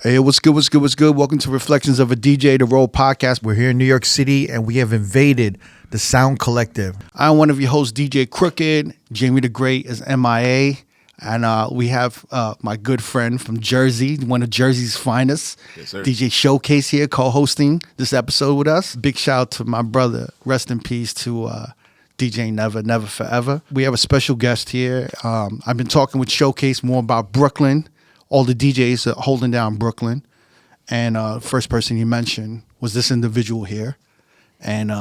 Hey, what's good, what's good, what's good? Welcome to Reflections of a DJ, the R.O.A.D podcast. We're here in New York City, and we have invaded the Sound Collective. I'm one of your hosts, DJ Crooked. Jamie the Great is MIA. And we have my good friend from Jersey, one of Jersey's finest, yes, sir. DJ Showcase here, co-hosting this episode with us. Big shout out to my brother. Rest in peace to DJ Never, Never Forever. We have a special guest here. I've been talking with Showcase more about Brooklyn. All the DJs are holding down Brooklyn. And first person he mentioned was this individual here. And,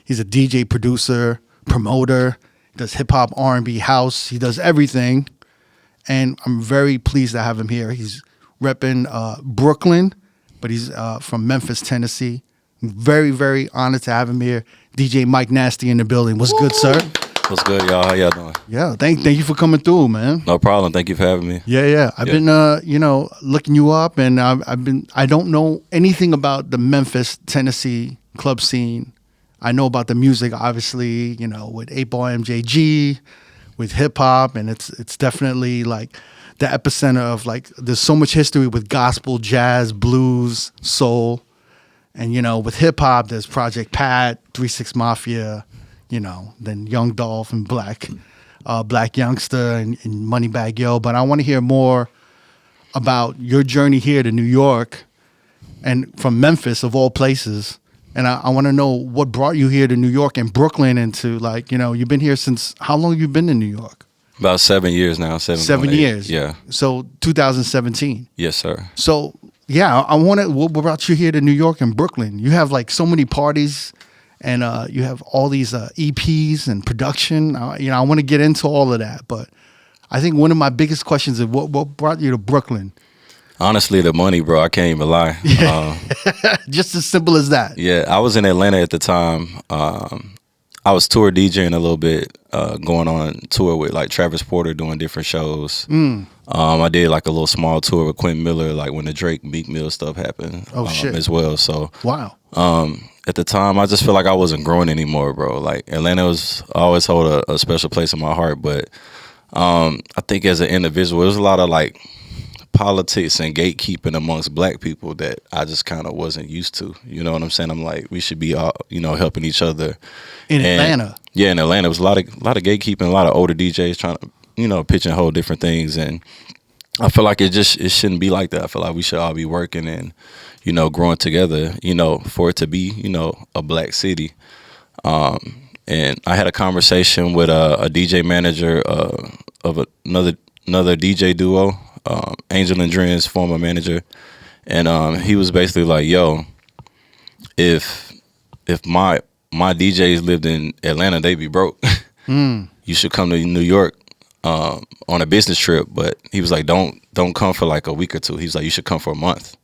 he's a DJ, producer, promoter, does hip-hop, R&B, house. He does everything. And I'm very pleased to have him here. He's repping Brooklyn, but he's from Memphis, Tennessee. I'm very, very honored to have him here. DJ Mike Nasty in the building. What's good, sir? What's good, y'all? How y'all doing? Yeah, thank you for coming through, man. No problem. Thank you for having me. Yeah. I've been, looking you up, and I don't know anything about the Memphis, Tennessee club scene. I know about the music, obviously, with 8-Ball MJG, with hip hop, and it's definitely like the epicenter of like. There's so much history with gospel, jazz, blues, soul, and with hip hop, there's Project Pat, 3-6 Mafia. Then Young Dolph and Black Youngster and Moneybagg Yo. But I want to hear more about your journey here to New York and from Memphis, of all places. And I want to know what brought you here to New York and Brooklyn and to you've been here since, how long have you been in New York? About 7 years now. 7 years? Yeah. So 2017? Yes, sir. So, yeah, I want to, what brought you here to New York and Brooklyn? You have so many parties. And you have all these EPs and production. I want to get into all of that, but I think one of my biggest questions is what brought you to Brooklyn? Honestly, the money, bro. I can't even lie. Just as simple as that. Yeah, I was in Atlanta at the time. I was tour DJing a little bit, going on tour with like Travis Porter, doing different shows. I did like a little small tour with Quentin Miller, like when the Drake Meek Mill stuff happened. Shit. As well. So wow. At the time, I just feel like I wasn't growing anymore, bro. Like Atlanta always hold a special place in my heart, but I think as an individual, there's a lot of like politics and gatekeeping amongst black people that I just kind of wasn't used to. You know what I'm saying? I'm like, we should be all, helping each other. In Atlanta? Yeah, in Atlanta, it was a lot of gatekeeping, a lot of older DJs trying to, pitch and hold different things, and I feel like it shouldn't be like that. I feel like we should all be working and, growing together, for it to be, a black city. And I had a conversation with a DJ manager of another DJ duo, Angel and Dren's former manager. And he was basically like, yo, if my DJs lived in Atlanta, they'd be broke. You should come to New York on a business trip. But he was like, don't come for like a week or two. He was like, you should come for a month.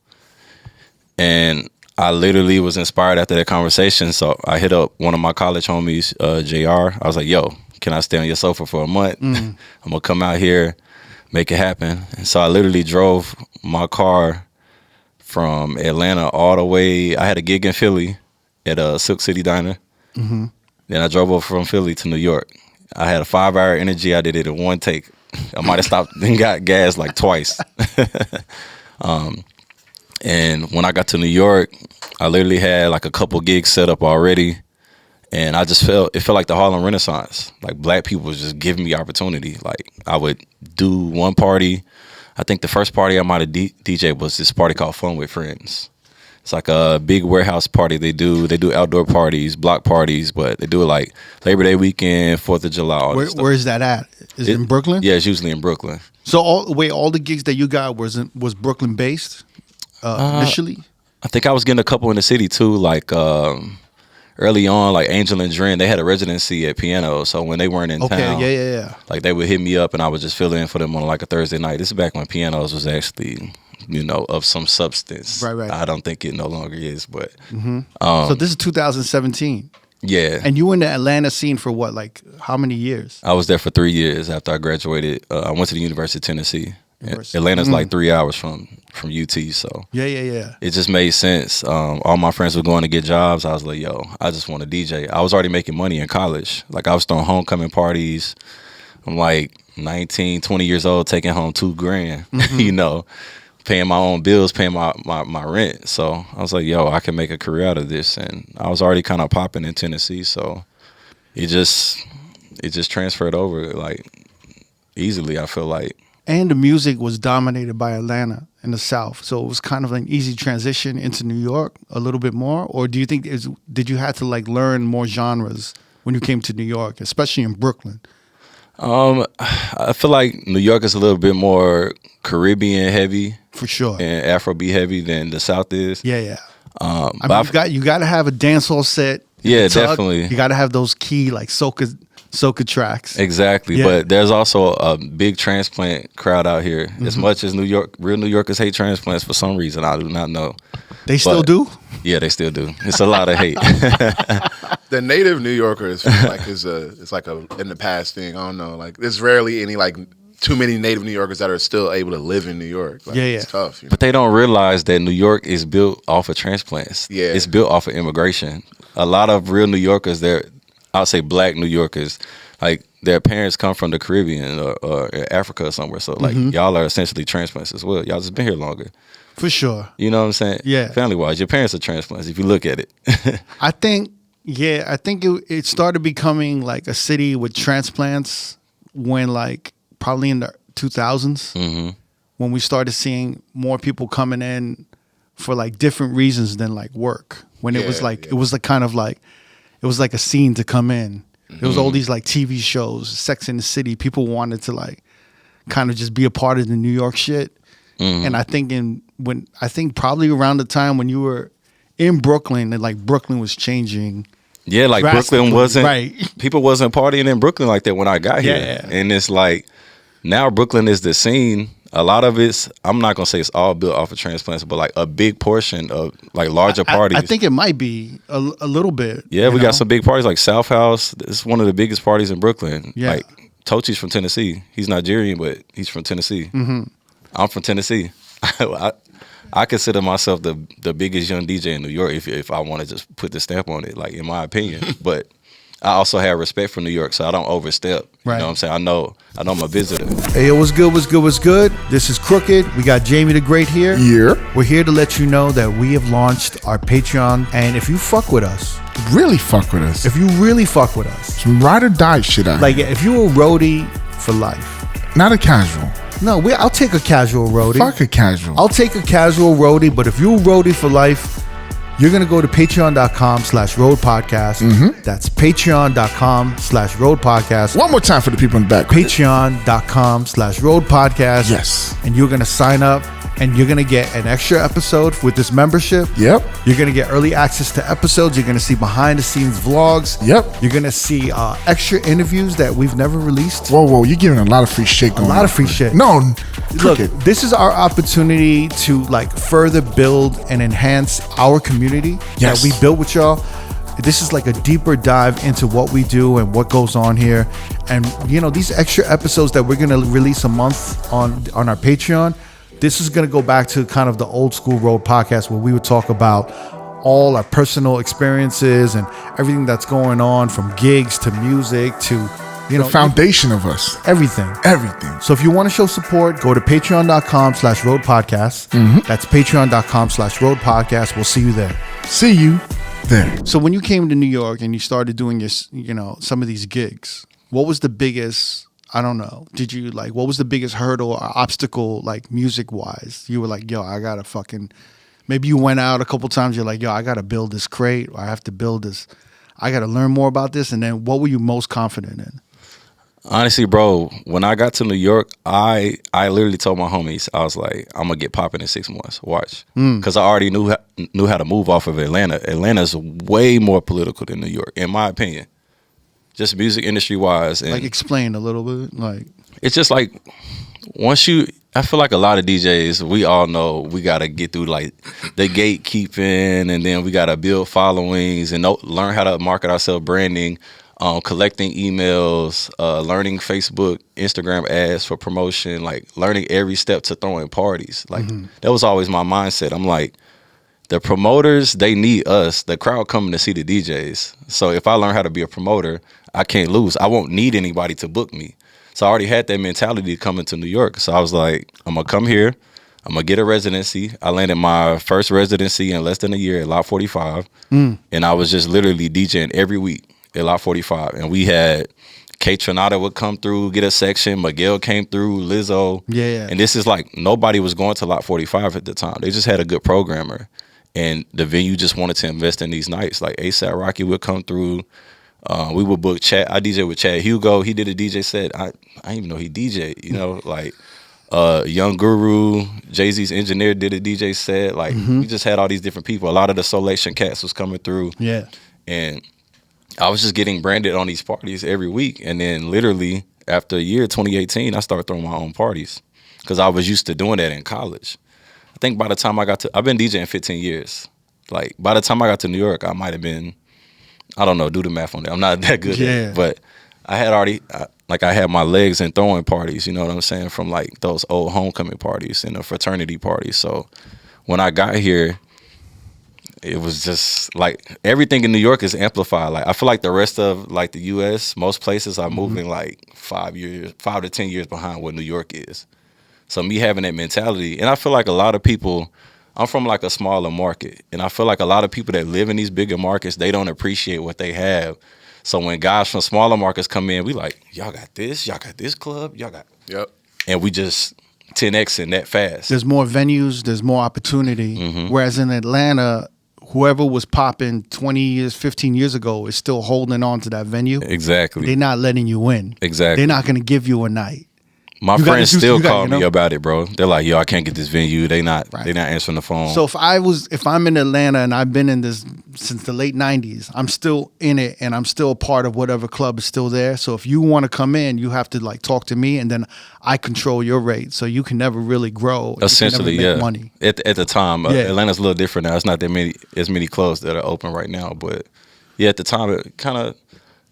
And I literally was inspired after that conversation. So I hit up one of my college homies, JR. I was like, yo, can I stay on your sofa for a month? I'm going to come out here, make it happen. And so I literally drove my car from Atlanta all the way. I had a gig in Philly at a Silk City Diner. Then I drove over from Philly to New York. I had a 5-hour energy. I did it in one take. I might have stopped and got gas like twice. And when I got to New York, I literally had like a couple gigs set up already. And I just felt like the Harlem Renaissance. Like black people was just giving me opportunity. Like I would do one party. I think the first party I might have DJ was this party called Fun with Friends. It's like a big warehouse party they do. They do outdoor parties, block parties, but they do it like Labor Day weekend, 4th of July. Where is that at? Is it in Brooklyn? Yeah, it's usually in Brooklyn. So all the gigs that you got was Brooklyn based initially? I think I was getting a couple in the city too, like early on, like Angel and Dren, they had a residency at Piano. So when they weren't in town, yeah. Like they would hit me up and I would just fill in for them on like a Thursday night. This is back when Pianos was actually, of some substance. Right. I don't think it no longer is, but. So this is 2017. Yeah. And you were in the Atlanta scene for what, like how many years? I was there for 3 years after I graduated. I went to the University of Tennessee. Atlanta's like 3 hours from UT, so yeah. It just made sense. All my friends were going to get jobs. I was like, yo, I just want to DJ. I was already making money in college. Like I was throwing homecoming parties. I'm like 19, 20 years old, taking home $2,000. paying my own bills, paying my rent. So I was like, yo, I can make a career out of this. And I was already kind of popping in Tennessee, so it just transferred over like easily, I feel like. And the music was dominated by Atlanta in the South, so it was kind of an easy transition into New York a little bit more. Or do you think did you have to like learn more genres when you came to New York, especially in Brooklyn? I feel like New York is a little bit more Caribbean heavy, For sure. and Afrobeat heavy than the South is. Yeah. I I mean, you got to have a dancehall set. Yeah, Tug. definitely. You got to have those key like soca tracks. Exactly, Yeah. but there's also a big transplant crowd out here. As much as real New Yorkers hate transplants for some reason, I do not know. They still But- do. Yeah, they still do. It's a lot of hate. The native New Yorkers feel like it's like a in the past thing. I don't know. Like there's rarely any like too many native New Yorkers that are still able to live in New York. Like, Yeah. It's tough. You know? But they don't realize that New York is built off of transplants. Yeah. It's built off of immigration. A lot of real New Yorkers, I'll say black New Yorkers, like their parents come from the Caribbean or Africa or somewhere. So like y'all are essentially transplants as well. Y'all just been here longer. For sure. You know what I'm saying? Yeah. Family wise, your parents are transplants if you look at it. I think it started becoming like a city with transplants when like probably in the 2000s when we started seeing more people coming in for like different reasons than like work. When it was like, it was like kind of like, it was like a scene to come in. There was all these like TV shows, Sex in the City. People wanted to like kind of just be a part of the New York shit. And I think probably around the time when you were in Brooklyn, and like Brooklyn was changing. Yeah, like Drastically, Brooklyn wasn't, right. people wasn't partying in Brooklyn like that when I got here. Yeah. And it's like, now Brooklyn is the scene. A lot of it's, I'm not going to say it's all built off of transplants, but like a big portion of like larger parties. I think it might be a little bit. Yeah, we you know? got some big parties like South House. It's one of the biggest parties in Brooklyn. Yeah. Like Tochi's from Tennessee. He's Nigerian, but he's from Tennessee. I'm from Tennessee. I consider myself the biggest young DJ in New York if I want to just put the stamp on it, like in my opinion. But I also have respect for New York, so I don't overstep. You Right. know what I'm saying? I know I'm a visitor. Hey, yo, what's good? This is Crooked. We got Jamie the Great here. Yeah. We're here to let you know that we have launched our Patreon. And if you fuck with us, Really fuck with us. if you really fuck with us, Some ride or die shit out like here. if you're a roadie for life. Not a casual. No, I'll take a casual roadie. Fuck a casual. I'll take a casual roadie, but if you're a roadie for life, you're going to go to patreon.com/road podcast. That's patreon.com/road podcast. One more time for the people in the back. Patreon.com/road podcast. Yes. And you're going to sign up and you're going to get an extra episode with this membership. Yep. You're going to get early access to episodes. You're going to see behind the scenes vlogs. Yep. You're going to see extra interviews that we've never released. Whoa, you're giving a lot of free shit going on. A lot of free shit. No, Look, Crooked. this is our opportunity to like further build and enhance our community Yes. that we built with y'all. This is like a deeper dive into what we do and what goes on here. And you know, these extra episodes that we're gonna release a month on our Patreon, this is gonna go back to kind of the old school road podcast where we would talk about all our personal experiences and everything that's going on, from gigs to music to The foundation of us. everything. Everything. So if you want to show support, go to patreon.com/road podcast. That's patreon.com/road podcast. We'll see you there. See you there. So when you came to New York and you started doing some of these gigs, what was the biggest, I don't know, what was the biggest hurdle or obstacle, like music wise? You were like, yo, I gotta maybe you went out a couple times. You're like, yo, I gotta build this crate, or I have to build this. I gotta learn more about this. And then what were you most confident in? Honestly, bro, when I got to New York, I literally told my homies, I was like, I'm gonna get popping in 6 months. Watch, because I already knew how to move off of Atlanta. Atlanta's way more political than New York, in my opinion. Just music industry wise, and Like, explain a little bit. Like, it's just like I feel like a lot of DJs, we all know we gotta get through like the gatekeeping, and then we gotta build followings and learn how to market ourselves, branding. Collecting emails, learning Facebook, Instagram ads for promotion, like learning every step to throwing parties. Like that was always my mindset. I'm like, the promoters, they need us. The crowd coming to see the DJs. So if I learn how to be a promoter, I can't lose. I won't need anybody to book me. So I already had that mentality coming to New York. So I was like, I'm gonna come here. I'm gonna get a residency. I landed my first residency in less than a year at Lot 45, and I was just literally DJing every week at Lot 45. And we had K Tronada would come through, get a section. Miguel came through, Lizzo. Yeah. And this is like nobody was going to Lot 45 at the time. They just had a good programmer, and the venue just wanted to invest in these nights. Like ASAP Rocky would come through. We would book Chad. I DJ with Chad Hugo. He did a DJ set. I didn't even know he DJ'd. You know, like. Young Guru, Jay-Z's engineer did a DJ set. Like we just had all these different people. A lot of the Solation cats was coming through. Yeah. And I was just getting branded on these parties every week. And then literally after a year, 2018, I started throwing my own parties because I was used to doing that in college. I think by the time I've been DJing 15 years. Like by the time I got to New York, I might have been, I don't know, do the math on that. I'm not that good at it. But I had already, I had my legs in throwing parties, you know what I'm saying, from like those old homecoming parties and the fraternity parties. So when I got here, it was just like everything in New York is amplified. Like I feel like the rest of like the U.S., most places are moving like 5 to 10 years behind what New York is. So me having that mentality, and I feel like a lot of people, I'm from like a smaller market, and I feel like a lot of people that live in these bigger markets, they don't appreciate what they have. So when guys from smaller markets come in, we like, y'all got this club, y'all got, and we just 10X that fast. There's more venues, there's more opportunity. Whereas in Atlanta, whoever was popping 20 years, 15 years ago is still holding on to that venue. Exactly. They're not letting you in. Exactly. They're not going to give you a night. My friends still call me about it, bro. They're like, yo, I can't get this venue. They're not answering the phone. So if I'm in Atlanta and I've been in this since the late 90s, I'm still in it and I'm still a part of whatever club is still there. So if you want to come in, you have to like talk to me, and then I control your rate. So you can never really grow. Essentially, you can never make money. At the time, Atlanta's a little different now. It's not that as many clubs that are open right now. But yeah, at the time, it kind of,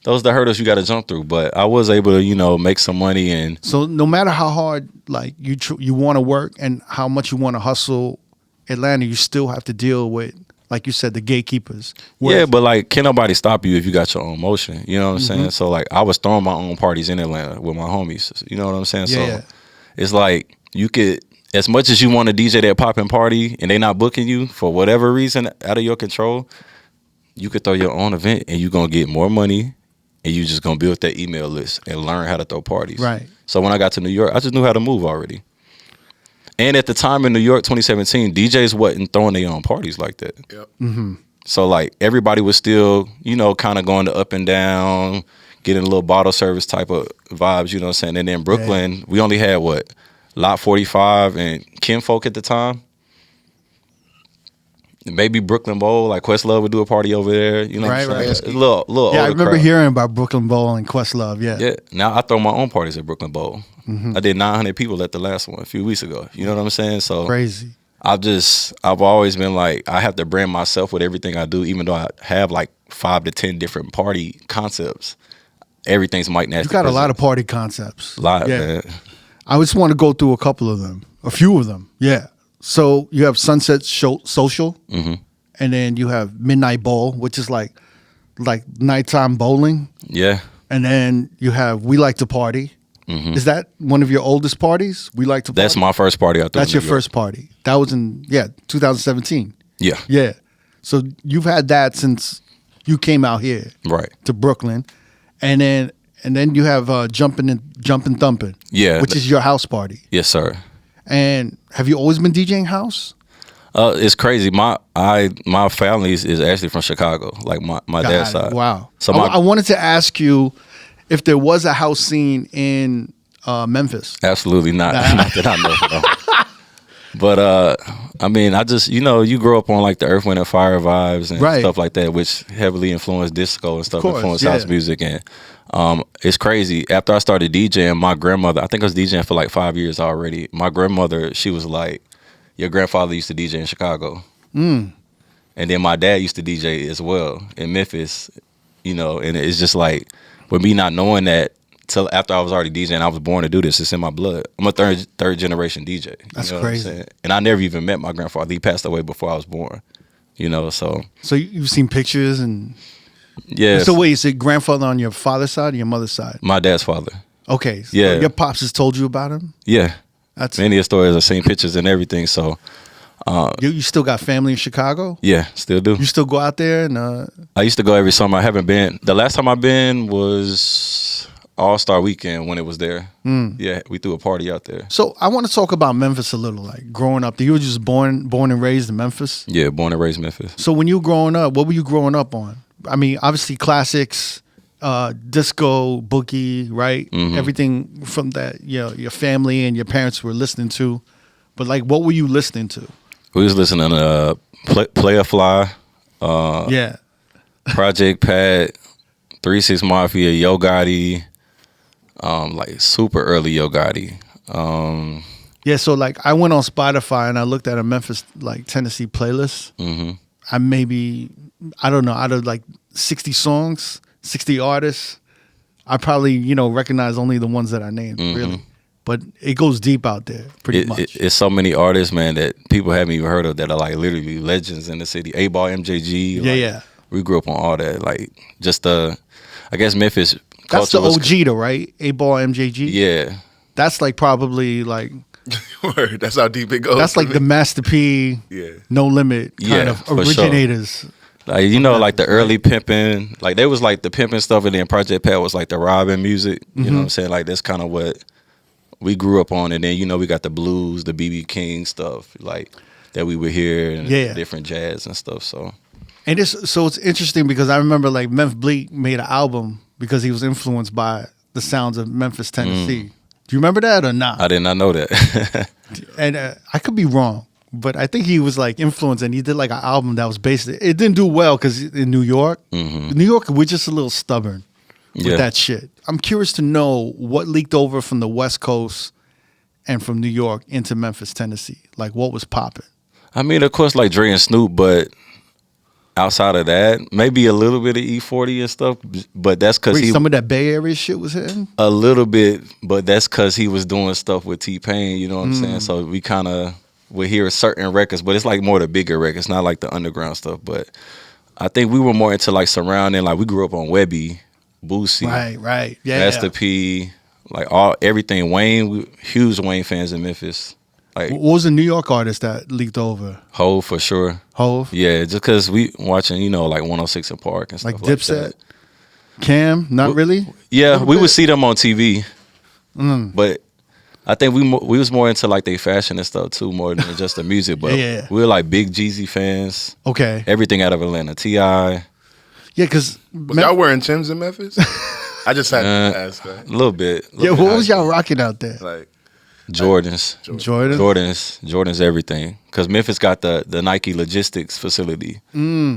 those are the hurdles you got to jump through. But I was able to, make some money. And so no matter how hard like you want to work and how much you want to hustle, Atlanta, you still have to deal with, like you said, the gatekeepers. Yeah, but like, can't nobody stop you if you got your own motion. You know what I'm saying? So like, I was throwing my own parties in Atlanta with my homies. You know what I'm saying? Yeah. So it's like, you could, as much as you want to DJ that popping party and they not booking you for whatever reason out of your control, you could throw your own event and you're going to get more money. And you just gonna build that email list and learn how to throw parties. Right. So when I got to New York, I just knew how to move already. And at the time in New York, 2017, DJs wasn't throwing their own parties like that. Yep. So like everybody was still, kind of going to up and down, getting a little bottle service type of vibes. You know what I'm saying? And then Brooklyn, we only had Lot 45 and Kinfolk at the time. Maybe Brooklyn Bowl, like Questlove would do a party over there. You know what I'm saying? It's a little yeah, I remember crowd. hearing about Brooklyn Bowl and Questlove, Yeah, now I throw my own parties at Brooklyn Bowl. I did 900 people at the last one a few weeks ago. You know what I'm saying? So crazy. I've always been like, I have to brand myself with everything I do, even though I have like 5 to 10 different party concepts. Everything's Mike Nasty. You got a lot of party concepts. Man. I just want to go through a few of them. Yeah. So you have Sunset Social, and then you have Midnight Bowl, which is like nighttime bowling. Yeah. And then you have We Like to Party. Is that one of your oldest parties? We Like to Party? That's my first party I threw. That's your first party. That was in 2017. Yeah. Yeah. So you've had that since you came out here, right, to Brooklyn, and then you have Jumpin' Thumpin', which is your house party. Yes, sir. And have you always been DJing house? It's crazy. My family is actually from Chicago, like my dad's side. Wow. So I wanted to ask you if there was a house scene in Memphis. Absolutely not. Not that I know. No. But I mean, I just you grow up on like the Earth, Wind, and Fire vibes and stuff like that, which heavily influenced disco and stuff, influenced house music. And it's crazy. After I started DJing, my grandmother, I think I was DJing for like 5 years already. My grandmother, she was like, your grandfather used to DJ in Chicago. And then my dad used to DJ as well in Memphis, and it's just like, with me not knowing that till after I was already DJing, I was born to do this. It's in my blood. I'm a third generation DJ. That's crazy. What I'm saying? And I never even met my grandfather. He passed away before I was born, so. So you've seen pictures and... Yeah. So wait, is it grandfather on your father's side or your mother's side? My dad's father. Okay. So yeah. Your pops has told you about him? Yeah. That's many stories. I've seen pictures and everything. So you still got family in Chicago? yeah, still do. You still go out there and I used to go every summer. I haven't been. The last time I've been was All-Star Weekend when it was there. Yeah, we threw a party out there. so I want to talk about Memphis a little, like growing up. You were just born and raised in Memphis. Yeah, born and raised Memphis. So when you were growing up, what were you growing up on? I mean, obviously classics, disco, boogie, right? Everything from that, your family and your parents were listening to. But like, what were you listening to? We was listening to Player Fly, Yeah. Project Pat, 3-6 Mafia, Yo Gotti, like super early Yo Gotti. Yeah, so like I went on Spotify and I looked at a Memphis, like Tennessee playlist. I don't know, out of like 60 songs, 60 artists, I probably, recognize only the ones that I named, really. But it goes deep out there, pretty much. It's so many artists, man, that people haven't even heard of that are like literally legends in the city. A-Ball, MJG. Yeah, like, yeah. We grew up on all that. Like, just I guess Memphis That's culture the was. OG though, right? A-Ball, MJG? Yeah. That's like probably like, Word. That's how deep it goes. that's like the Master P, Yeah. No Limit kind Yeah, of for sure. originators. Like, like the early pimping. Like, there was like the pimping stuff, and then Project Pat was like the robbing music. You know what I'm saying? Like, that's kind of what we grew up on. And then, we got the blues, the B.B. King stuff, like, that we would hear, and different jazz and stuff, so. And it's interesting because I remember like Memphis Bleak made an album because he was influenced by the sounds of Memphis, Tennessee. Do you remember that or not? I did not know that. And I could be wrong, but I think he was like influenced and he did like an album that was based. It didn't do well because in New York, New York, we're just a little stubborn with that shit. I'm curious to know what leaked over from the West Coast and from New York into Memphis, Tennessee. Like what was popping? I mean, of course, like Dre and Snoop, but outside of that, maybe a little bit of E40 and stuff, but that's because Some of that Bay Area shit was hitting? a little bit, but that's because he was doing stuff with T-Pain, you know what I'm saying? So we kind of would hear certain records, but it's like more the bigger records, not like the underground stuff. But I think we were more into like surrounding, like we grew up on Webby, Boosie, Right. Yeah. Master P, like everything. Wayne, huge Wayne fans in Memphis. Like What was the New York artist that leaked over? Hove for sure. Hove? Yeah, just because we watching, like 106 in Park and Like stuff like Dipset? that. Cam? Not really? Yeah, Little we bit. would see them on TV, but I think we was more into like their fashion and stuff too, more than just the music. But Yeah. we were like big Jeezy fans. Okay. Everything out of Atlanta, T.I. Yeah, because Was y'all wearing Timbs in Memphis? I just had to ask that. a little bit. yeah, what was y'all rocking out there? Like, Jordans. Jordan? Jordan's everything. Because Memphis got the Nike logistics facility.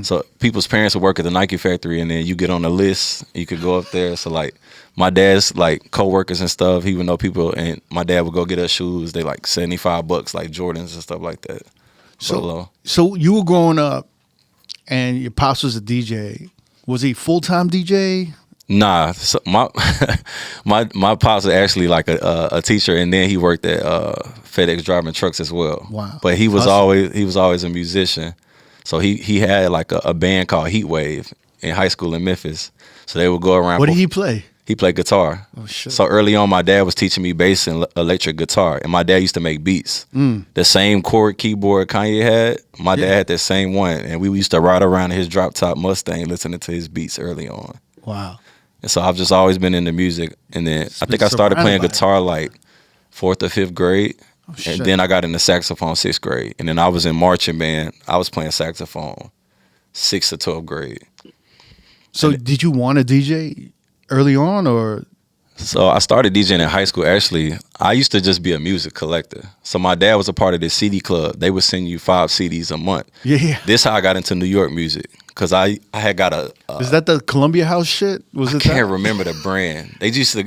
So people's parents would work at the Nike factory, and then you get on the list. You could go up there. So like my dad's like co-workers and stuff, he would know people, and my dad would go get us shoes. They like $75, like Jordans and stuff like that. So you were growing up, and your pops was a DJ. Was he full-time DJ? Nah, so my pops was actually like a teacher, and then he worked at FedEx driving trucks as well. Wow. But he was Hustle. always a musician. So he had like a band called Heatwave in high school in Memphis. So they would go around. What did he play? He played guitar. Oh, shit. So early on, my dad was teaching me bass and electric guitar, and my dad used to make beats. The same chord keyboard Kanye had, my dad had that same one, and we used to ride around in his drop top Mustang listening to his beats early on. Wow. And so I've just always been into music, and then I think been I started playing surrounded by guitar like 4th or 5th grade, shit. and then I got into saxophone 6th grade, and then I was in marching band. I was playing saxophone 6th to 12th grade. So did you want to DJ early on, or? So I started DJing in high school. Actually, I used to just be a music collector. So my dad was a part of this CD club. They would send you 5 CDs a month. Yeah. This how I got into New York music, because I had got a Is that the Columbia House shit? Was I it can't that? remember the brand. They used to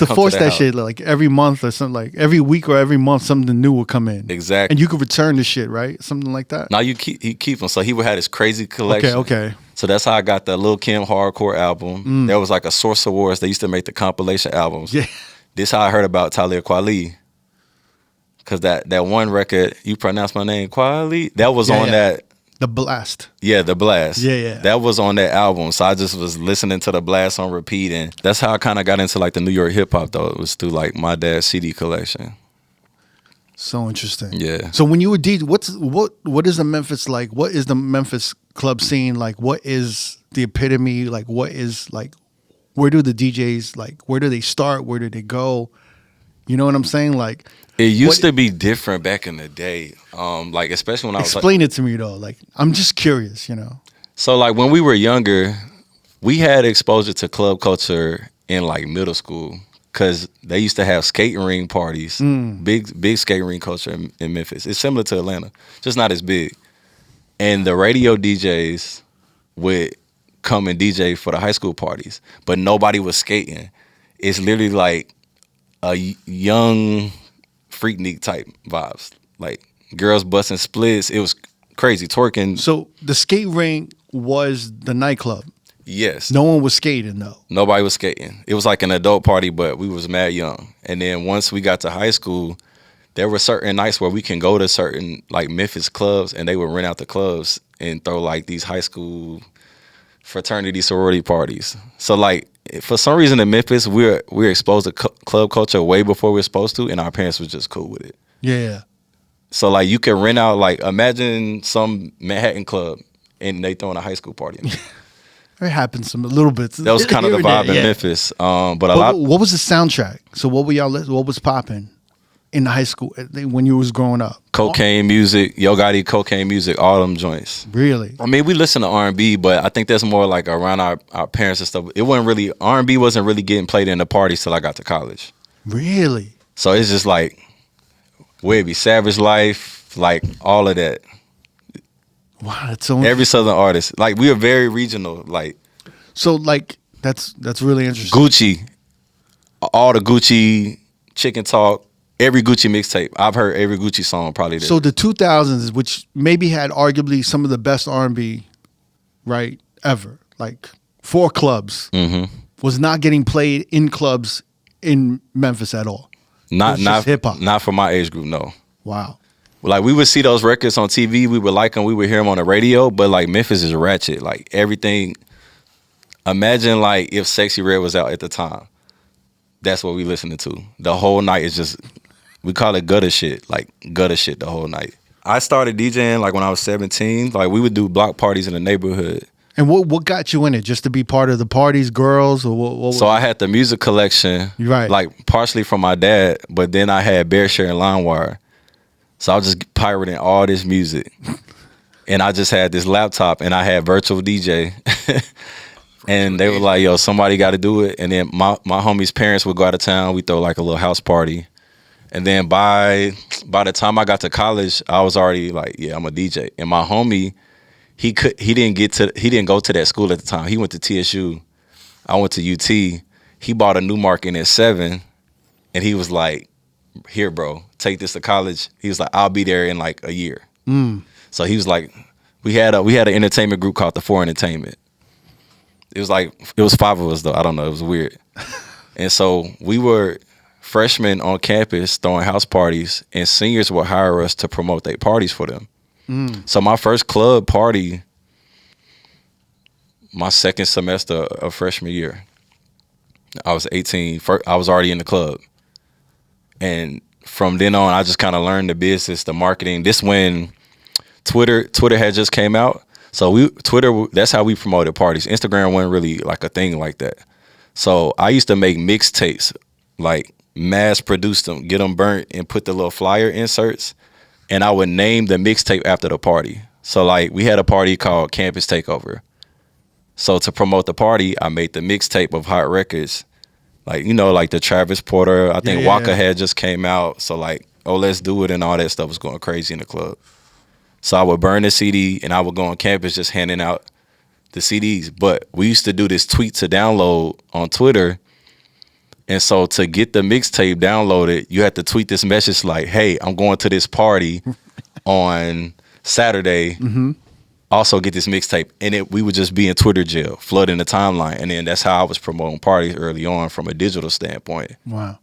come force the that house. shit like every month or something, like every week or every month something new would come in. Exactly. And you could return the shit, right? Something like that. Now he keep them. So he would have this crazy collection. Okay. So that's how I got the Lil' Kim hardcore album. There was like a Source Awards. They used to make the compilation albums. Yeah. This how I heard about Talib Kweli. Cause that one record, You Pronounce My Name Kweli, that was on that. The Blast. Yeah, The Blast. Yeah. That was on that album. So I just was listening to The Blast on repeat, and that's how I kind of got into like the New York hip hop though. It was through like my dad's CD collection. So interesting. Yeah. So when you were DJ, what is the Memphis like? What is the Memphis club scene like? What is the epitome? Like what is like? Where do the DJs like? Where do they start? Where do they go? You know what I'm saying? Like It used to be different back in the day. Like especially when I was explain it to me though. Like I'm just curious. You know. So like when we were younger, we had exposure to club culture in like middle school because they used to have skating ring parties, big skating ring culture in Memphis. It's similar to Atlanta, just not as big. And the radio DJs would come and DJ for the high school parties, but nobody was skating. It's literally like a young Freaknik type vibes, like girls busting splits. It was crazy twerking. So the skate ring was the nightclub. Yes. No one was skating though. Nobody was skating. It was like an adult party, but we was mad young. And then once we got to high school, there were certain nights where we can go to certain like Memphis clubs, and they would rent out the clubs and throw like these high school fraternity sorority parties. So like for some reason in Memphis, we're exposed to club culture way before we were supposed to, and our parents was just cool with it. Yeah. So like you can rent out, like imagine some Manhattan club and they throwing a high school party in there. It happens some little bits. That was kind of the vibe in Memphis. But a lot. What was the soundtrack? So what were y'all? What was popping in high school when you was growing up? Cocaine music, Yo Gotti, cocaine music, all them joints. Really? I mean, we listen to R&B, but I think that's more like around our parents and stuff. It wasn't really, R&B wasn't really getting played in the parties till I got to college. Really? So it's just like, where it be Savage Life, like all of that. Wow, that's so. Every Southern artist, like we are very regional. Like so, like that's really interesting. Gucci, all the Gucci, Chicken Talk, every Gucci mixtape. I've heard every Gucci song probably. There. So the 2000s, which maybe had arguably some of the best R&B, right, ever, like 4 clubs, was not getting played in clubs in Memphis at all. Not hip hop. Not for my age group. No. Wow. Like we would see those records on TV, we would like them, we would hear them on the radio, but like Memphis is ratchet. Like everything. Imagine like if Sexy Red was out at the time. That's what we listening to. The whole night is just, we call it gutter shit, like gutter shit the whole night. I started DJing like when I was 17. Like we would do block parties in the neighborhood. And what got you in it? Just to be part of the parties, girls, or what So I had the music collection, right? Like partially from my dad, but then I had BearShare and LimeWire. So I was just pirating all this music. And I just had this laptop and I had virtual DJ. And they were like, yo, somebody got to do it. And then my homie's parents would go out of town. We throw like a little house party. And then by the time I got to college, I was already like, yeah, I'm a DJ. And my homie, he didn't go to that school at the time. He went to TSU. I went to UT. He bought a Newmark in at 7. And he was like, here, bro, take this to college. He was like, I'll be there in like a year. So he was like, we had an entertainment group called the 4 Entertainment. It was 5 of us though. I don't know. It was weird. And so we were freshmen on campus throwing house parties, and seniors would hire us to promote their parties for them. So my first club party, my second semester of freshman year, I was 18. I was already in the club. And from then on, I just kind of learned the business, the marketing. This when Twitter had just came out. So Twitter, that's how we promoted parties. Instagram wasn't really like a thing like that. So I used to make mixtapes, like mass produce them, get them burnt, and put the little flyer inserts. And I would name the mixtape after the party. So like we had a party called Campus Takeover. So to promote the party, I made the mixtape of hot records. Like, you know, like the Travis Porter, I think Waka had just came out. So like, oh, let's do it, and all that stuff was going crazy in the club. So I would burn the CD and I would go on campus just handing out the CDs. But we used to do this tweet to download on Twitter. And so to get the mixtape downloaded, you had to tweet this message like, hey, I'm going to this party on Saturday. Also get this mixtape. And we would just be in Twitter jail, flooding the timeline. And then that's how I was promoting parties early on from a digital standpoint. Wow.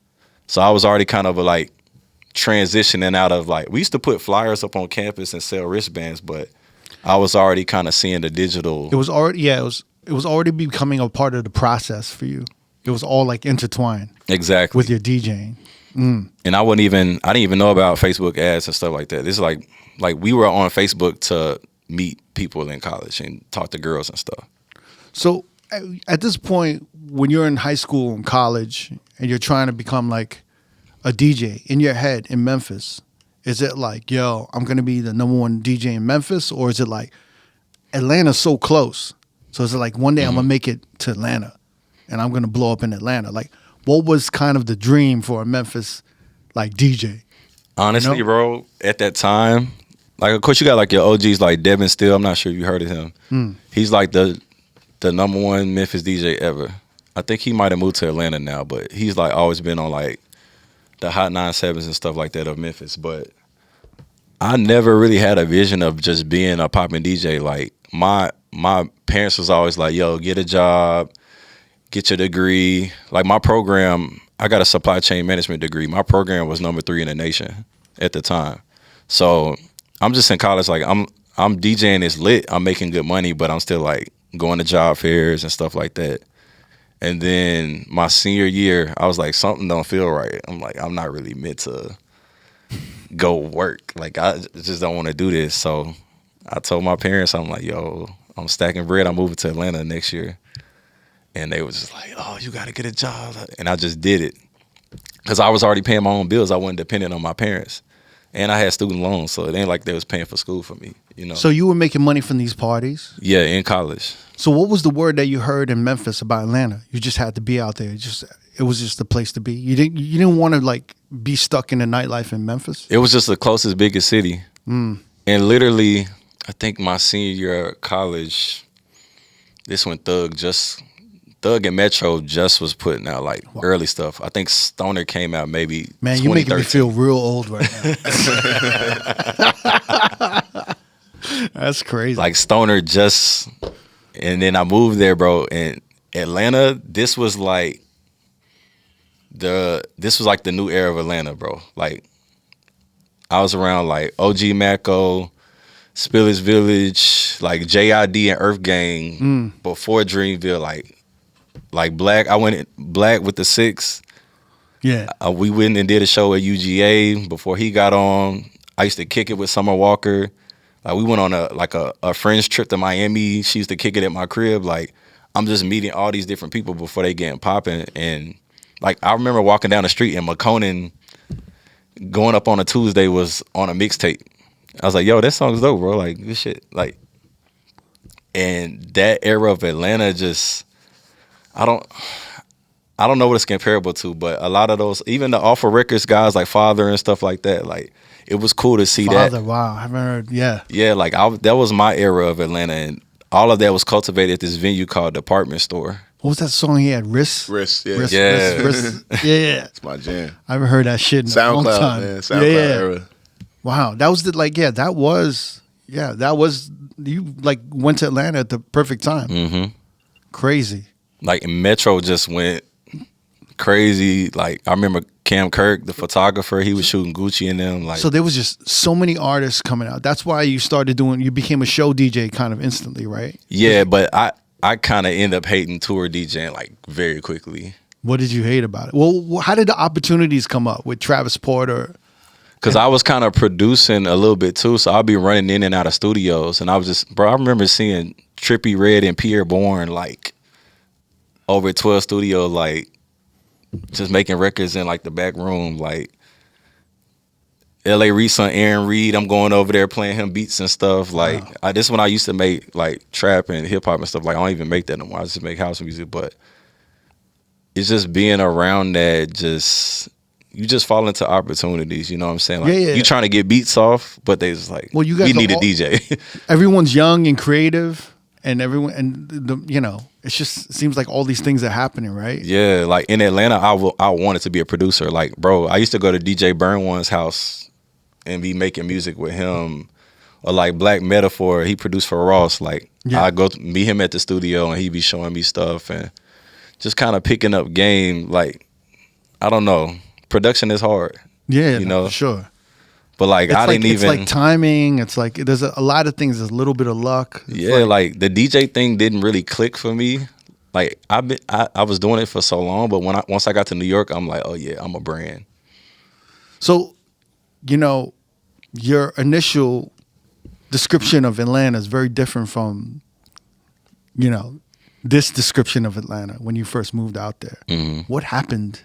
So I was already kind of like transitioning out of like, we used to put flyers up on campus and sell wristbands, but I was already kind of seeing the digital. It was already, it was already becoming a part of the process for you. It was all like intertwined. Exactly. With your DJing. And I didn't even know about Facebook ads and stuff like that. This is like we were on Facebook to meet people in college and talk to girls and stuff. So at this point, when you're in high school and college and you're trying to become like a DJ in your head in Memphis, is it like, yo, I'm going to be the number one DJ in Memphis? Or is it like Atlanta's so close? So is it like one day I'm going to make it to Atlanta and I'm going to blow up in Atlanta? Like, what was kind of the dream for a Memphis like DJ? Honestly, bro, at that time, like, of course, you got like your OGs like Devin Steele. I'm not sure if you heard of him. He's like the number one Memphis DJ ever. I think he might have moved to Atlanta now, but he's like always been on like the Hot 97s and stuff like that of Memphis. But I never really had a vision of just being a popping DJ. Like my parents was always like, yo, get a job, get your degree. Like my program, I got a supply chain management degree. My program was number 3 in the nation at the time. So I'm just in college, like I'm DJing is lit. I'm making good money, but I'm still like going to job fairs and stuff like that. And then my senior year, I was like, something don't feel right. I'm like, I'm not really meant to go work. Like, I just don't want to do this. So I told my parents, I'm like, yo, I'm stacking bread. I'm moving to Atlanta next year. And they was just like, oh, you got to get a job. And I just did it. Because I was already paying my own bills. I wasn't dependent on my parents. And I had student loans, so it ain't like they was paying for school for me, you know. So you were making money from these parties? Yeah, in college. So what was the word that you heard in Memphis about Atlanta? You just had to be out there. It was just the place to be. You didn't want to like be stuck in the nightlife in Memphis? It was just the closest, biggest city. And literally, I think my senior year of college, this when Thug and Metro just was putting out like early stuff. I think Stoner came out maybe. Man, you're making me feel real old right now. That's crazy. Like Stoner just, and then I moved there, bro. And Atlanta, this was like the new era of Atlanta, bro. Like I was around like OG Macko, Spillage Village, like JID and Earth Gang before Dreamville, like Black. I went Black with the 6. Yeah. We went and did a show at UGA before he got on. I used to kick it with Summer Walker. Like we went on a friend's trip to Miami. She used to kick it at my crib. Like I'm just meeting all these different people before they getting popping. And like I remember walking down the street and McConan going up on a Tuesday was on a mixtape. I was like, yo, that song's dope, bro. Like this shit. Like, and that era of Atlanta just, I don't know what it's comparable to, but a lot of those, even the Alpha Records guys like Father and stuff like that, like it was cool to see Father, that. wow, I haven't heard, yeah. Yeah, like that was my era of Atlanta, and all of that was cultivated at this venue called Department Store. What was that song he had? Wrist, yeah. Wrist. Yeah. It's my jam. I haven't heard that shit in a long SoundCloud, time. man. SoundCloud era. Wow, that was that was you like went to Atlanta at the perfect time. Mm-hmm. Crazy. Like Metro just went crazy. Like I remember Cam Kirk, the photographer, he was shooting Gucci in them. Like, so there was just so many artists coming out. That's why you became a show DJ kind of instantly, right? Yeah, but I kind of end up hating tour DJing like very quickly. What did you hate about it? Well, how did the opportunities come up with Travis Porter? Because I was kind of producing a little bit too, so I'll be running in and out of studios. And I was just, bro, I remember seeing Trippie Redd and Pierre Bourne like over at 12 Studios, like just making records in like the back room. Like L.A. Reid's son Aaron Reed, I'm going over there playing him beats and stuff. Like this is when I used to make like trap and hip hop and stuff. Like I don't even make that no more. I just make house music. But it's just being around that, you just fall into opportunities. You know what I'm saying? Like you trying to get beats off, but they just like, well, you guys need a DJ. Everyone's young and creative. And everyone, it just seems like all these things are happening, right? Yeah, like in Atlanta, I wanted to be a producer. Like, bro, I used to go to DJ Burn One's house and be making music with him. Or like Black Metaphor, he produced for Ross. Like, I go meet him at the studio and he be showing me stuff and just kind of picking up game. Like, I don't know, production is hard. Yeah, you know, for sure. But like it's like timing. It's like there's a lot of things. There's a little bit of luck. It's like the DJ thing didn't really click for me. Like I was doing it for so long, but once I got to New York, I'm like, oh yeah, I'm a brand. So, your initial description of Atlanta is very different from, this description of Atlanta when you first moved out there. Mm-hmm. What happened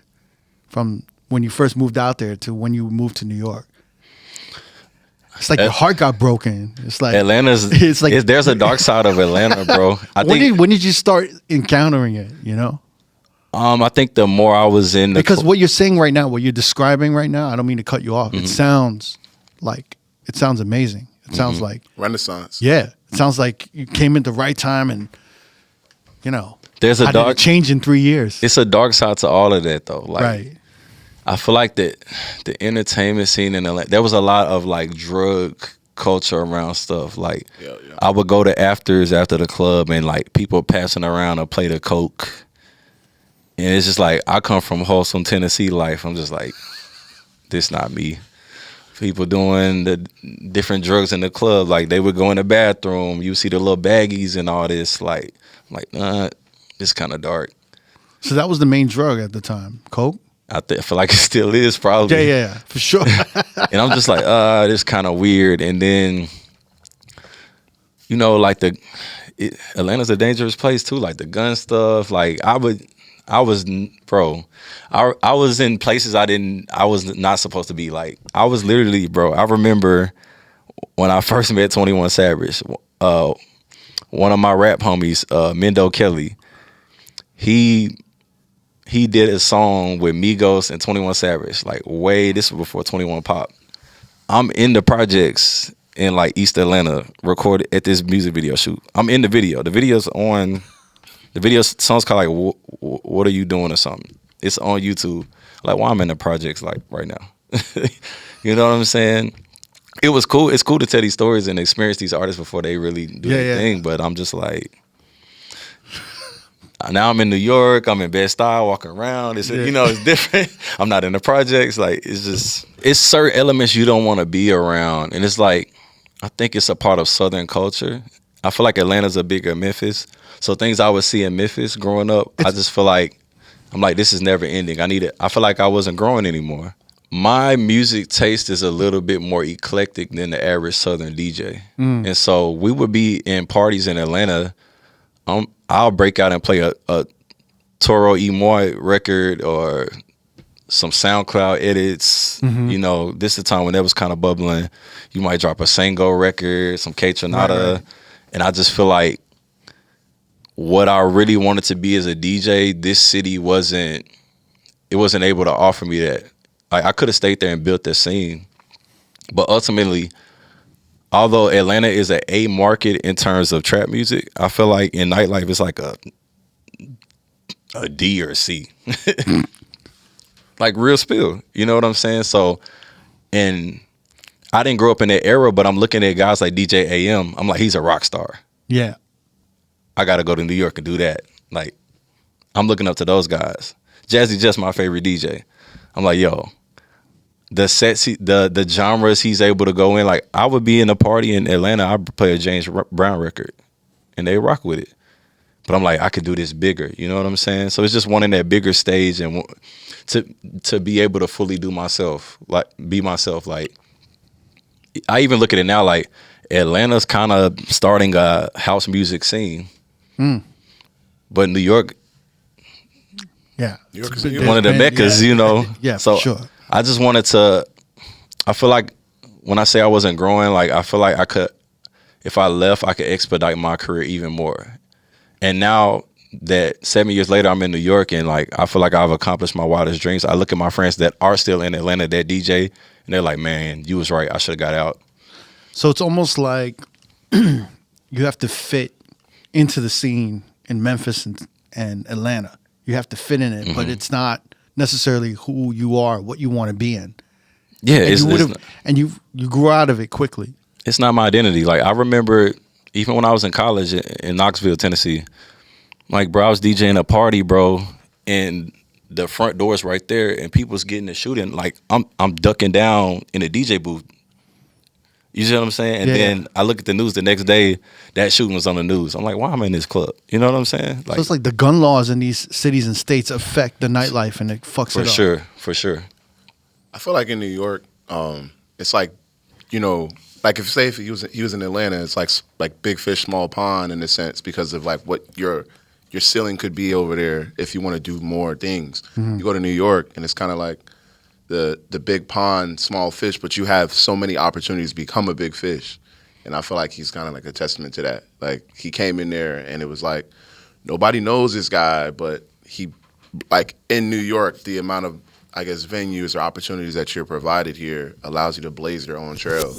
from when you first moved out there to when you moved to New York? It's like your heart got broken. It's like Atlanta's. It's like there's a dark side of Atlanta, bro. when did you start encountering it? I think the more I was in the because what you're saying right now, what you're describing right now, I don't mean to cut you off. Mm-hmm. It sounds amazing. It sounds Mm-hmm. like Renaissance. yeah. It sounds like you came at the right time, and there's a how did dark it change in 3 years. It's a dark side to all of that, though. Like, Right. I feel like the entertainment scene in Atlanta, there was a lot of like drug culture around stuff. Like, Yeah. I would go to afters after the club and like people passing around a plate of Coke. And it's just like, I come from wholesome Tennessee life. I'm just like, this not me. People doing the different drugs in the club. Like, they would go in the bathroom. You see the little baggies and all this. Like, I'm like, nah, this kind of dark. So that was the main drug at the time, Coke. I feel like it still is probably. Yeah, for sure. And I'm just like, this kind of weird. And then, like Atlanta's a dangerous place too. Like the gun stuff. Like I was in places I was not supposed to be. Like I was literally, bro. I remember when I first met 21 Savage. One of my rap homies, Mendo Kelly, he did a song with Migos and 21 Savage, like this was before 21 Pop. I'm in the projects in like East Atlanta, recorded at this music video shoot. I'm in the video. The song's called like What Are You Doing or something. It's on YouTube. Like, why I'm in the projects like right now. You know what I'm saying? It was cool. It's cool to tell these stories and experience these artists before they really do their thing. But I'm just like, now I'm in New York. I'm in Bed-Stuy, walking around. It's it's different. I'm not in the projects. Like it's certain elements you don't want to be around, and it's like I think it's a part of Southern culture. I feel like Atlanta's a bigger Memphis, so things I would see in Memphis growing up, I just feel like I'm like, this is never ending. I feel like I wasn't growing anymore. My music taste is a little bit more eclectic than the average Southern DJ, and so we would be in parties in Atlanta. I'll break out and play a Toro E. Moy record or some SoundCloud edits. Mm-hmm. This is the time when that was kind of bubbling. You might drop a Sango record, some K Tronada, right. And I just feel like what I really wanted to be as a DJ, this city wasn't able to offer me that. Like, I could have stayed there and built that scene, but ultimately, although Atlanta is a market in terms of trap music, I feel like in nightlife it's like a D or a C. Like real spill. You know what I'm saying? So, and I didn't grow up in that era, but I'm looking at guys like DJ AM. I'm like, he's a rock star. Yeah. I got to go to New York and do that. Like, I'm looking up to those guys. Jazzy Jeff's my favorite DJ. I'm like, yo, the sets, the genres he's able to go in. Like, I would be in a party in Atlanta, I'd play a James Brown record, and they rock with it. But I'm like, I could do this bigger. You know what I'm saying? So it's just wanting that bigger stage and to be able to fully do myself, like be myself. Like, I even look at it now, like Atlanta's kind of starting a house music scene, but New York, yeah, New York is one of the meccas, Yeah, so for sure. I just wanted to. I feel like when I say I wasn't growing, like I feel like I could, if I left, I could expedite my career even more. And now that 7 years later, I'm in New York, and like I feel like I've accomplished my wildest dreams. I look at my friends that are still in Atlanta that DJ, and they're like, "Man, you was right. I should have got out." So it's almost like you have to fit into the scene in Memphis and Atlanta. You have to fit in it, but it's not necessarily who you are, what you want to be in. Yeah, And you grew out of it quickly. It's not my identity. Like, I remember even when I was in college in Knoxville, Tennessee, like, bro, I was DJing a party, bro, and the front door's right there, and people's getting to shooting. Like, I'm ducking down in the DJ booth. You see what I'm saying? And then I look at the news the next day, that shooting was on the news. I'm like, why am I in this club? You know what I'm saying? Like, So it's like the gun laws in these cities and states affect the nightlife, and it fucks it up. for sure. I feel like in New York, it's like, like if he was in Atlanta, it's like big fish, small pond in a sense because of like what your ceiling could be over there if you want to do more things. You go to New York and it's kind of like the big pond, small fish, but you have so many opportunities to become a big fish. And I feel like he's kind of like a testament to that. Like he came in there and it was like nobody knows this guy, but he like in New York, the amount of I guess venues or opportunities that you're provided here allows you to blaze your own trail.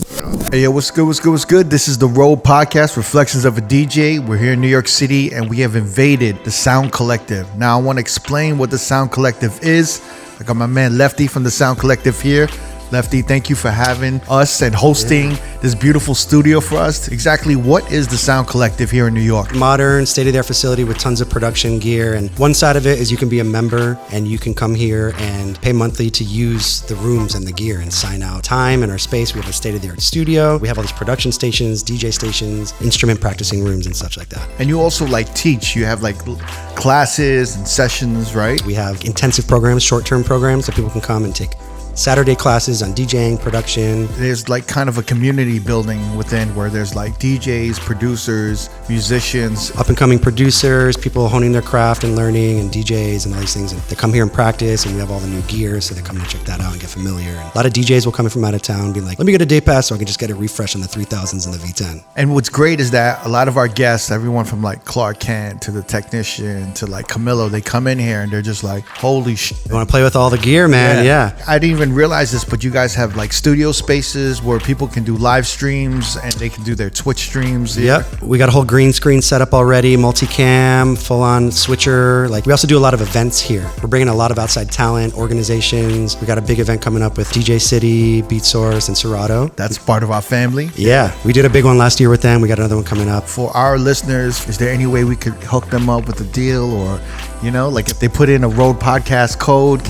Hey, yo, what's good? This is the R.O.A.D podcast, Reflections of a DJ. We're here in New York City, and we have invaded the Sound Collective. Now, I want to explain what the Sound Collective is. I got my man Lefty from the Sound Collective here. Lefty, thank you for having us and hosting this beautiful studio for us. Exactly what is the Sound Collective here in New York? Modern, state-of-the-art facility with tons of production gear. And one side of it is you can be a member and you can come here and pay monthly to use the rooms and the gear and sign out time and our space. We have a state-of-the-art studio. We have all these production stations, DJ stations, instrument practicing rooms and such like that. And you also like teach. You have like classes and sessions, right? We have intensive programs, short-term programs that people can come and take Saturday classes on DJing, production. There's like kind of a community building within where there's like DJs, producers, musicians. Up and coming producers, people honing their craft and learning, and DJs and all these things. And they come here and practice, and we have all the new gear, so they come and check that out and get familiar. And a lot of DJs will come in from out of town being like, let me get a day pass so I can just get a refresh on the 3000s and the V10. And what's great is that a lot of our guests, everyone from like Clark Kent to the technician to like Camilo, they come in here and they're just like, holy shit. You want to play with all the gear, man? Yeah. I didn't even realize this, but you guys have like studio spaces where people can do live streams and they can do their Twitch streams. Yep. We got a whole green screen set up already, multicam, full on switcher. Like we also do a lot of events here. We're bringing a lot of outside talent, organizations. We got a big event coming up with DJ City, Beat Source, and Serato. That's part of our family. Yeah. We did a big one last year with them. We got another one coming up. For our listeners, is there any way we could hook them up with a deal, or like if they put in a R.O.A.D podcast code?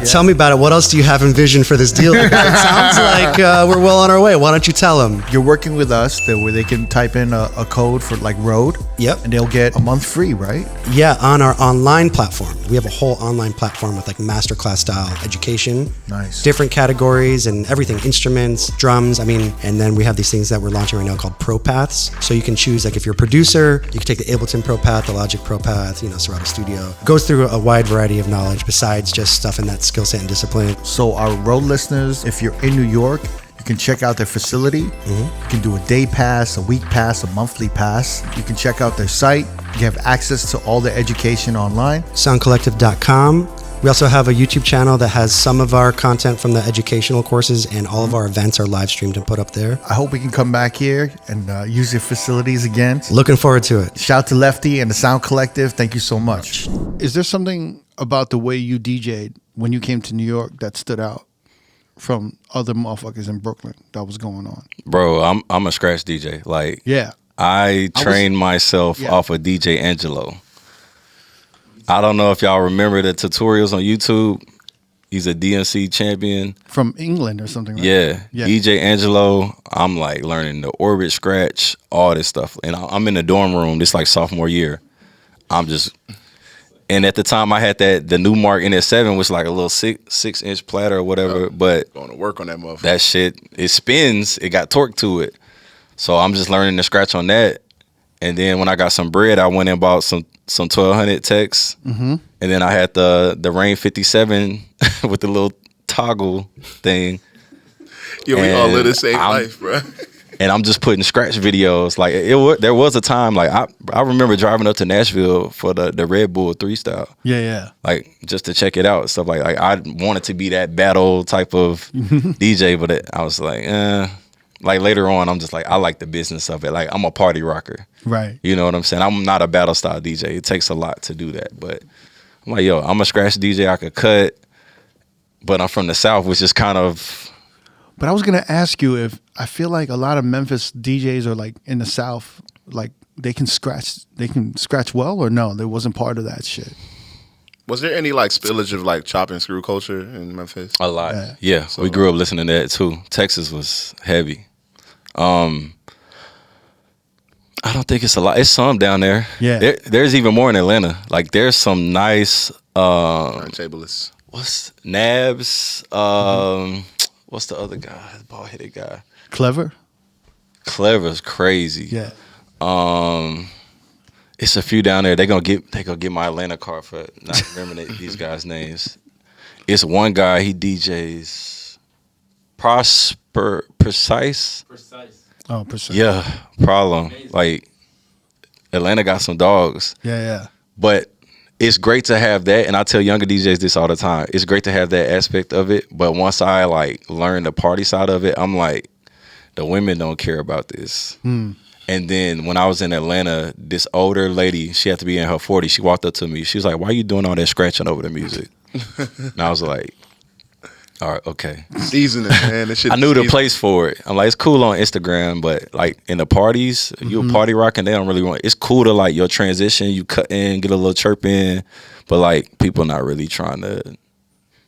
Tell me about it. What else do you have in vision for this deal? It sounds like we're well on our way. Why don't you tell them? You're working with us where they can type in a code for like R.O.A.D. Yep. And they'll get a month free, right? Yeah, on our online platform. We have a whole online platform with like masterclass style education. Nice. Different categories and everything, instruments, drums. And then we have these things that we're launching right now called Pro Paths. So you can choose, like if you're a producer, you can take the Ableton Pro Path, the Logic Pro Path, Serato Studio. Goes through a wide variety of knowledge besides just stuff in that skill set and discipline. So our R.O.A.D listeners, if you're in New York, you can check out their facility. You can do a day pass, a week pass, a monthly pass. You can check out their site. You have access to all the education online. Soundcollective.com. We also have a YouTube channel that has some of our content from the educational courses, and all of our events are live streamed and put up there. I hope we can come back here and use your facilities again. Looking forward to it. Shout to Lefty and the Sound Collective. Thank you so much. Is there something about the way you DJ'd when you came to New York that stood out from other motherfuckers in Brooklyn that was going on? Bro, I'm a scratch DJ. Like, yeah, I trained myself off of DJ Angelo. I don't know if y'all remember the tutorials on YouTube. He's a DNC champion. From England or something, right? Yeah. DJ Angelo, I'm like learning the orbit scratch, all this stuff. And I'm in the dorm room, this like sophomore year. And at the time I had the new Mark NS7, which like a little 6-inch platter or whatever. But going to work on that motherfucker. That shit, it spins, it got torque to it. So I'm just learning to scratch on that. And then when I got some bread, I went and bought some 1200 techs. And then I had the Rain 57 with the little toggle thing. Yeah, we all live the same life, bro. And I'm just putting scratch videos. Like there was a time, like I remember driving up to Nashville for the Red Bull 3 style. Yeah. Like just to check it out and stuff. Like I wanted to be that battle type of DJ, but I was like, Like later on, I'm just like, I like the business of it. Like I'm a party rocker. Right. You know what I'm saying? I'm not a battle style DJ. It takes a lot to do that. But I'm like, yo, I'm a scratch DJ. I could cut, but I'm from the South, which is kind of. But I was going to ask you if I feel like a lot of Memphis DJs are like in the South, like they can scratch well, or no, there wasn't part of that shit. Was there any like spillage of like chop and screw culture in Memphis? A lot. Yeah. So, we grew up listening to that too. Texas was heavy. I don't think it's a lot. It's some down there. Yeah. There's even more in Atlanta. Like there's some nice turntablists. what's Nabs? What's the other guy? Bald headed guy. Clever. Clever's crazy. Yeah. It's a few down there. They gonna get my Atlanta card for not remembering these guys' names. It's one guy. He DJs. Precise. Oh, precise. Yeah, problem. Like Atlanta got some dogs. Yeah. But it's great to have that, and I tell younger DJs this all the time. It's great to have that aspect of it, but once I like learn the party side of it, I'm like, the women don't care about this. And then when I was in Atlanta, this older lady, she had to be in her 40s. She walked up to me. She was like, "Why are you doing all that scratching over the music?" And I was like, "All right, okay." Seasoning, man. This shit I knew the seasoning. place for it. I'm like, it's cool on Instagram, but like in the parties, you a party rocking, they don't really want. It's cool to like your transition, you cut in, get a little chirp in, but like people not really trying to.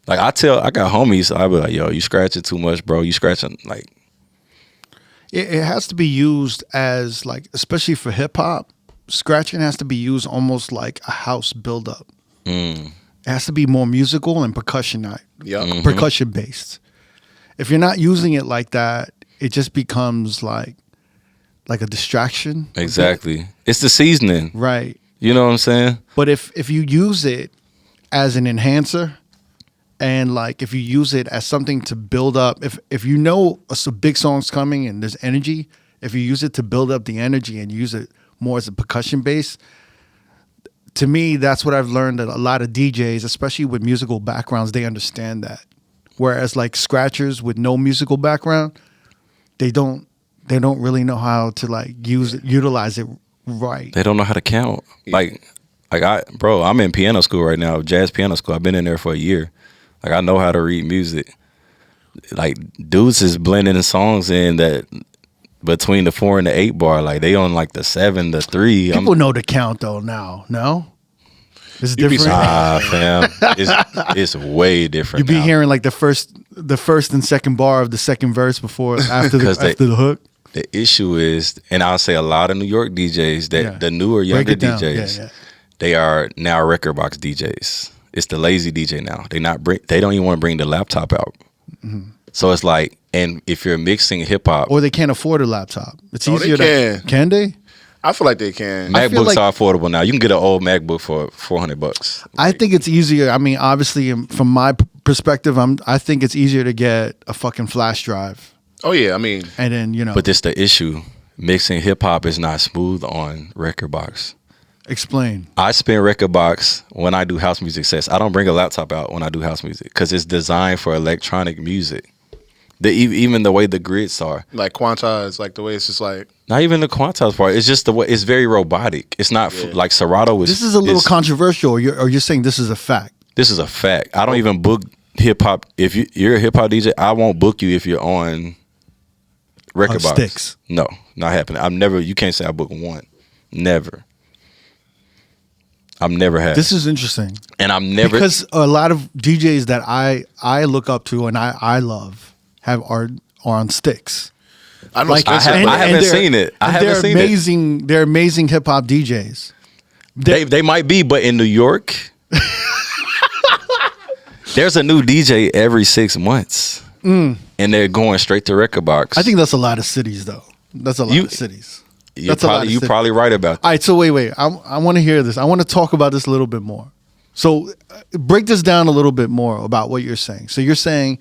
Like I got homies, I be like, "Yo, you scratching too much, bro. You scratching like." It has to be used as like, especially for hip hop, scratching has to be used almost like a house buildup. It has to be more musical and percussion based. If you're not using it like that, it just becomes like a distraction. Exactly. It's the seasoning. Right. You know what I'm saying? But if you use it as an enhancer, and like if you use it as something to build up, if you know a big song's coming and there's energy, if you use it to build up the energy and use it more as a percussion base, to me, that's what I've learned, that a lot of DJs, especially with musical backgrounds, they understand that. Whereas like scratchers with no musical background, they don't really know how to like utilize it right. They don't know how to count. Like I'm in piano school right now, jazz piano school. I've been in there for a year. Like I know how to read music. Like dudes is blending the songs in that between the 4 and the 8 bar. Like they on like the 7, the 3. People know the count though now. No, it's You be different. Fam, it's way different. You be now. hearing like the first and second bar of the second verse after the hook. The issue is, and I'll say a lot of New York DJs that the newer Break younger it down. DJs, they are now record box DJs. It's the lazy DJ now. They don't even want to bring the laptop out. So it's like, and if you're mixing hip hop, Or they can't afford a laptop. It's Oh, easier they to can they? I feel like they can. I feel MacBooks like- are affordable now. You can get an old MacBook for $400. I think it's easier. I mean, obviously, from my perspective, I think it's easier to get a fucking flash drive, Oh yeah, I mean, and then But this the issue. Mixing hip hop is not smooth on record box. explain. I spin record box when I do house music sets. I don't bring a laptop out when I do house music because it's designed for electronic music. Even the way the grids are. like quantize, like the way it's just like Not even the quantize part. It's just the way. It's very robotic. It's not like Serato is. This is a little is- controversial. Or you're saying this is a fact. This is a fact. I don't even book hip hop. If you're a hip hop DJ, I won't book you if you're on record box. Sticks. No, not happening. I've never. You can't say I booked one. Never. I've never had. This is interesting and I'm never because a lot of DJs that I look up to and I love are on sticks. I know Like I Spencer, haven't they're- seen it. I and haven't they're seen it. amazing. They're amazing hip hop DJs. They might be, but in New York, there's a new DJ every 6 months, and they're going straight to record box. I think that's a lot of cities, though. That's a lot of cities. That's a lot of you're cities. probably right about that. All right, so wait. I want to hear this. I want to talk about this a little bit more. So break this down a little bit more about what you're saying. So you're saying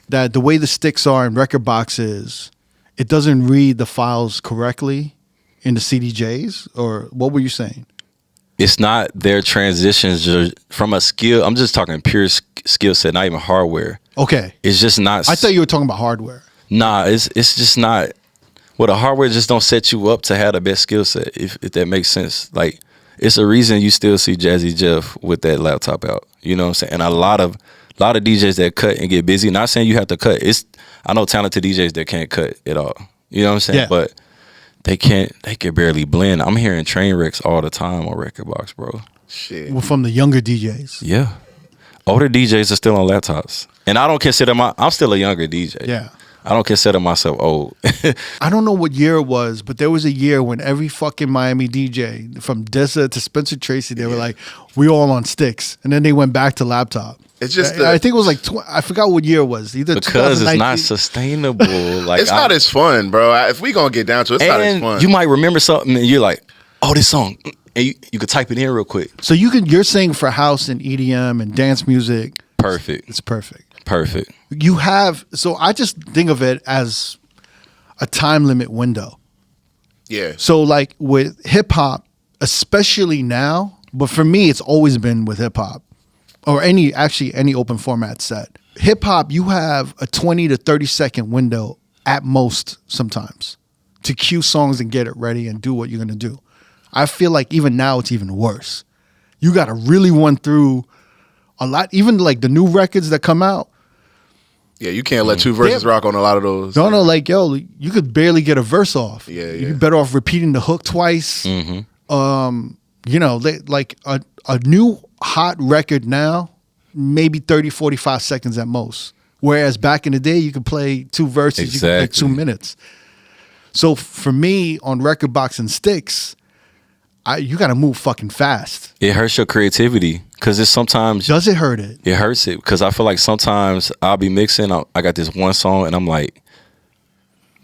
that the way the sticks are in record boxes, it doesn't read the files correctly in the CDJs, or what were you saying? It's not their transitions from a skill. I'm just talking pure skill set, not even hardware. Okay. It's just not. I thought you were talking about hardware. Nah, it's just not. Well, the hardware just don't set you up to have the best skill set. If that makes sense, like it's a reason you still see Jazzy Jeff with that laptop out. You know what I'm saying? And a lot of DJs that cut and get busy. Not saying you have to cut. I know talented DJs that can't cut at all. You know what I'm saying? Yeah. But they can't. They can barely blend. I'm hearing train wrecks all the time on record box, bro. shit. Well, from the younger DJs. Yeah. Older DJs are still on laptops. And I don't consider I'm still a younger DJ. Yeah. I don't consider myself old. I don't know what year it was, but there was a year when every fucking Miami DJ, from Dessa to Spencer Tracy, they were like, we all on sticks. And then they went back to laptop. It's just I think it was like, I forgot what year it was. Either Because it's 2019 not sustainable. Like it's not as fun, bro. If we gonna get down to it, it's not as fun. You might remember something and you're like, oh, this song. And you could type it in real quick. So you're saying for house and EDM and dance music, Perfect. it's perfect. Perfect. So I just think of it as a time limit window. Yeah. So like with hip hop, especially now, but for me, it's always been with hip hop or any open format set. Hip hop, you have a 20 to 30 second window at most sometimes to cue songs and get it ready and do what you're going to do. I feel like even now it's even worse. You got to really run through a lot, even like the new records that come out. Yeah, you can't let two verses rock on a lot of those. No, like, yo, you could barely get a verse off. Yeah. You're better off repeating the hook twice. Like a new hot record now, maybe 30, 45 seconds at most. Whereas back in the day, you could play two verses, you could play 2 minutes. So for me, on record box and sticks, you got to move fucking fast. It hurts your creativity because it's sometimes. Does it hurt it? It hurts it because I feel like sometimes I'll be mixing. I got this one song and I'm like,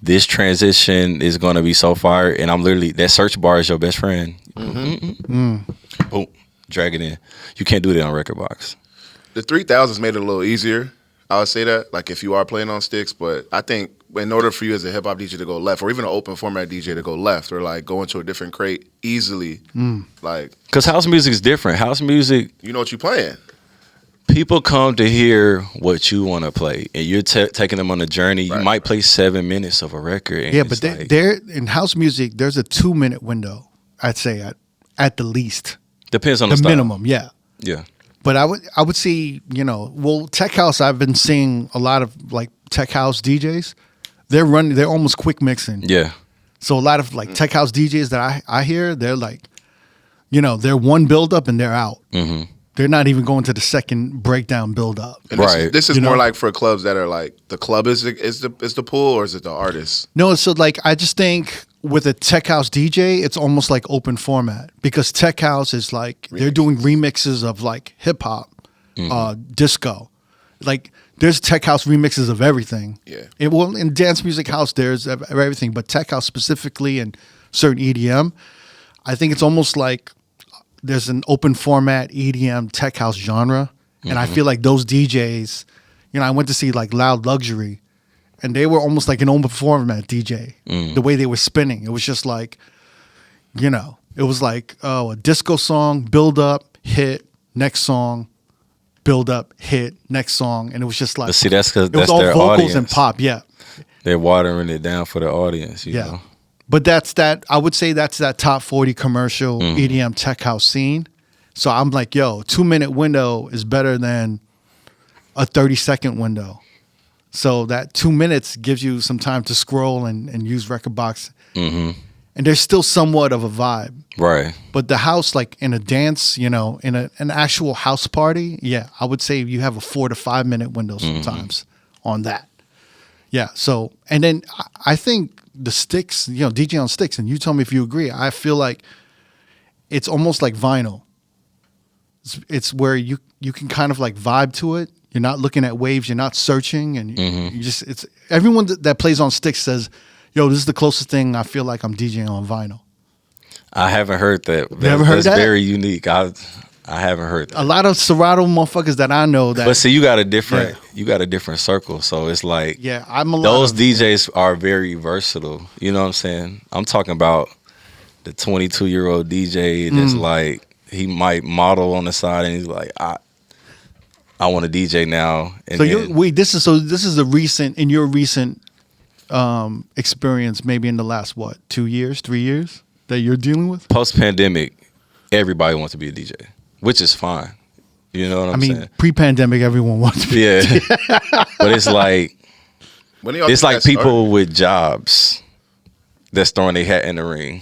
this transition is going to be so fire. And I'm literally, that search bar is your best friend. Boom, drag it in. You can't do that on record box. The 3000s made it a little easier. I would say that, like if you are playing on sticks, but I think in order for you as a hip hop DJ to go left, or even an open format DJ to go left, or like go into a different crate easily, like because house music is different. House music, you know what you're playing. People come to hear what you want to play, and you're taking them on a journey. Right, you might play 7 minutes of a record. And Yeah, but there in house music, there's a 2 minute window. I'd say at the least. Depends on the style. minimum. Yeah. Yeah. But I would see, tech house. I've been seeing a lot of like tech house DJs. They're almost quick mixing. Yeah. So a lot of like tech house DJs that I hear, they're like, they're one build up and they're out. Mm-hmm. They're not even going to the second breakdown build up. And Right. This is more like for clubs that are like the club is the pool, or is it the artist? No, so like I just think with a tech house DJ, it's almost like open format because tech house is like they're doing remixes of like hip hop, disco, like there's tech house remixes of everything. Yeah. In dance music house there's everything, but tech house specifically and certain EDM, I think it's almost like there's an open format EDM tech house genre, and I feel like those DJs, I went to see like Loud Luxury. And they were almost like an open format DJ. The way they were spinning, it was just like, it was like a disco song, build up, hit, next song, build up, hit, next song, and it was just like. But see, that's because it was that's all their vocals audience. and pop, yeah, They're watering it down for the audience. You know? But that's that. I would say that's that top 40 commercial EDM tech house scene. So I'm like, 2 minute window is better than a 30-second window. So that 2 minutes gives you some time to scroll and use record box. And there's still somewhat of a vibe. Right. But the house, like in a dance, in an actual house party, I would say you have a 4 to 5 minute window sometimes on that. Yeah. So, and then I think the sticks, DJ on sticks, and you tell me if you agree, I feel like it's almost like vinyl. It's where you can kind of like vibe to it. You're not looking at waves. You're not searching, and you just it's everyone that plays on sticks says, "Yo, this is the closest thing I feel like I'm DJing on vinyl." I haven't heard that. Never heard that? That's very unique. I haven't heard that. A lot of Serato motherfuckers that I know that. But see, you got a different circle, so it's like I'm a lot those of, DJs are very versatile. You know what I'm saying? I'm talking about the 22-year-old DJ that's like he might model on the side, and he's like, I want to DJ now. And this is a recent in your recent experience, maybe in the last 2 years, 3 years that you're dealing with. Post pandemic, everybody wants to be a DJ, which is fine. You know what I'm saying? Pre-pandemic, everyone wants to be. Yeah, but it's like people with jobs that's throwing their hat in the ring.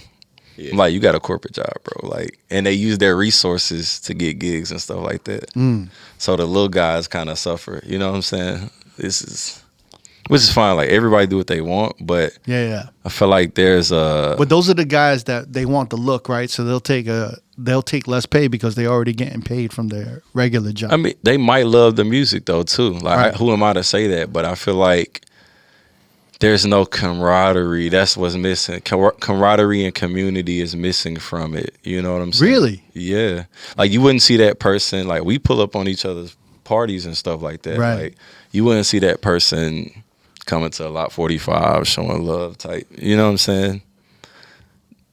Yeah. Like, you got a corporate job, bro. Like, and they use their resources to get gigs and stuff like that. So the little guys kind of suffer. You know what I'm saying? which is fine. Like everybody do what they want, but Yeah. I feel like there's a. But those are the guys that they want the look, right? So they'll take less pay because they're already getting paid from their regular job. I mean, they might love the music though too. Like, Right. who am I to say that? But I feel like there's no camaraderie. That's what's missing. Camaraderie and community is missing from it. You know what I'm saying? Really? Yeah. Like you wouldn't see that person. Like we pull up on each other's parties and stuff like that. Right. Like you wouldn't see that person coming to a Lot 45 showing love type. You know what I'm saying?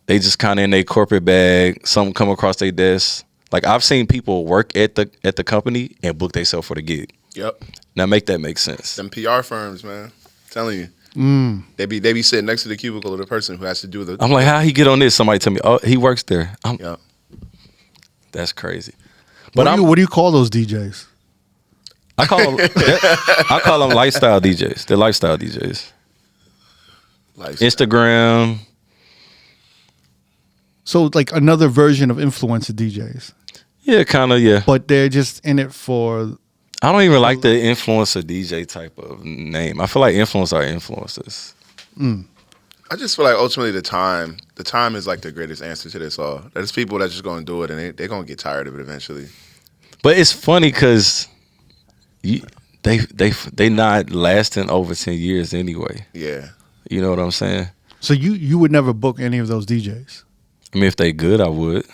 They just kind of in their corporate bag. Something come across their desk. Like I've seen people work at the company and book themselves for the gig. Yep. Now make that make sense. Them PR firms, man. I'm telling you. They be sitting next to the cubicle of the person who has to do the. I'm like, how he get on this? Somebody tell me, oh, he works there. Yep. That's crazy. But What do you call those DJs? I call them lifestyle DJs. They're lifestyle DJs. Instagram. So like another version of influencer DJs, Yeah, kind of. Yeah. but they're just in it for. I don't even like the influencer DJ type of name. I feel like influencers are influencers. I just feel like ultimately the time is like the greatest answer to this all. There's people that's just going to do it and they're going to get tired of it eventually. But it's funny because they not lasting over 10 years anyway. Yeah. You know what I'm saying? So you would never book any of those DJs. I mean, if they good, I would.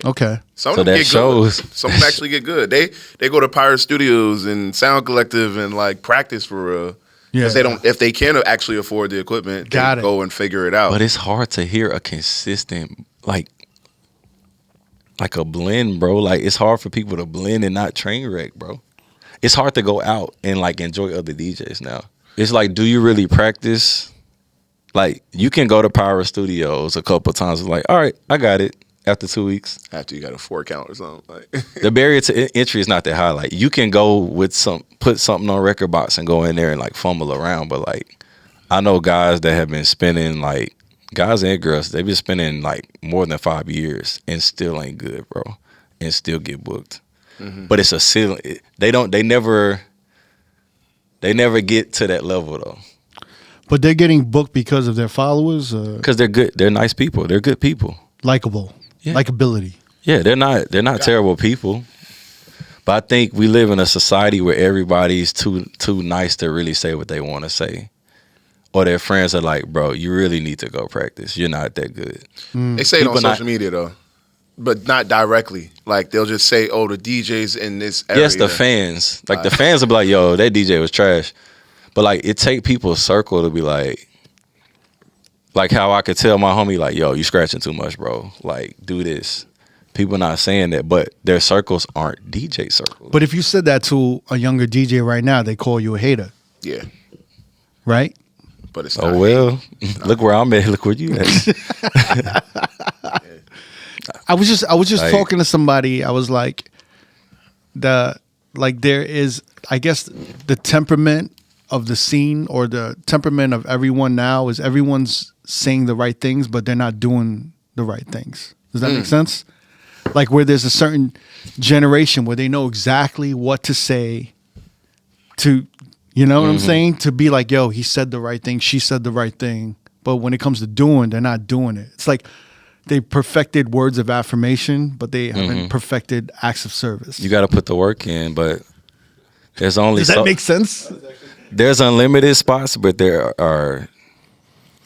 Okay. Some So of them that get shows. good. Some of them actually get good. They go to Pirate Studios and Sound Collective and like practice for real. Because they don't, if they can actually afford the equipment, they Got it. go and figure it out. But it's hard to hear a consistent like a blend, bro. Like it's hard for people to blend and not train wreck, bro. It's hard to go out and like enjoy other DJs now. It's like, do you really practice? Like you can go to Power Studios a couple of times. Like, all right, I got it. After 2 weeks, After you got a 4 count or something. Like the barrier to entry is not that high. Like you can go with put something on record box and go in there and like fumble around. But like, I know guys that have been spending like guys and girls, they've been spending like more than 5 years and still ain't good, bro, and still get booked. But it's a ceiling. They never get to that level though. But they're getting booked because of their followers. Because they're good. They're nice people. They're good people. Likeable. Yeah. Likeability. Yeah, they're not terrible people. But I think we live in a society where everybody's too nice to really say what they want to say. Or their friends are like, bro, you really need to go practice. You're not that good. they say it on People social media though. But not directly. Like they'll just say, oh, the DJ's in this area. Yes, the fans. Like the fans will be like, yo, that DJ was trash. But like it take people's circle to be like how I could tell my homie, like, yo, you scratching too much, bro. Like, do this. People not saying that, but their circles aren't DJ circles. But if you said that to a younger DJ right now, they call you a hater, Yeah. right? But it's not. Oh well, look where I'm at. Look where you at. I was just Like- talking to somebody. I was like, there is, I guess, the temperament of the scene or the temperament of everyone now is everyone's saying the right things, but they're not doing the right things. Does that make sense? Like where there's a certain generation where they know exactly what to say to, you know what I'm saying? To be like, yo, he said the right thing, she said the right thing. But when it comes to doing, they're not doing it. It's like they perfected words of affirmation, but they haven't perfected acts of service. You got to put the work in, but there's only Does that make sense? There's unlimited spots, but there are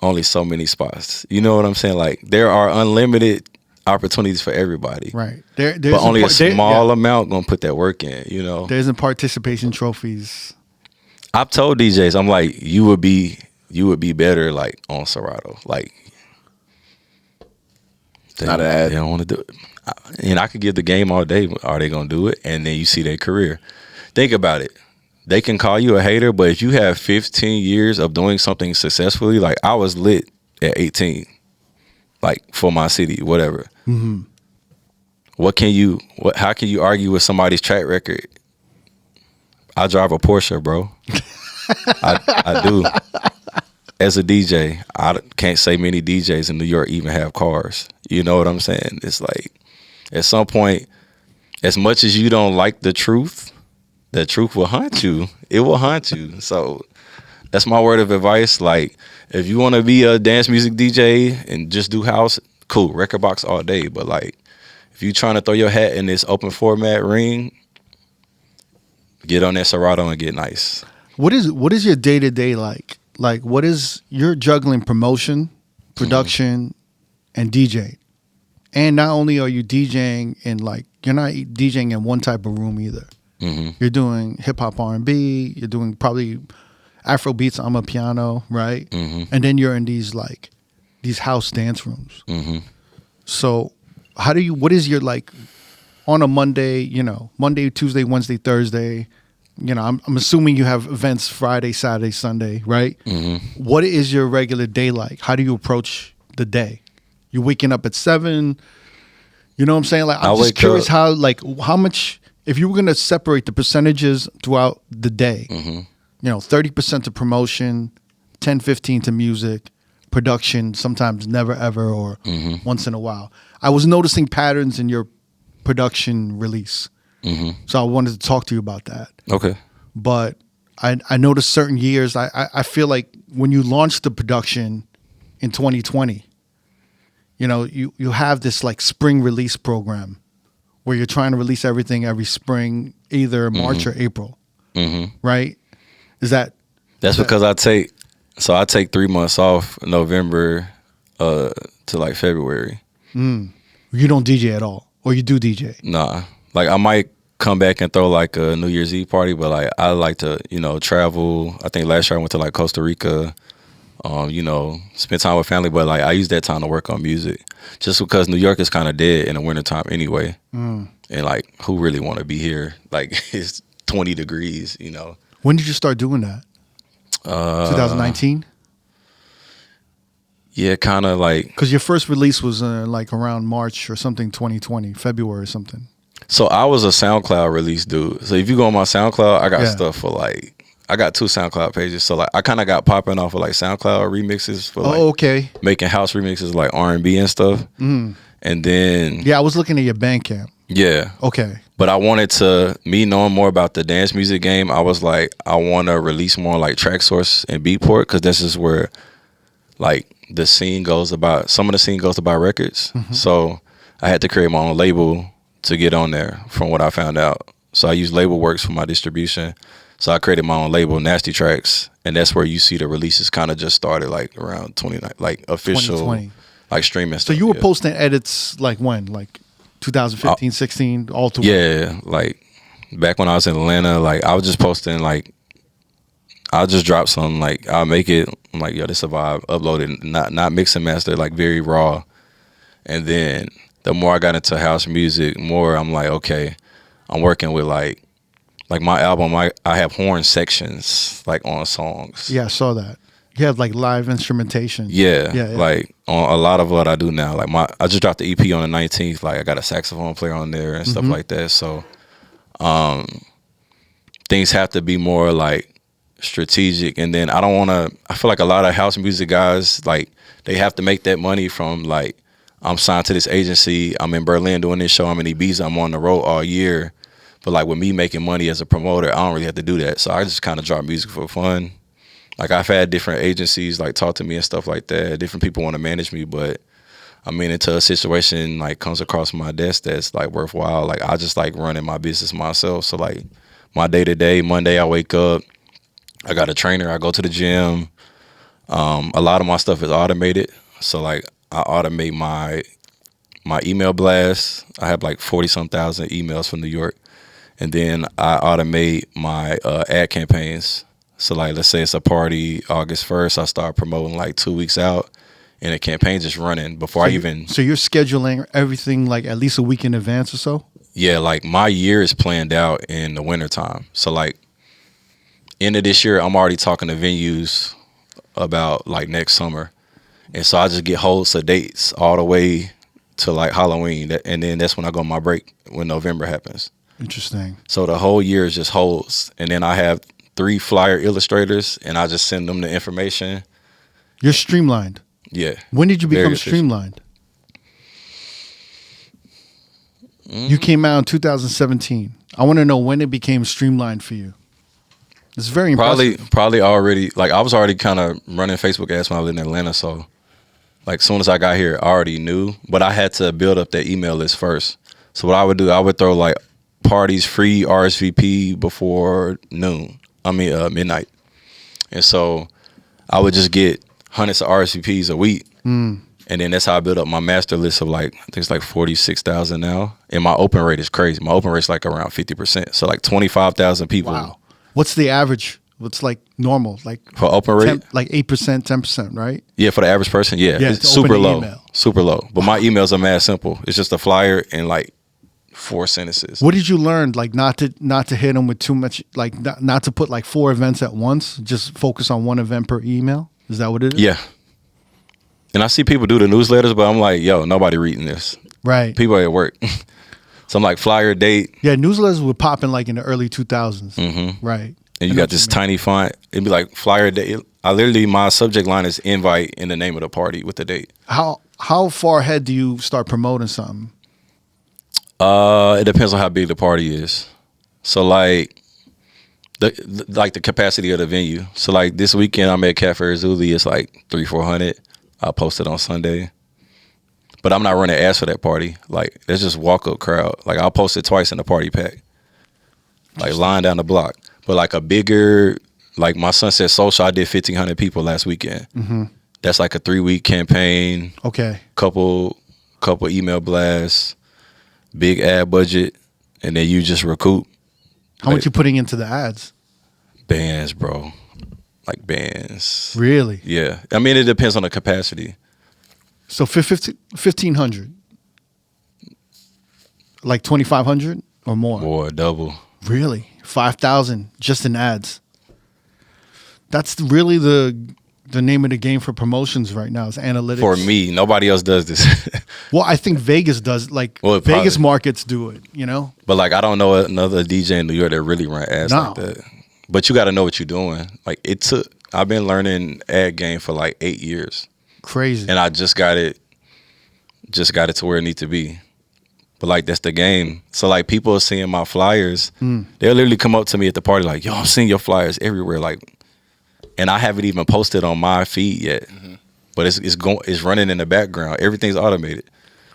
only so many spots. You know what I'm saying? Like there are unlimited opportunities for everybody, Right. There's but only a small yeah. amount gonna put that work in. You know, There isn't participation trophies. I've told DJs, I'm like, you would be better like on Serato, like. Not an ad. They don't want to do it. And I could give the game all day. Are they gonna do it? And then you see their career. Think about it. They can call you a hater, but if you have 15 years of doing something successfully, like I was lit at 18, like for my city, whatever. How can you argue with somebody's track record? I drive a Porsche, bro. I do. As a DJ, I can't say many DJs in New York even have cars. You know what I'm saying? It's like at some point, as much as you don't like the truth will haunt you. It will haunt you. So that's my word of advice. Like, if you want to be a dance music DJ and just do house, cool, record box all day. But like, if you trying to throw your hat in this open format ring, get on that Serato and get nice. What is your day to day like? Like, what is you're juggling promotion, production, and DJ, and not only are you DJing in like you're not DJing in one type of room either. You're doing hip hop R&B. You're doing probably Afro beats on a piano, right? And then you're in these house dance rooms. So how do you? What is your like on a Monday? You know, Monday, Tuesday, Wednesday, Thursday. You know, I'm assuming you have events Friday, Saturday, Sunday, right? What is your regular day like? How do you approach the day? You waking up at 7? You know what I'm saying? Like, I'm just curious how much, if you were going to separate the percentages throughout the day, you know, 30% to promotion, 10, 15 to music, production, sometimes never ever or once in a while. I was noticing patterns in your production release. So I wanted to talk to you about that. Okay. But I noticed certain years, I feel like when you launched the production in 2020, you know, you have this like spring release program where you're trying to release everything every spring, either March or April, right? That's because I take 3 months off November to like February. You don't DJ at all, or you do DJ? Nah. Like, I might come back and throw like a New Year's Eve party, but like I like to, you know, travel. I think last year I went to like Costa Rica, you know, spend time with family. But like I use that time to work on music, just because New York is kind of dead in the wintertime anyway. And like, who really want to be here? Like, it's 20 degrees, you know. When did you start doing that? 2019? Yeah, kind of like. Because your first release was like around March or something, 2020, February or something. So I was a SoundCloud release dude. So if you go on my SoundCloud, I got stuff for like, I got 2 SoundCloud pages. So like I kind of got popping off of like SoundCloud remixes for like making house remixes like R&B and stuff. And then I was looking at your Bandcamp. Yeah. Okay. But I wanted to, me knowing more about the dance music game, I was like, I want to release more like Track Source and Beatport, because this is where like the scene goes about, some of the scene goes about records. So I had to create my own label to get on there from what I found out. So I use Label Works for my distribution. So I created my own label, Nasty Tracks, and that's where you see the releases kind of just started like around 29, like official 2020. Like streaming stuff. So you were posting edits like when? Like 2015, 16, all through? Yeah, like back when I was in Atlanta, like I was just posting like, I'll just drop some, like I'll make it, I'm like, yo, this a vibe, upload it, not mix and master, like very raw. And then the more I got into house music, more I'm like, okay, I'm working with like my album, I have horn sections like on songs. Yeah, I saw that. You have like live instrumentation. Yeah. Like on a lot of what I do now. Like I just dropped the EP on the 19th. Like I got a saxophone player on there and stuff like that. So things have to be more like strategic. And then I feel like a lot of house music guys, like they have to make that money from like, I'm signed to this agency, I'm in Berlin doing this show, I'm in Ibiza, I'm on the road all year. But like with me making money as a promoter, I don't really have to do that. So I just kind of drop music for fun. Like I've had different agencies like talk to me and stuff like that. Different people want to manage me, but I mean, until a situation like comes across my desk that's like worthwhile, like I just like running my business myself. So like my day to day, Monday I wake up, I got a trainer, I go to the gym. A lot of my stuff is automated. So like I automate my email blasts. I have like 40-some thousand emails from New York. And then I automate my ad campaigns. So like, let's say it's a party August 1st, I start promoting like 2 weeks out, and the campaign just running before I even. So you're scheduling everything like at least a week in advance or so? Yeah, like my year is planned out in the wintertime. So like, end of this year, I'm already talking to venues about like next summer. And so I just get holds of dates all the way to like Halloween. And then that's when I go on my break when November happens. Interesting. So the whole year is just holds. And then I have 3 flyer illustrators, and I just send them the information. You're streamlined. Yeah. When did you become streamlined? You came out in 2017. I want to know when it became streamlined for you. It's very impressive. Probably already, like, I was already kind of running Facebook ads when I lived in Atlanta. So, like, as soon as I got here, I already knew. But I had to build up that email list first. So what I would do, I would throw, like, parties free RSVP before midnight. And so I would just get hundreds of RSVPs a week. And then that's how I built up my master list of, like, I think it's like 46,000 now. And my open rate is crazy. My open rate's like around 50%. So like 25,000 people. Wow. What's the average? What's like normal? Like for open rate? Like 8%, 10%, right? Yeah, for the average person, yeah. Yeah, it's to super open an low. email. Super low. But my emails are mad simple. It's just a flyer and like 4 sentences. What did you learn? Like not to hit them with too much, like not to put like 4 events at once, just focus on 1 event per email? Is that what it is? Yeah. And I see people do the newsletters, but I'm like, yo, nobody reading this. Right. People at work. So I'm like, flyer date. Yeah, newsletters were popping like in the early 2000s. Right. And you got this tiny font. It'd be like flyer date. My subject line is invite in the name of the party with the date. How far ahead do you start promoting something? It depends on how big the party is. So like the capacity of the venue. So like this weekend I'm at Cafe Rizzoli. It's like 300-400. I'll post it on Sunday. But I'm not running ads for that party. Like there's just walk up crowd. Like I'll post it twice in the party pack. Like line down the block. But like a bigger, like my Sunset Social, I did 1,500 people last weekend. That's like a 3-week campaign. Okay. Couple email blasts, big ad budget, and then you just recoup. How much you putting into the ads? Bands, bro. Like bands. Really? Yeah. I mean, it depends on the capacity. So 1,500, like 2,500 or more? Or double. Really? 5,000 just in ads. That's really the name of the game for promotions right now is analytics. For me, nobody else does this. Well, I think Vegas does. Like Vegas markets do it, you know? But like I don't know another DJ in New York that really run ads like that. But you got to know what you're doing. Like I've been learning ad game for like 8 years. Crazy. And I just got it to where it needs to be. But like that's the game. So like people are seeing my flyers. They'll literally come up to me at the party like, yo, I'm seeing your flyers everywhere. Like, and I haven't even posted on my feed yet. But it's running in the background. Everything's automated.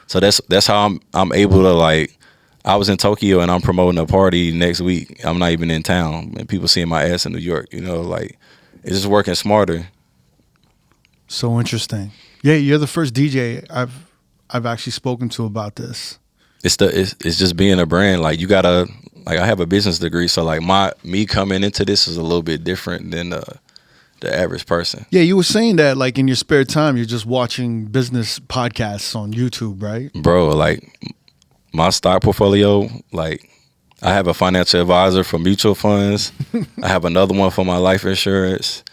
So that's how I'm able to like. I was in Tokyo and I'm promoting a party next week. I'm not even in town, and people seeing my ass in New York. You know, like it's just working smarter. So interesting. Yeah, you're the first DJ I've actually spoken to about this. It's just being a brand. Like you gotta, like I have a business degree, so like me coming into this is a little bit different than the average person. Yeah, you were saying that like in your spare time you're just watching business podcasts on YouTube, right? Bro, like my stock portfolio, like I have a financial advisor for mutual funds. I have another one for my life insurance,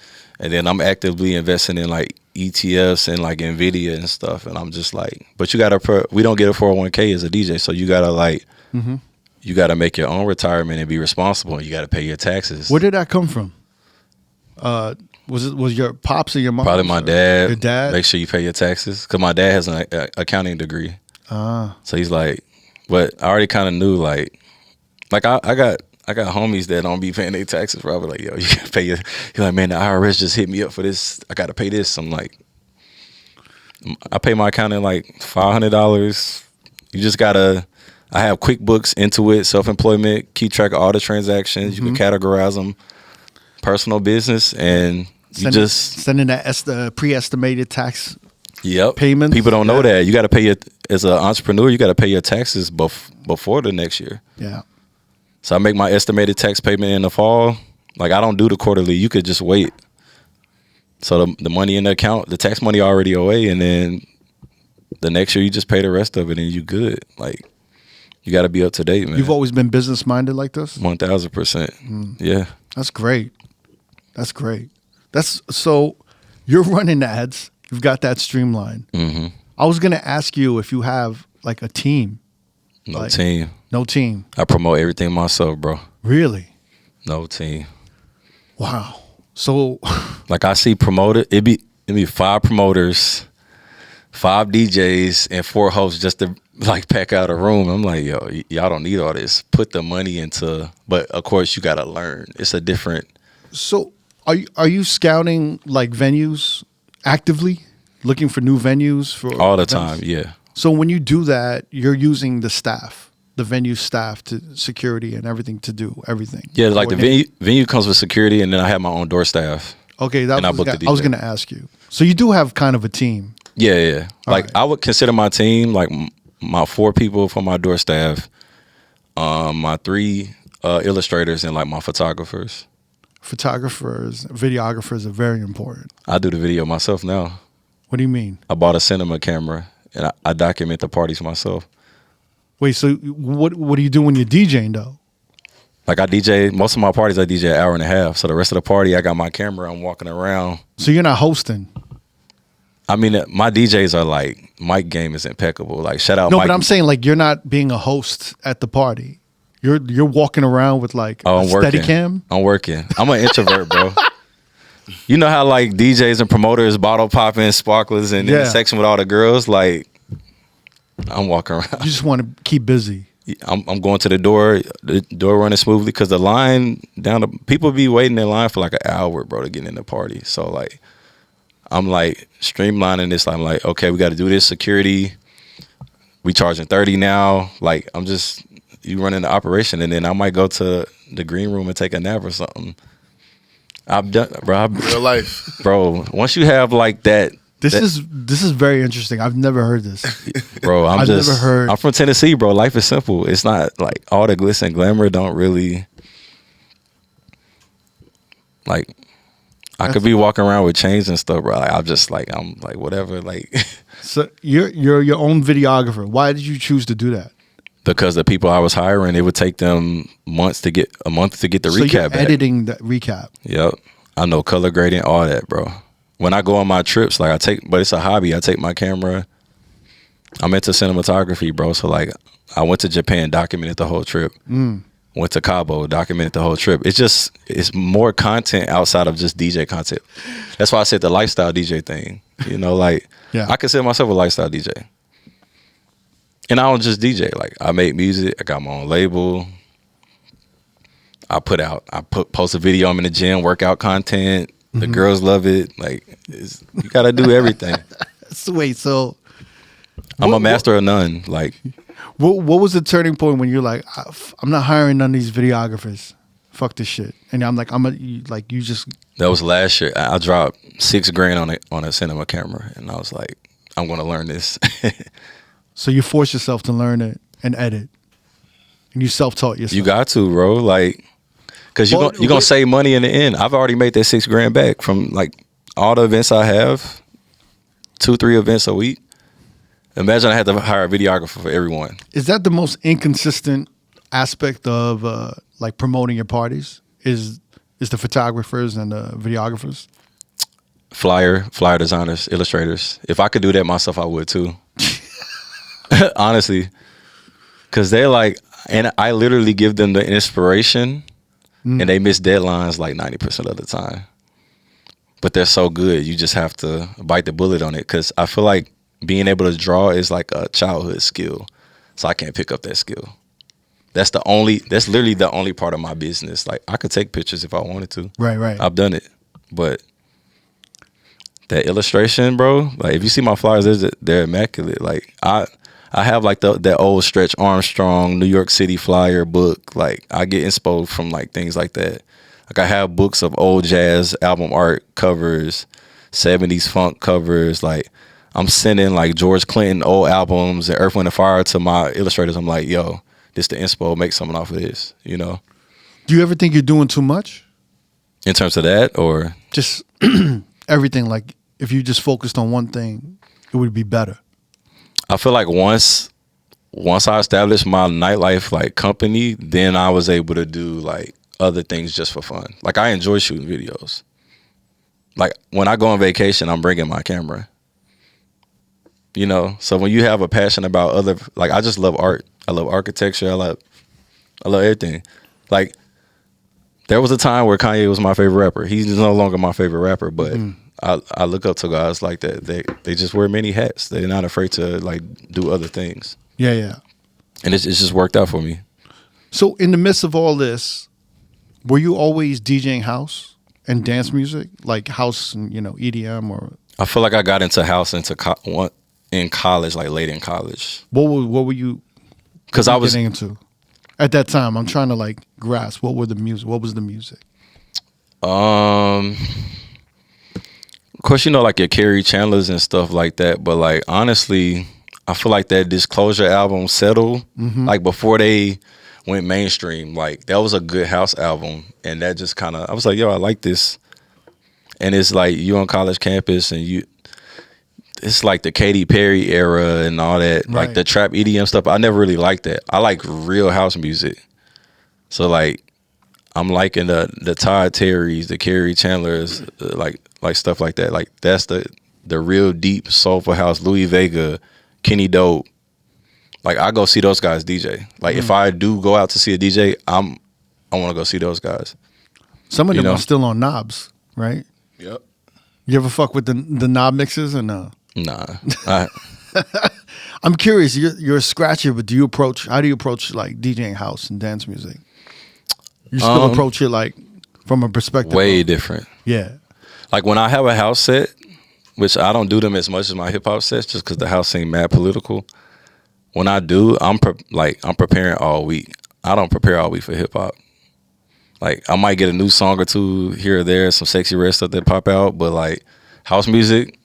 and then I'm actively investing in like ETFs and like Nvidia and stuff. And I'm just like, but you gotta, we don't get a 401k as a DJ, so you gotta like, you gotta make your own retirement and be responsible. And you gotta pay your taxes. Where did that come from? Was your pops or your mom? Probably my dad. Your dad? Make sure you pay your taxes, because my dad has an accounting degree. So he's like, but I already kind of knew like I got homies that don't be paying their taxes. Probably like, yo, you gotta pay your. He's like, man, the IRS just hit me up for this. I gotta pay this. I'm like, I pay my accountant like $500. You just gotta. I have QuickBooks, Intuit, self-employment, keep track of all the transactions. You can categorize them, personal, business, and sending that pre-estimated tax. Yep. Payments. People don't know that. You got to pay as an entrepreneur. You got to pay your taxes before the next year. Yeah. So I make my estimated tax payment in the fall. Like I don't do the quarterly. You could just wait. So the money in the account, the tax money already away, and then the next year you just pay the rest of it, and you good. Like you got to be up to date, man. You've always been business minded like this? 1,000%. Yeah. That's great. That's great. So you're running ads. You've got that streamlined. I was gonna ask you if you have like a team. No team. No team. I promote everything myself, bro. Really? No team. Wow. So like I see promoted, it'd be 5 promoters, 5 DJs, and 4 hosts just to like pack out a room. I'm like, yo, y'all don't need all this. Put the money into, but of course you gotta learn. It's a different So are you scouting like venues actively, looking for new venues for All the events? time, yeah. So when you do that, you're using the staff, the venue staff, to security and everything to do everything. Yeah, like the Coordinate. venue comes with security, and then I have my own door staff. Okay, and I was book I the was DJ. going to ask you. So you do have kind of a team. Yeah. Like right. I would consider my team like my 4 people for my door staff, my 3 illustrators, and like my photographers. Photographers, videographers are very important. I do the video myself now. What do you mean? I bought a cinema camera, and I document the parties myself. Wait, so what do you do when you're DJing though? Like I DJ, most of my parties I DJ an hour and a half. So the rest of the party, I got my camera, I'm walking around. So you're not hosting. I mean, my DJs are like, mic game is impeccable. Like shout out No, Mike. but I'm saying like you're not being a host at the party. You're walking around with like Oh, a I'm working. steady cam. I'm working. I'm an introvert, bro. You know how like DJs and promoters bottle popping sparklers and in Yeah. the section with all the girls? Like, I'm walking around. You just want to keep busy. I'm going to the door running smoothly because the line down the people be waiting in line for like an hour, bro, to get in the party. So like, I'm like streamlining this. I'm like, okay, we got to do this security. We charging 30 now. Like, I'm just you running the operation, and then I might go to the green room and take a nap or something. I've done, bro. Real life. Bro, once you have like that. This is very interesting. I've never heard this. Bro, I've never heard. I'm from Tennessee, bro. Life is simple. It's not like all the glitz and glamour don't really. Like, I could be walking around with chains and stuff, bro. Like, I'm like whatever. Like, So you're your own videographer. Why did you choose to do that? because the people I was hiring, it would take them a month to get the So recap you're back. editing the recap. Yep, I know color grading, all that, bro. When I go on my trips, like but it's a hobby. I take my camera. I'm into cinematography, bro. So like, I went to Japan, documented the whole trip. Went to Cabo, documented the whole trip. It's more content outside of just DJ content. That's why I said the lifestyle DJ thing. You know, like Yeah. I consider myself a lifestyle DJ. And I don't just DJ. Like I make music. I got my own label. Post a video. I'm in the gym, workout content. The girls love it. Like you got to do everything. So wait, so I'm a master of none. Like what was the turning point when you're like, I'm not hiring none of these videographers. Fuck this shit. And I'm like, you just. that was last year. I dropped $6,000 on a cinema camera, and I was like, I'm gonna learn this. So you force yourself to learn it and edit, and you self-taught yourself. You got to, bro. Like, cause you're gonna save money in the end. I've already made that $6,000 back from like all the events I have, 2-3 events a week. Imagine I had to hire a videographer for everyone. Is that the most inconsistent aspect of like promoting your parties? Is the photographers and the videographers? Flyer designers, illustrators. If I could do that myself, I would too. Honestly, because they're like, and I literally give them the inspiration, and they miss deadlines like 90% of the time. But they're so good, you just have to bite the bullet on it. Because I feel like being able to draw is like a childhood skill, so I can't pick up that skill. That's literally the only part of my business. Like I could take pictures if I wanted to. Right. I've done it, but that illustration, bro. Like if you see my flyers, they're immaculate. Like I have like that old Stretch Armstrong New York City flyer book. Like I get inspo from like things like that. Like I have books of old jazz album art covers, 70s funk covers. Like I'm sending like George Clinton old albums and Earth, Wind and Fire to my illustrators. I'm like, yo, this the inspo, make something off of this, you know? Do you ever think you're doing too much? In terms of that, or? Just everything. Like if you just focused on one thing, it would be better. I feel like once I established my nightlife like company, then I was able to do like other things just for fun. Like I enjoy shooting videos. Like when I go on vacation, I'm bringing my camera. You know, so when you have a passion about like I just love art. I love architecture. I love everything. Like there was a time where Kanye was my favorite rapper. He's no longer my favorite rapper, but I look up to guys like that. They just wear many hats. They're not afraid to like do other things. Yeah. And it's just worked out for me. So in the midst of all this, were you always DJing house? and dance music, like house and EDM, or I feel like I got into house in college, like late in college. what were you? Because I was getting into at that time. I'm trying to like grasp what was the music. Of course, like your Carrie Chandlers and stuff like that. But like honestly, I feel like that Disclosure album, Settle, like before they went mainstream, like that was a good house album, and that just kind of I was like, yo, I like this. And it's like you on college campus, and it's like the Katy Perry era and all that, Right. like the trap EDM stuff. I never really liked that. I like real house music. So like I'm liking the Todd Terrys, the Carrie Chandlers, like stuff like that. Like that's the real deep soulful house. Louis Vega, Kenny Dope. Like I go see those guys DJ. Like if I do go out to see a DJ, I want to go see those guys. Some of them are still on knobs, right? Yep. You ever fuck with the knob mixes or no? Nah. I'm curious. You're a scratcher, but how do you approach like DJing house and dance music? You still approach it like from a perspective way different. Yeah. Like when I have a house set, which I don't do them as much as my hip hop sets, just because the house ain't mad political. When I do, I'm preparing all week. I don't prepare all week for hip hop. Like I might get a new song or two here or there, some sexy red stuff that pop out, but like house music,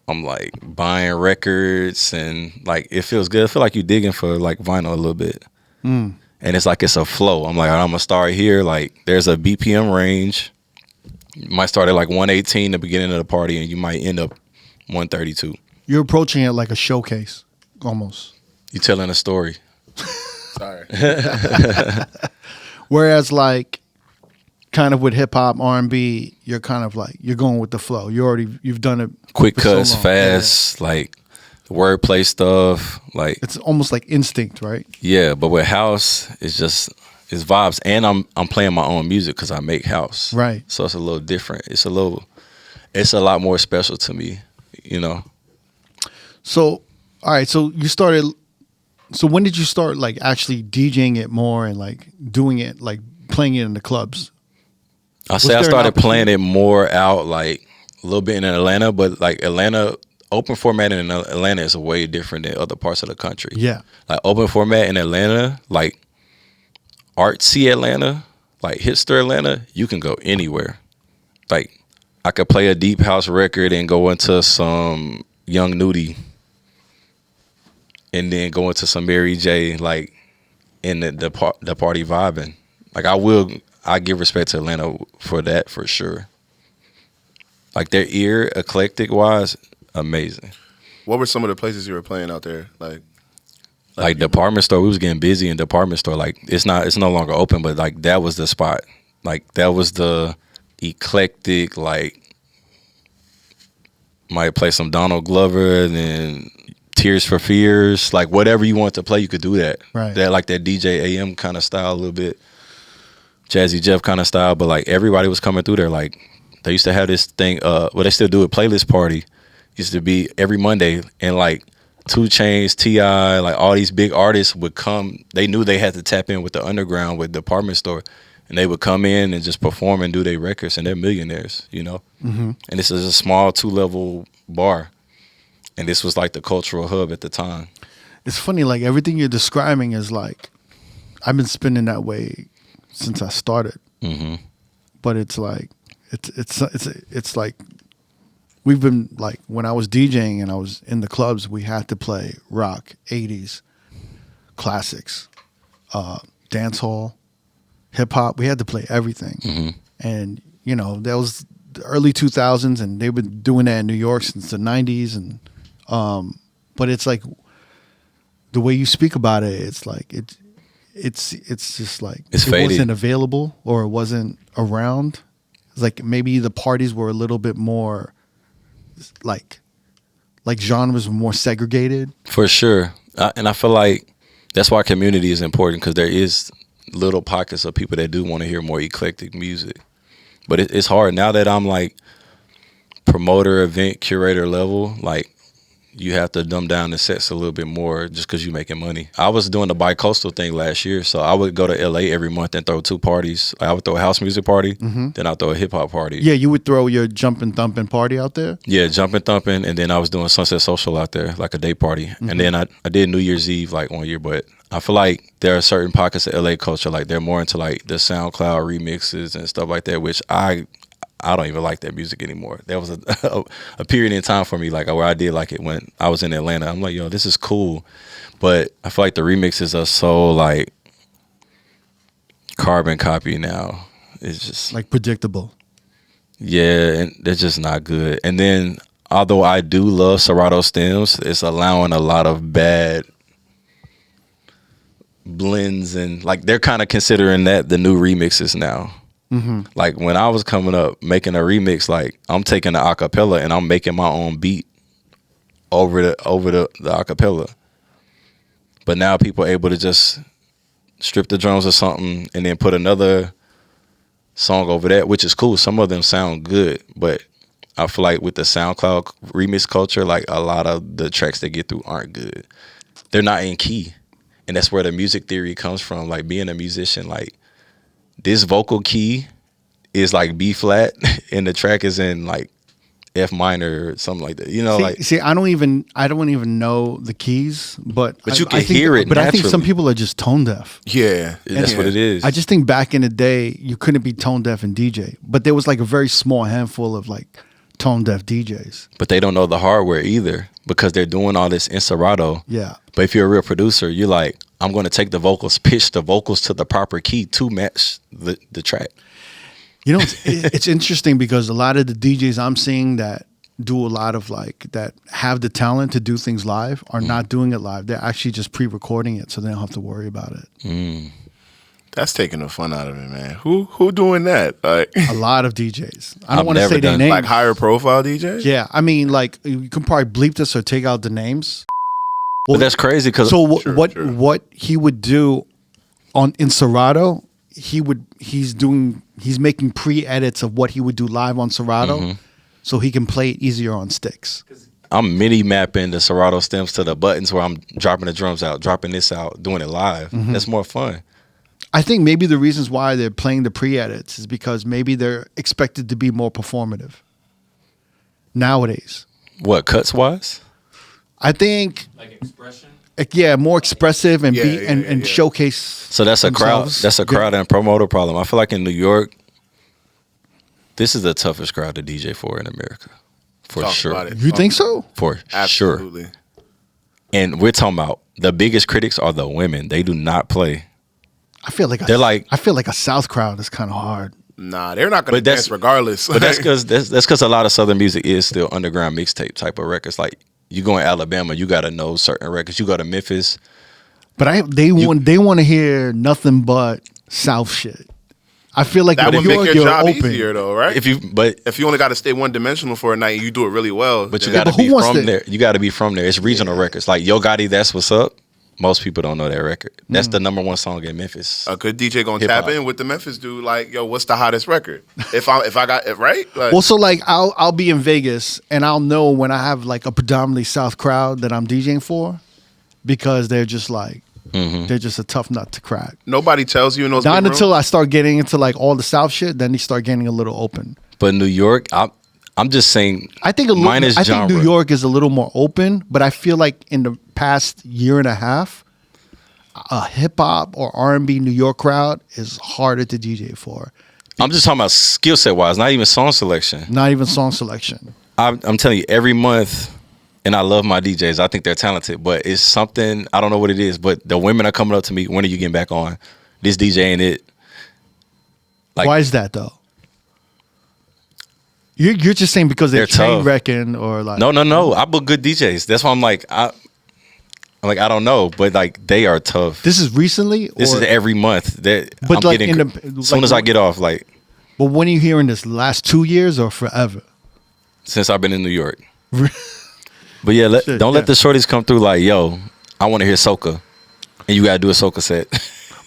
I'm like buying records and like it feels good. I feel like you digging for like vinyl a little bit. And it's like it's a flow. I'm like, I'm gonna start here. Like there's a BPM range. You might start at like 118 the beginning of the party, and you might end up 132. You're approaching it like a showcase, almost. You telling a story. Sorry. Whereas like kind of with hip hop, R&B, you're kind of like you're going with the flow. You've done it Quick for so cuts, long. fast, like wordplay stuff. Like It's almost like instinct, right? yeah, but with house, it's vibes, and I'm playing my own music because I make house. Right. So it's a little different. It's a lot more special to me. So, all right. So you started. So when did you start like actually DJing it more and like doing it, like playing it in the clubs? I there an started playing opportunity? it more out like a little bit in Atlanta, but like Atlanta, open format in Atlanta is way different than other parts of the country. Yeah. Like open format in Atlanta, like artsy Atlanta, like hipster Atlanta, you can go anywhere. Like I could play a deep house record and go into some Young Nudie and then go into some Mary J, like in the party vibing. Like I give respect to Atlanta for that for sure. Like their ear, eclectic wise, amazing. What were some of the places you were playing out there? Like department store, we was getting busy in department store. Like it's no longer open, but like that was the spot. Like that was the eclectic. Like might play some Donald Glover and then Tears for Fears. Like whatever you want to play, you could do that. Right. That like that DJ AM kind of style, a little bit Jazzy Jeff kind of style. But like everybody was coming through there. Like they used to have this thing. They still do a playlist party. Used to be every Monday, and like 2 Chainz, T.I., like all these big artists would come. They knew they had to tap in with the underground, with department store, and they would come in and just perform and do their records, and they're millionaires, And this is a small 2-level bar, and this was like the cultural hub at the time. It's funny, like everything you're describing is like I've been spinning that way since I started. But it's like it's like we've been like when I was DJing and I was in the clubs, we had to play rock, 80s, classics, dance hall, hip hop. We had to play everything. And that was the early 2000s, and they've been doing that in New York since the 90s. And but it's like the way you speak about it, it's like it's just like It's it faded. wasn't available or it wasn't around. It's like maybe the parties were a little bit more like genres were more segregated. For sure. And I feel like that's why community is important, because there is little pockets of people that do want to hear more eclectic music. But it's hard now that I'm like promoter, event curator level. Like you have to dumb down the sets a little bit more just because you're making money. I was doing the bi-coastal thing last year, so I would go to LA every month and throw 2 parties. I would throw a house music party, then I'd throw a hip-hop party. Yeah, you would throw your jumping thumping party out there. Yeah, jumping, thumping, and then I was doing Sunset Social out there, like a day party. And then I did New Year's Eve like one year, but I feel like there are certain pockets of LA culture, like they're more into like the SoundCloud remixes and stuff like that, which I don't even like that music anymore. There was a period in time for me like where I did like it when I was in Atlanta. I'm like, yo, this is cool. But I feel like the remixes are so like carbon copy now. It's just Like predictable. yeah, and they're just not good. And then although I do love Serato stems, it's allowing a lot of bad blends, and like they're kind of considering that the new remixes now. Like when I was coming up making a remix, like I'm taking the acapella and I'm making my own beat over the acapella. But now people are able to just strip the drums or something and then put another song over that, which is cool. Some of them sound good, but I feel like with the SoundCloud remix culture, like a lot of the tracks they get through aren't good. They're not in key. And that's where the music theory comes from. Like being a musician, like this vocal key is like B flat and the track is in like F minor or something like that. You know, I don't even know the keys, but you can hear it But I think some naturally. people are just tone deaf. Yeah, that's what it is. I just think back in the day, you couldn't be tone deaf and DJ, but there was like a very small handful of like tone deaf DJs. But they don't know the hardware either because they're doing all this in Serato. Yeah. But if you're a real producer, you're like, I'm going to take the vocals, pitch the vocals to the proper key to match the track. You know, it's interesting because a lot of the DJs I'm seeing that do a lot of like that have the talent to do things live are not doing it live. They're actually just pre-recording it, so they don't have to worry about it. that's taking the fun out of it, man. Who doing that? Like A lot of DJs. I don't I've want to never say their done- names. like higher profile DJs. Yeah, I mean, like you can probably bleep this or take out the names. But that's crazy because So Sure, what sure. what he would do in Serato, he's making pre-edits of what he would do live on Serato, so he can play it easier on sticks. I'm MIDI mapping the Serato stems to the buttons where I'm dropping the drums out, dropping this out, doing it live. That's more fun. I think maybe the reasons why they're playing the pre-edits is because maybe they're expected to be more performative nowadays. What, cuts wise? I think, Like expression. yeah, more expressive and Yeah, be yeah, and yeah. showcase. So that's a crowd. themselves. That's a crowd and promoter problem. I feel like in New York, this is the toughest crowd to DJ for in America, for Talk sure. about it. You think so? For sure. Absolutely. And we're talking about the biggest critics are the women. They do not play. I feel like They're I feel like a South crowd is kind of hard. Nah, they're not gonna But that's- dance regardless. But that's because a lot of Southern music is still underground mixtape type of records. Like you go in Alabama, you got to know certain records. You go to Memphis. But they want to hear nothing but South shit. I feel like that in would New make York, your you're job open. easier, though, right? If you only got to stay one dimensional for a night and you do it really well, But you then- got to but who be wants from to- there. You got to be from there. It's regional records. Like Yo Gotti, That's What's Up. Most people don't know that record. That's the number one song in Memphis. a good DJ gonna Hip-hop. tap in with the Memphis dude. Like, yo, what's the hottest record? If I got it right, like, Well, so like I'll be in Vegas and I'll know when I have like a predominantly South crowd that I'm DJing for, because they're just like they're just a tough nut to crack. nobody tells you in those. Not big until rooms. I start getting into like all the South shit, then they start getting a little open. But New York, I'm just saying. I think mine is I think genre. New York is a little more open, but I feel like in the past year and a half, a hip hop or R&B New York crowd is harder to DJ for. I'm just talking about skill set wise, not even song selection. Not even song selection. I'm telling you, every month, and I love my DJs. I think they're talented, but it's something, I don't know what it is, but the women are coming up to me, when are you getting back on? This DJ ain't it. Like, Why is that though? You're just saying because they're They're chain tough. wrecking or like No. I book good DJs. That's why I'm like, I don't know, but like they are tough. This is recently. This is every month. That But I'm like getting, in the- as soon like- as I get off, like But when are you hearing this? Last 2 years or forever? since I've been in New York. But yeah, Shit, don't yeah. let the shorties come through like, yo, I want to hear soca, and you gotta do a soca set.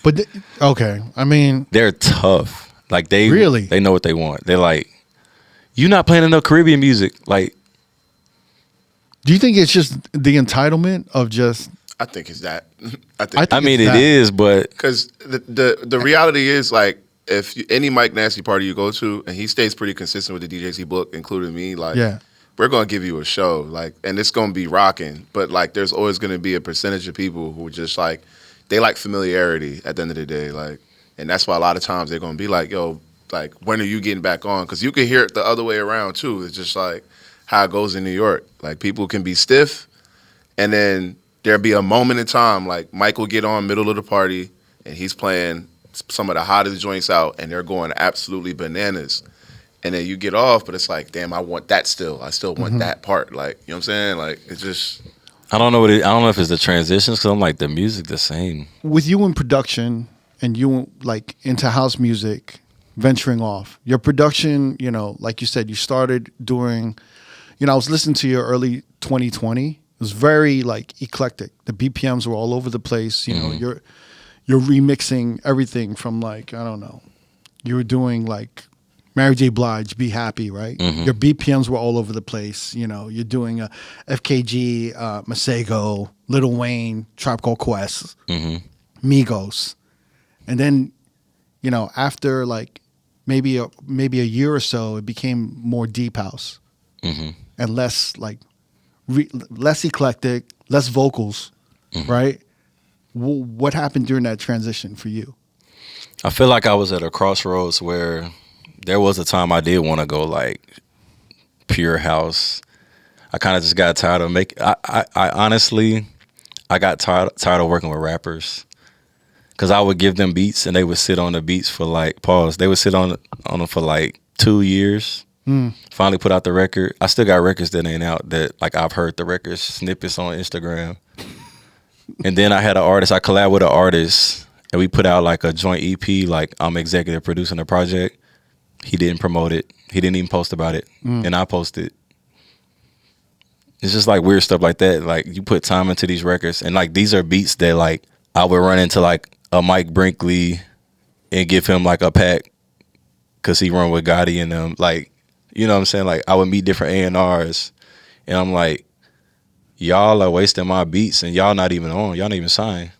But okay, I mean, They're tough. Like they Really? they know what they want. They're like, you not playing enough Caribbean music. Like Do you think it's just the entitlement of just? I think it's that. I think think I mean, it's it that. is, but because the reality is like if any Mike Nasty party you go to and he stays pretty consistent with the DJs he booked, including me, like Yeah. we're gonna give you a show, like, and it's gonna be rocking. But like, there's always gonna be a percentage of people who just like they like familiarity at the end of the day, like, and that's why a lot of times they're gonna be like, yo, like, when are you getting back on? Because you can hear it the other way around too. It's just like how it goes in New York. Like people can be stiff, and then there'll be a moment in time like Mike will get on middle of the party and he's playing some of the hottest joints out, and they're going absolutely bananas. And then you get off, but it's like, damn, I want that still. I still want that part. Like, you know what I'm saying? Like, it's just. I don't know I don't know if it's the transitions because I'm like the music the same. With you in production and you like into house music, venturing off your production, you know, like you said, you started doing, you know, I was listening to your early 2020. It was very like eclectic. The BPMs were all over the place. You know, you're remixing everything from like, I don't know, you were doing like Mary J. Blige, Be Happy, right? Your BPMs were all over the place. You know, you're doing a FKG, Masego, Lil Wayne, Tribe Called Quest, Migos. And then, you know, after like maybe a year or so, it became more deep house and less like less eclectic, less vocals, right? What happened during that transition for you? I feel like I was at a crossroads where there was a time I did want to go like pure house. I kind of just got tired of I honestly, I got tired of working with rappers because I would give them beats and they would sit on the beats for like They would sit on them for like 2 years. Finally put out the record. I still got records that ain't out that like I've heard the records snippets on Instagram. And then I had an artist. I collabed with an artist and we put out like a joint EP. Like I'm executive producing the project. He didn't promote it. He didn't even post about it. And I posted. It's just like weird stuff like that. Like you put time into these records and like these are beats that like I would run into like a Mike Brinkley and give him like a pack because he run with Gotti and them. Like, you know what I'm saying? Like I would meet different A&Rs and I'm like, y'all are wasting my beats and y'all not even on. Y'all not even signed.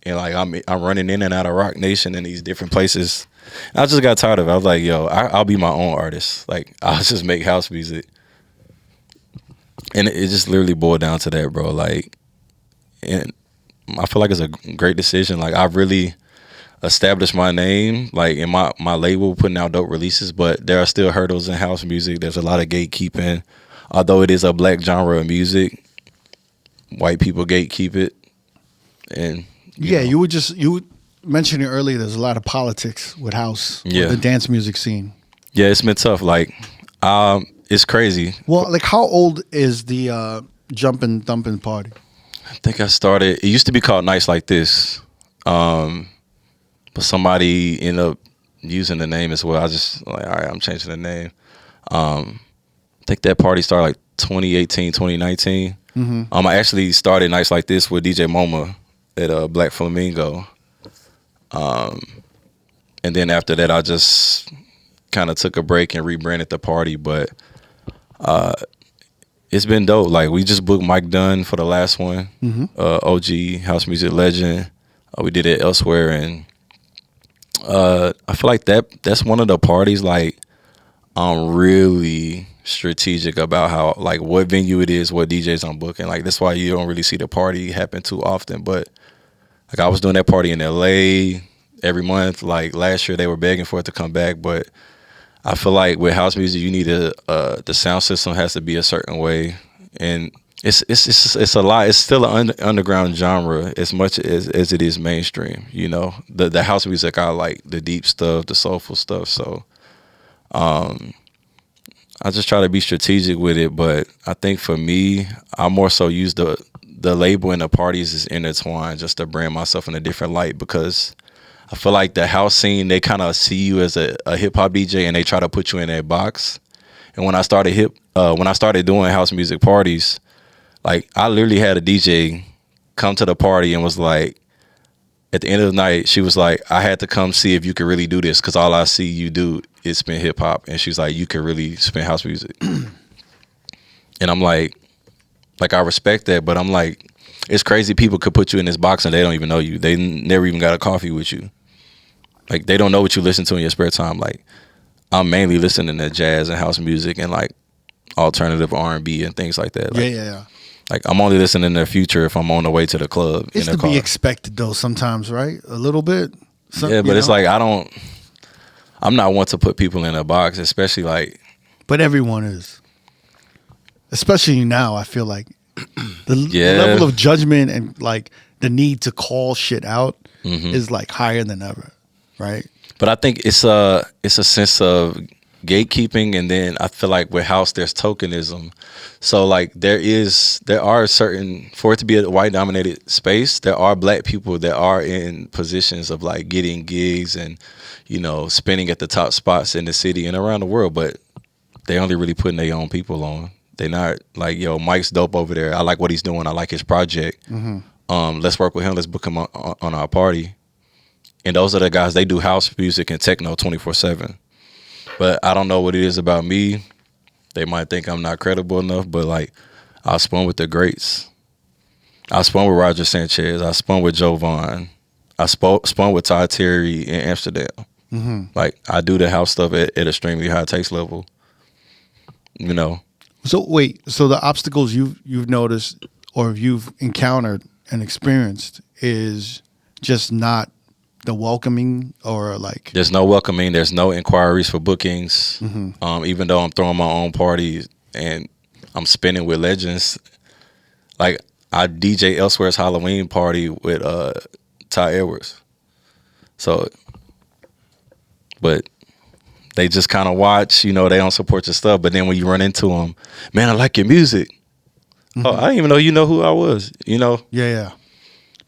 And like I'm running in and out of Rock Nation in these different places. And I just got tired of it. I was like, yo, I'll be my own artist. Like I'll just make house music. And it just literally boiled down to that, bro. Like, and I feel like it's a great decision. Like I really established my name, like in my label, putting out dope releases, but there are still hurdles in house music. There's a lot of gatekeeping. Although it is a black genre of music, white people gatekeep it. And you were mentioning earlier there's a lot of politics with house, with the dance music scene. Yeah, it's been tough. Like, it's crazy. Well, like how old is the Jumpin' Thumpin' party? I think I started, it used to be called Nights Like This. But somebody ended up using the name as well. I just like, all right, I'm changing the name. I think that party started like 2018, 2019. I actually started Nights Like This with DJ MoMA at Black Flamingo. And then after that, I just kind of took a break and rebranded the party. But it's been dope. Like we just booked Mike Dunn for the last one, OG house music legend. We did it elsewhere, and I feel like that's one of the parties like I'm really strategic about how like what venue it is, what DJs I'm booking. Like that's why you don't really see the party happen too often. But like I was doing that party in LA every month. Like last year they were begging for it to come back, but I feel like with house music you need the sound system has to be a certain way, and it's a lot. It's still an underground genre as much as it is mainstream. You know, the house music I like the deep stuff, the soulful stuff. So I just try to be strategic with it. But I think for me, I more so use the label and the parties is intertwined just to brand myself in a different light, because I feel like the house scene, they kind of see you as a hip hop DJ and they try to put you in that box. And when I started doing house music parties, like I literally had a DJ come to the party and was like, at the end of the night, she was like, I had to come see if you could really do this because all I see you do is spin hip hop. And she's like, you could really spin house music. And I'm like, Like, I respect that, but I'm like, it's crazy people could put you in this box and they don't even know you. They never even got a coffee with you. Like, they don't know what you listen to in your spare time. Like, I'm mainly listening to jazz and house music and like alternative R&B and things like that. Like, yeah. Like, I'm only listening to Future if I'm on the way to the club It's in the to car. be expected though sometimes, right? A little bit. Yeah, but it's like I'm not one to put people in a box, especially like. But everyone is. Especially now, I feel like the Yeah. level of judgment and like the need to call shit out Mm-hmm. is like higher than ever, right? But I think it's a sense of gatekeeping, and then I feel like with house there's tokenism. So like there are certain, for it to be a white dominated space, there are black people that are in positions of like getting gigs and, you know, spinning at the top spots in the city and around the world, but they only really putting their own people on. They're not like, yo, Mike's dope over there. I like what he's doing. I like his project. Let's work with him. Let's book him on our party. And those are the guys, they do house music and techno 24/7. But I don't know what it is about me. They might think I'm not credible enough, but like, I spun with the greats. I spun with Roger Sanchez. I spun with Joe Vaughn. I spun with Todd Terry in Amsterdam. Like, I do the house stuff at extremely high taste level. You know, So wait, so the obstacles you've noticed or you've encountered and experienced is just not the welcoming or like there's no welcoming. There's no inquiries for bookings. Even though I'm throwing my own parties and I'm spinning with legends. Like, I DJ Elsewhere's Halloween party with Ty Edwards. So, but they just kind of watch, you know, they don't support your stuff. But then when you run into them, man, I like your music. Oh, I didn't even know you know who I was, you know? yeah.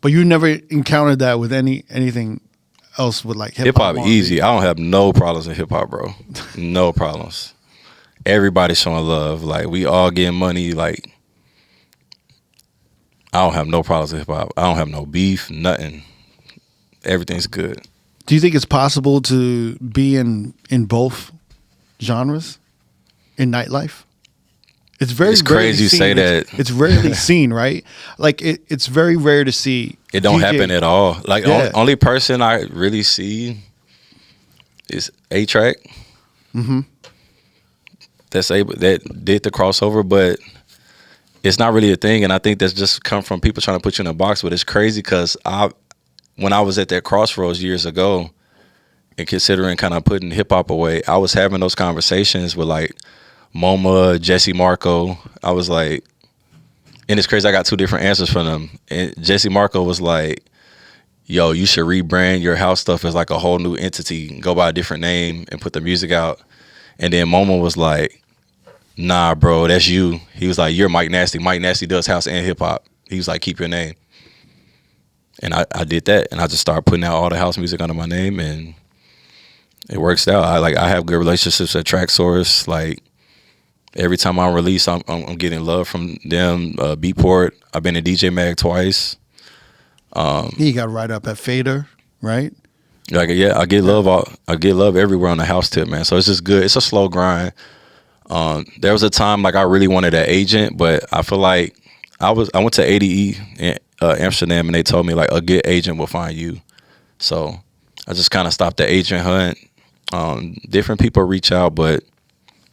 But you never encountered that with anything else with like Hip hop easy. I don't have no problems in hip hop, bro. No problems. Everybody's showing love. Like, we all getting money. Like, I don't have no problems with hip hop. I don't have no beef, nothing. Everything's good. Do you think it's possible to be in both genres in nightlife? It's It's crazy you say that. It's rarely seen, right? Like it's very rare to see. It don't DJ happen at all. Like, Yeah. only person I really see is A-Track. That did the crossover, but it's not really a thing. And I think that's just come from people trying to put you in a box. But it's crazy because when I was at that crossroads years ago and considering kind of putting hip hop away, I was having those conversations with like MoMA, Jesse Marco. I was like, and it's crazy, I got two different answers from them. And Jesse Marco was like, yo, you should rebrand your house stuff as like a whole new entity, go by a different name and put the music out. And then MoMA was like, nah, bro, that's you. He was like, you're Mike Nasty. Mike Nasty does house and hip hop. He was like, keep your name. And I did that, and I just started putting out all the house music under my name, and it works out. I have good relationships at TrackSource. Like, every time I release, I'm getting love from them. Beatport. I've been to DJ Mag twice. You got right up at Fader, right? Like, yeah, I get love. I get love everywhere on the house tip, man. So it's just good. It's a slow grind. There was a time like I really wanted an agent, but I feel like I went to ADE in Amsterdam, and they told me like a good agent will find you. So I just kind of stopped the agent hunt. Different people reach out, but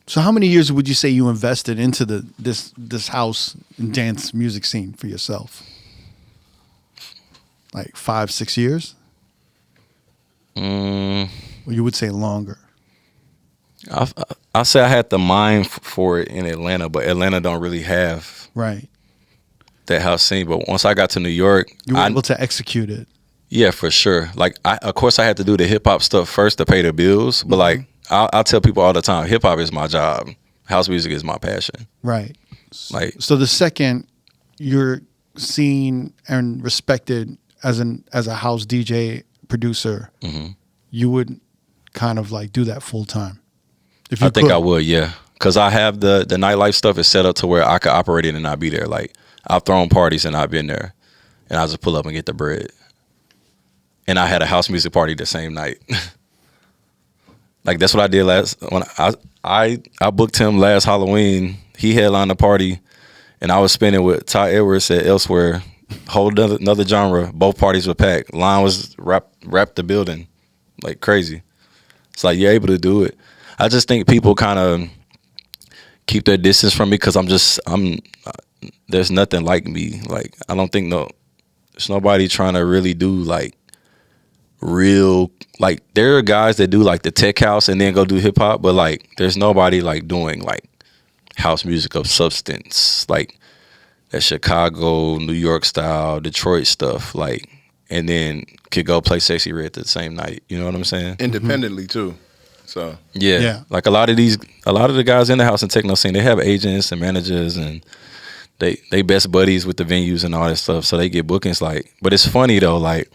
So how many years would you say you invested into this house and dance music scene for yourself? Like 5-6 years? Or you would say longer? I say I had the mind for it in Atlanta, but Atlanta don't really have Right. that house scene. But once I got to New York, You were able to execute it. yeah, for sure. Like, of course, I had to do the hip hop stuff first to pay the bills. But like, I'll tell people all the time, hip hop is my job. House music is my passion. Right. Like, So the second you're seen and respected as a house DJ producer, you would kind of like do that full time. If you I think could. I would, yeah. Because I have the nightlife stuff is set up to where I could operate it and not be there. Like, I've thrown parties and I've been there. And I just pull up and get the bread. And I had a house music party the same night. Like, that's what I did when I booked him last Halloween. He headlined the party. and I was spinning with Ty Edwards at Elsewhere, whole another genre. Both parties were packed. Line was wrapped the building like crazy. It's like you're able to do it. I just think people kind of keep their distance from me because I'm. There's nothing like me. Like I don't think there's nobody trying to really do like real. Like there are guys that do like the tech house and then go do hip hop, but like there's nobody like doing like house music of substance, like that Chicago, New York style, Detroit stuff, like, and then could go play Sexy Red the same night. You know what I'm saying? Independently too. So yeah. Like a lot of the guys in the house and techno scene, they have agents and managers and they best buddies with the venues and all that stuff, so they get bookings. Like, but it's funny though, like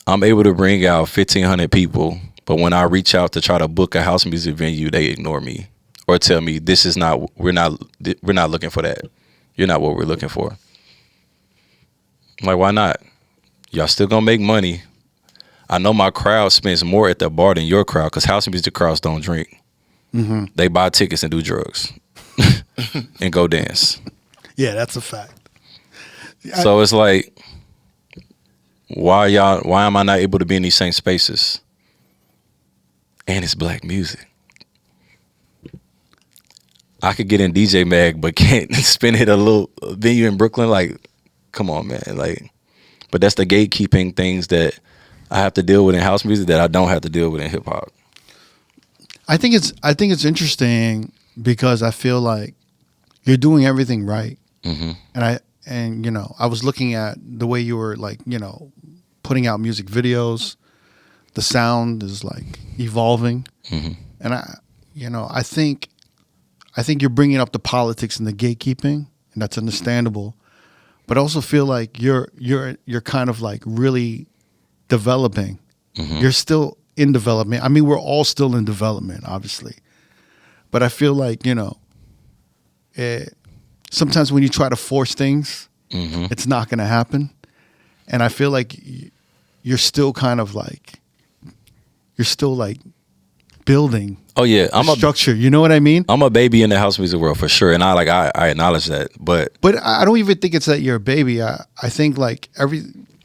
I'm able to bring out 1,500 people, but when I reach out to try to book a house music venue, they ignore me or tell me this is not we're not looking for that. You're not what we're looking for. I'm like, why not? Y'all still gonna make money. I know my crowd spends more at the bar than your crowd because house music crowds don't drink. Mm-hmm. They buy tickets and do drugs and go dance. Yeah, that's a fact. So it's like, why am I not able to be in these same spaces? And it's black music. I could get in DJ Mag, but can't spin it a little venue in Brooklyn. Like, come on, man. Like, but that's the gatekeeping things that I have to deal with in house music that I don't have to deal with in hip hop. I think it's interesting because I feel like you're doing everything right, Mm-hmm. and you know I was looking at the way you were like putting out music videos, the sound is like evolving, Mm-hmm. and I think you're bringing up the politics and the gatekeeping, and that's understandable, but I also feel like you're kind of like really developing. Mm-hmm. You're still in development. I mean, we're all still in development, obviously. But I feel like, sometimes when you try to force things, Mm-hmm. it's not going to happen. And I feel like you're still kind of like, building Oh yeah, a structure. You know what I mean? I'm a baby in the house music world for sure, and I acknowledge that. But I don't even think it's that you're a baby. I think like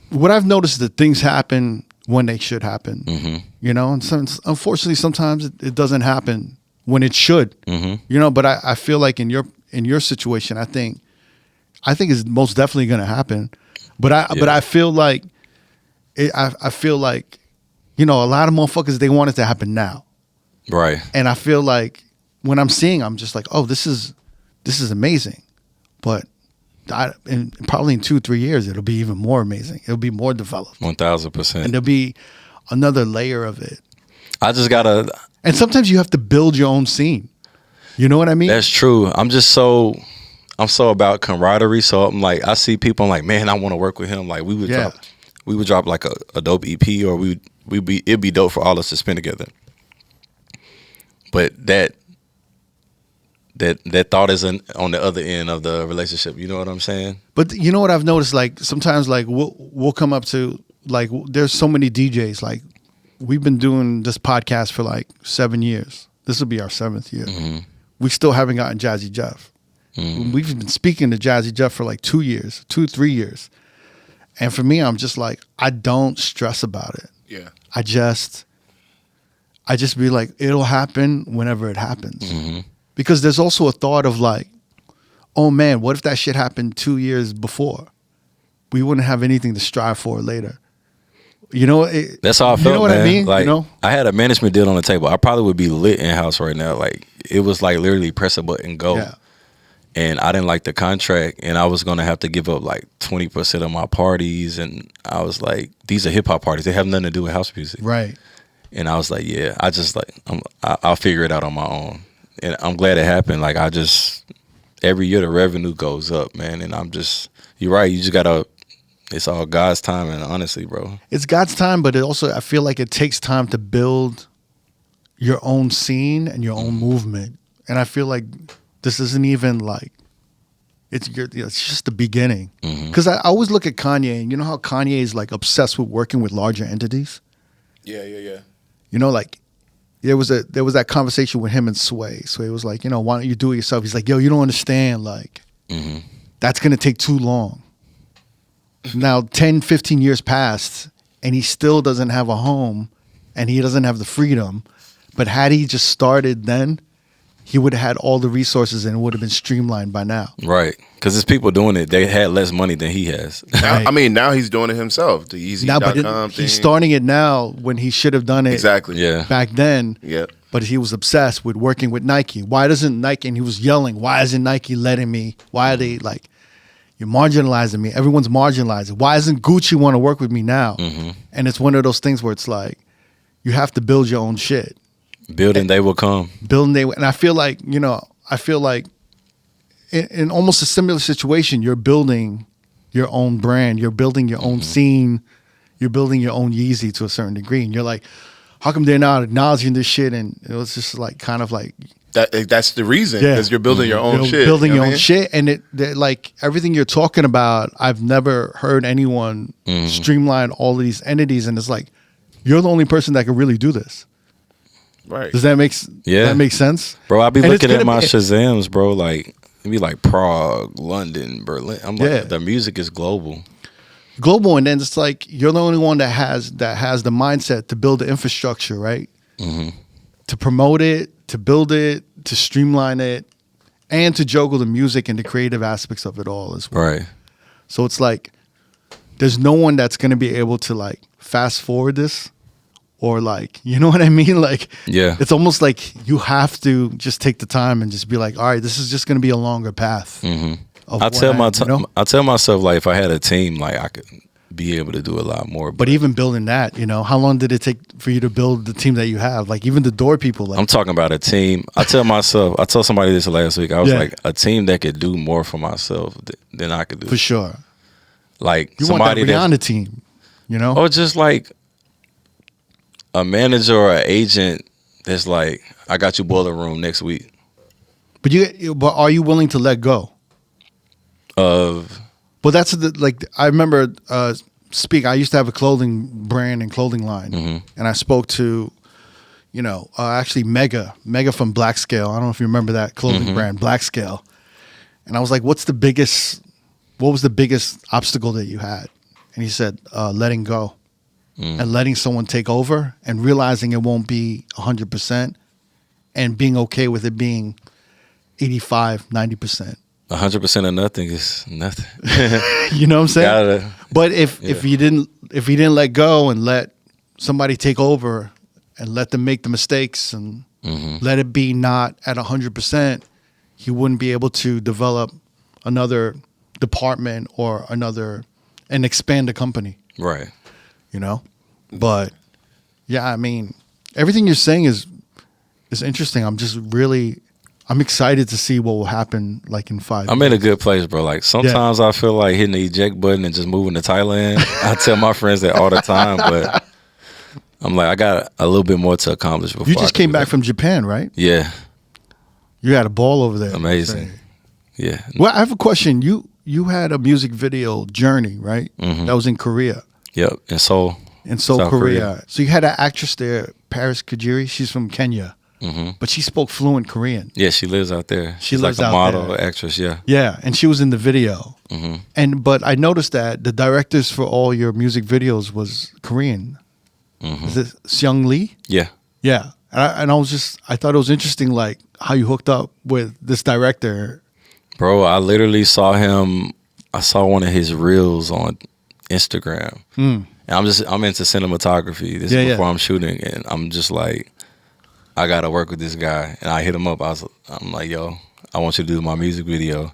what I've noticed is that things happen when they should happen. Mm-hmm. And unfortunately sometimes it doesn't happen when it should. Mm-hmm. But I feel like in your situation, I think it's most definitely going to happen. But I feel like I feel like a lot of motherfuckers, they want it to happen now. right, And I feel like when I'm seeing, I'm just like, oh, this is amazing. But probably in 2-3 years, it'll be even more amazing. It'll be more developed. 1,000%. And there'll be another layer of it. I just gotta. And sometimes you have to build your own scene. You know what I mean? That's true. I'm so about camaraderie. So I'm like, I see people, I'm like, man, I want to work with him. Like we would drop like a dope EP, or it'd be dope for all us to spin together. But that thought is on the other end of the relationship. You know what I'm saying? But you know what I've noticed? Like sometimes, like we'll come up to like there's so many DJs. Like we've been doing this podcast for like 7 years. This will be our 7th year. Mm-hmm. We still haven't gotten Jazzy Jeff. Mm-hmm. We've been speaking to Jazzy Jeff for like 2 years, 2-3 years. And for me, I'm just like, I don't stress about it. yeah, I just be like, it'll happen whenever it happens. Mm-hmm. Because there's also a thought of like, oh man, what if that shit happened 2 years before? We wouldn't have anything to strive for later. That's how I felt. You know what man. I mean? Like I had a management deal on the table. I probably would be lit in house right now. Like it was like literally press a button, go. Yeah. And I didn't like the contract, and I was gonna have to give up like 20% of my parties. And I was like, these are hip hop parties. They have nothing to do with house music. Right. And I was like, yeah, I just like I'll figure it out on my own. And I'm glad it happened. Like every year the revenue goes up, man. And you're right. You just gotta. It's all God's time, and honestly, bro, It's God's time, but I feel like it takes time to build your own scene and your own movement. And I feel like this isn't even like it's just the beginning. Because I always look at Kanye, and you know how Kanye is like obsessed with working with larger entities. yeah. Like there was that conversation with him and Sway. Sway was like, why don't you do it yourself? He's like, yo, you don't understand. Like, that's going to take too long. Now, 10, 15 years passed, and he still doesn't have a home, and he doesn't have the freedom. But had he just started then, he would have had all the resources and it would have been streamlined by now. Right. Because there's people doing it. They had less money than he has. Now, I mean, now he's doing it himself. The Easy.com thing. He's starting it now when he should have done it Yeah. back then. Yeah. But he was obsessed with working with Nike. Why doesn't Nike, and he was yelling, why isn't Nike letting me? Why are they like, you're marginalizing me. Everyone's marginalizing. Why doesn't Gucci want to work with me now? And it's one of those things where it's like, you have to build your own shit. Building, they will come. And I feel like, in almost a similar situation, you're building your own brand, you're building your own scene, you're building your own Yeezy to a certain degree. And you're like, how come they're not acknowledging this shit? And it was just like, kind of like. That's the reason, because you're building your own shit. Building your own shit. And like everything you're talking about, I've never heard anyone streamline all of these entities. And it's like, you're the only person that can really do this. Right. Does that make sense? Bro, I be looking at my Shazams, bro, like, it be like Prague, London, Berlin. I'm like, the music is global. Global, and then it's like, you're the only one that has the mindset to build the infrastructure, right? To promote it, to build it, to streamline it, and to juggle the music and the creative aspects of it all as well. Right. So it's like, there's no one that's going to be able to like fast forward this. Or like, you know what I mean? Like, it's almost like you have to just take the time and just be like, all right, this is just going to be a longer path. I tell myself, like, if I had a team, like, I could be able to do a lot more. But even building that, how long did it take for you to build the team that you have? Like, even the door people. Like, I'm talking about a team. I told somebody this last week. I was like, a team that could do more for myself than I could do. For sure. Like, you somebody want that Rihanna team, Or just like a manager or an agent that's like, I got you boiler room next week. But are you willing to let go? Of? Well, that's I remember I used to have a clothing brand and clothing line, and I spoke to, actually Mega from Black Scale. I don't know if you remember that clothing brand, Black Scale. And I was like, what was the biggest obstacle that you had? And he said, letting go. And letting someone take over and realizing it won't be 100% and being okay with it being 85, 90%. 100% of nothing is nothing. You know what I'm saying? But if you didn't let go and let somebody take over and let them make the mistakes and let it be not at 100%, you wouldn't be able to develop another department or and expand the company. Right. But yeah, I mean, everything you're saying is interesting. I'm excited to see what will happen like in 5 years. I'm in a good place, bro. Like sometimes I feel like hitting the eject button and just moving to Thailand. I tell my friends that all the time, but I'm like, I got a little bit more to accomplish before. You just came back from Japan, right? Yeah. You had a ball over there. Amazing. Yeah. Well, I have a question. You had a music video journey, right? That was in Korea. Yep, in Seoul. In Seoul, South Korea. So you had an actress there, Paris Kajiri. She's from Kenya, but she spoke fluent Korean. Yeah, she lives out there. She's lives like a out model, there. actress, yeah. Yeah, and she was in the video. But I noticed that the directors for all your music videos was Korean. Is it Seung Lee? Yeah. Yeah. And I thought it was interesting, like, how you hooked up with this director. Bro, I literally saw him. I saw one of his reels on Instagram. And I'm into cinematography. This is before I'm shooting, and I'm just like, I gotta work with this guy. And I hit him up. I'm like, yo, I want you to do my music video.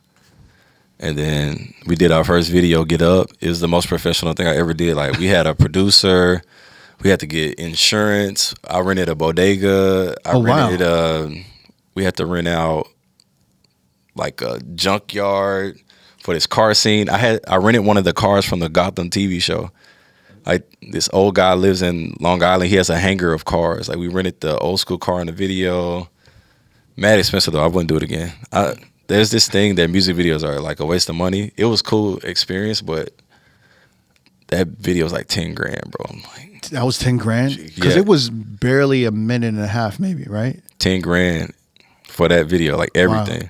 And then we did our first video, Get Up. It was the most professional thing I ever did. Like, we had a producer. We had to get insurance. I rented a bodega. We had to rent out like a junkyard for this car scene. I rented one of the cars from the Gotham TV show. Like, this old guy lives in Long Island. He has a hangar of cars. Like, we rented the old school car in the video. Mad expensive though. I wouldn't do it again. There's this thing that music videos are like a waste of money. It was a cool experience, but that video was like 10 grand, bro. I'm like, That was 10 grand? Because Yeah. it was barely a minute and a half, maybe, right? 10 grand for that video, like everything.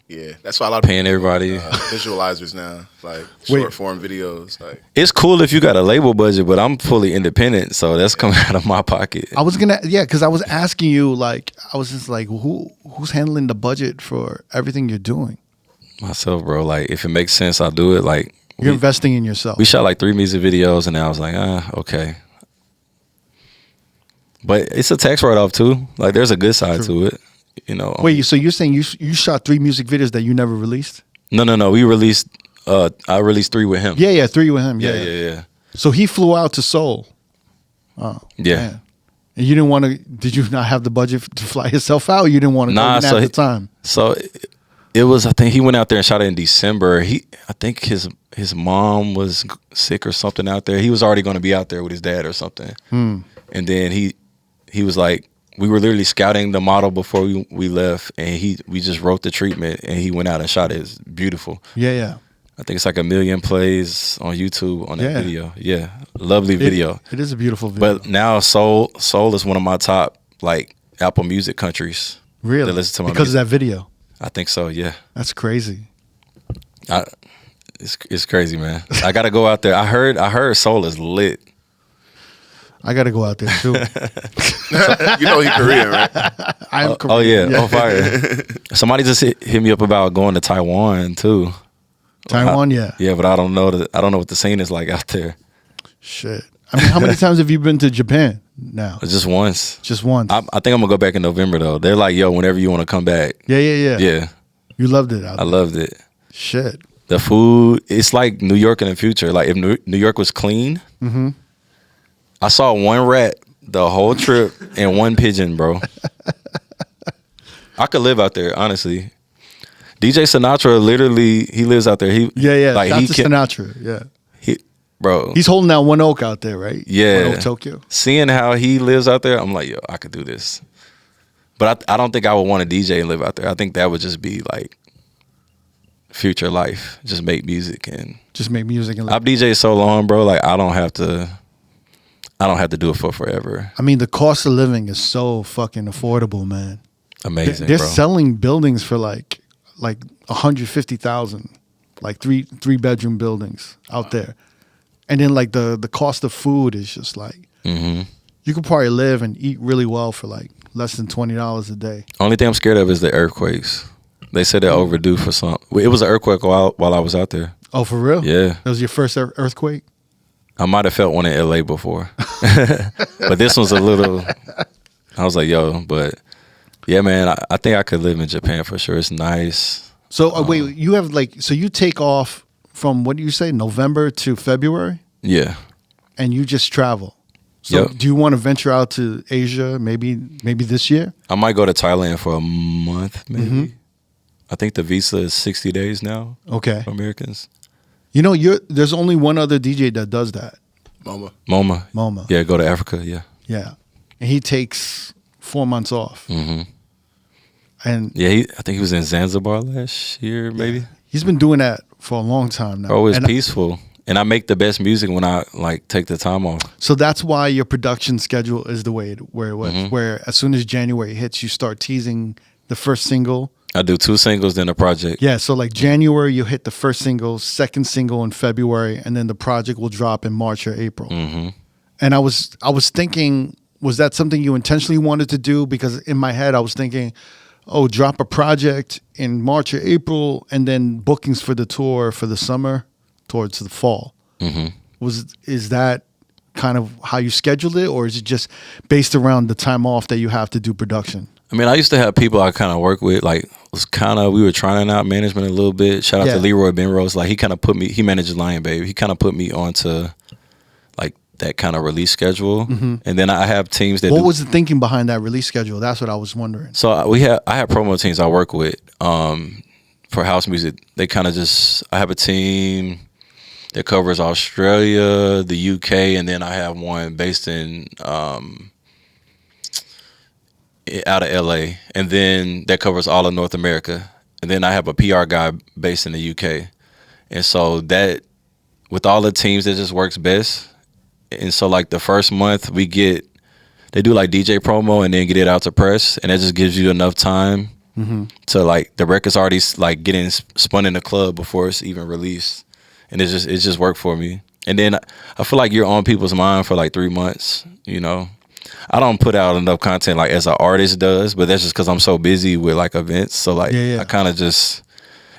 Yeah, that's why a lot of Paying everybody. visualizers now, like Wait. short form videos. Like, It's cool if you got a label budget, but I'm fully independent, so that's coming out of my pocket. I was gonna, because I was asking you, like, I was just like, who's handling the budget for everything you're doing? Myself, bro. Like, if it makes sense, I'll do it. Like, You're investing in yourself. we shot like 3 music videos, and I was like, okay. But it's a tax write-off too. Like, there's a good side to it, you know. Wait, so you're saying you shot 3 music videos that you never released? No. We released. I released 3 with him. Yeah, 3 with him. Yeah. So he flew out to Seoul. Oh, Yeah. man. And you didn't want to? Did you not have the budget to fly yourself out? Or you didn't want to go Nah, even at the time? So it was. I think he went out there and shot it in December. I think his mom was sick or something out there. He was already going to be out there with his dad or something. And then he was like, we were literally scouting the model before we left, and we just wrote the treatment, and he went out and shot it. It's beautiful. Yeah. I think it's like 1 million plays on YouTube on that Yeah. video. Yeah, lovely video. It is a beautiful video. But now Soul is one of my top like Apple Music countries. really, that listen to my because music. of that video. I think so. Yeah, That's crazy. it's crazy, man. I gotta go out there. I heard Soul is lit. I got to go out there too. you know he Korean, right? I'm Oh yeah, on fire. Somebody just hit me up about going to Taiwan too. Taiwan, yeah. Yeah, but I don't know what the scene is like out there. Shit. I mean, how many times have you been to Japan now? Just once. Just once. I think I'm gonna go back in November though. They're like, yo, whenever you want to come back. Yeah. Yeah, You loved it out I there. loved it. Shit. The food, it's like New York in the future. Like if New York was clean, I saw 1 rat the whole trip and 1 pigeon, bro. I could live out there, honestly. DJ Sinatra literally, he lives out there. Yeah. Like Shout he to can, Sinatra. Yeah. bro. He's holding down One Oak out there, right? Yeah. One Oak, Tokyo. Seeing how he lives out there, I'm like, yo, I could do this. But I don't think I would want to DJ and live out there. I think that would just be like future life. Just make music and Just make music and I've DJed so long, bro. Like I don't have to do it for forever. I mean, the cost of living is so fucking affordable, man. Amazing, They're bro. selling buildings for like 150,000, like three bedroom buildings out there, and then like the cost of food is just like you could probably live and eat really well for like less than $20 a day. Only thing I'm scared of is the earthquakes. They said they're overdue for some. It was an earthquake while I was out there. Oh, for real? Yeah. That was your first earthquake? I might have felt one in LA before, but this one's a little. I was like, yo, but yeah, man, I think I could live in Japan for sure. It's nice. So wait, you have so you take off from what do you say, November to February, Yeah. and you just travel. So Yep. do you want to venture out to Asia maybe this year? I might go to Thailand for a month, maybe. I think the visa is 60 days now Okay. for Americans. You know, there's only one other DJ that does that. MoMA. MoMA. Yeah, go to Africa. Yeah. Yeah. And he takes 4 months off. And Yeah, I think he was in Zanzibar last year, maybe. he's been doing that for a long time now. Bro, it's And peaceful. And I make the best music when I like take the time off. so that's why your production schedule is the way where it was. Where as soon as January hits, you start teasing the first single. I do 2 singles, then a project. Yeah, so like January, you hit the first single, second single in February, and then the project will drop in March or April. And I was thinking, was that something you intentionally wanted to do? Because in my head, I was thinking, oh, drop a project in March or April, and then bookings for the tour for the summer towards the fall. Is that kind of how you scheduled it, or is it just based around the time off that you have to do production? I mean, I used to have people I kind of work with, like, we were trying out management a little bit. Shout out Yeah. to Leroy Benrose. Like, he manages Lion Babe. He kind of put me onto, like, that kind of release schedule. And then I have teams that What was the thinking behind that release schedule? That's what I was wondering. So I have promo teams I work with for house music. They kind of I have a team that covers Australia, the UK, and then I have one based in out of LA, and then that covers all of North America. And then I have a PR guy based in the UK, and so that with all the teams, it just works best. And so like the first month they do like DJ promo and then get it out to press, and that just gives you enough time to like the record's already like getting spun in the club before it's even released, and it just worked for me. And then I feel like you're on people's mind for like 3 months. You know, I don't put out enough content like as an artist does, but that's just because I'm so busy with like events. So like I kind of just,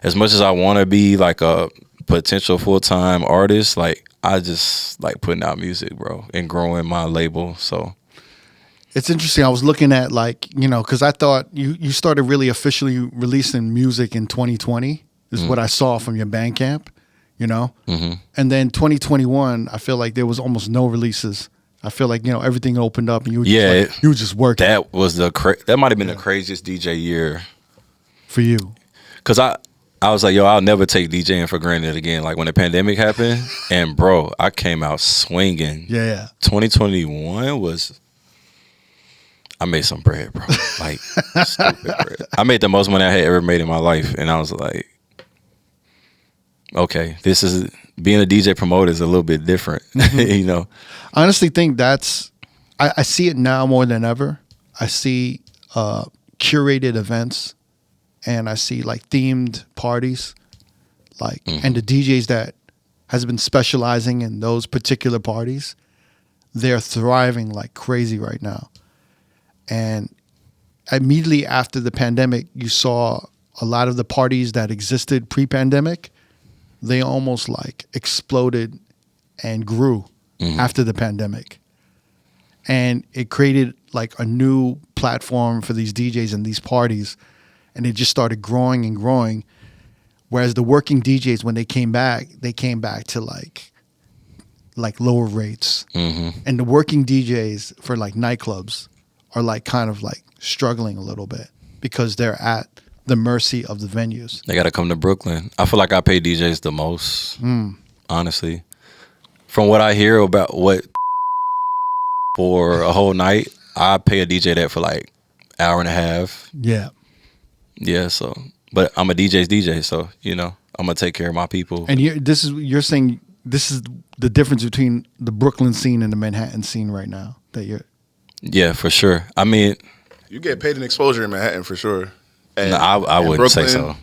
as much as I want to be like a potential full-time artist, like I just like putting out music, bro, and growing my label. So it's interesting. I was looking at like, you know, because I thought you started really officially releasing music in 2020 is what I saw from your Bandcamp, you know? And then 2021, I feel like there was almost no releases. I feel like, you know, everything opened up and you were just working. That was that might have been the craziest DJ year. For you. Because I was like, yo, I'll never take DJing for granted again. Like when the pandemic happened, and bro, I came out swinging. Yeah. 2021 was... I made some bread, bro. Like, stupid bread. I made the most money I had ever made in my life. And I was like, okay, this is, being a DJ promoter is a little bit different, you know? I honestly think I see it now more than ever. I see curated events, and I see like themed parties, like, and the DJs that has been specializing in those particular parties, they're thriving like crazy right now. And immediately after the pandemic, you saw a lot of the parties that existed pre-pandemic, they almost like exploded and grew after the pandemic. And it created like a new platform for these DJs and these parties. And it just started growing and growing. Whereas the working DJs, when they came back to like lower rates. And the working DJs for like nightclubs are like kind of like struggling a little bit because they're at the mercy of the venues. They got to come to Brooklyn. I feel like I pay DJs the most, honestly. From what I hear about what for a whole night, I pay a DJ that for like hour and a half. Yeah, so, but I'm a DJ's DJ, so, you know, I'm going to take care of my people. And you're saying this is the difference between the Brooklyn scene and the Manhattan scene right now that you're... Yeah, for sure. I mean, you get paid in exposure in Manhattan for sure. And, no, I wouldn't Brooklyn, say so.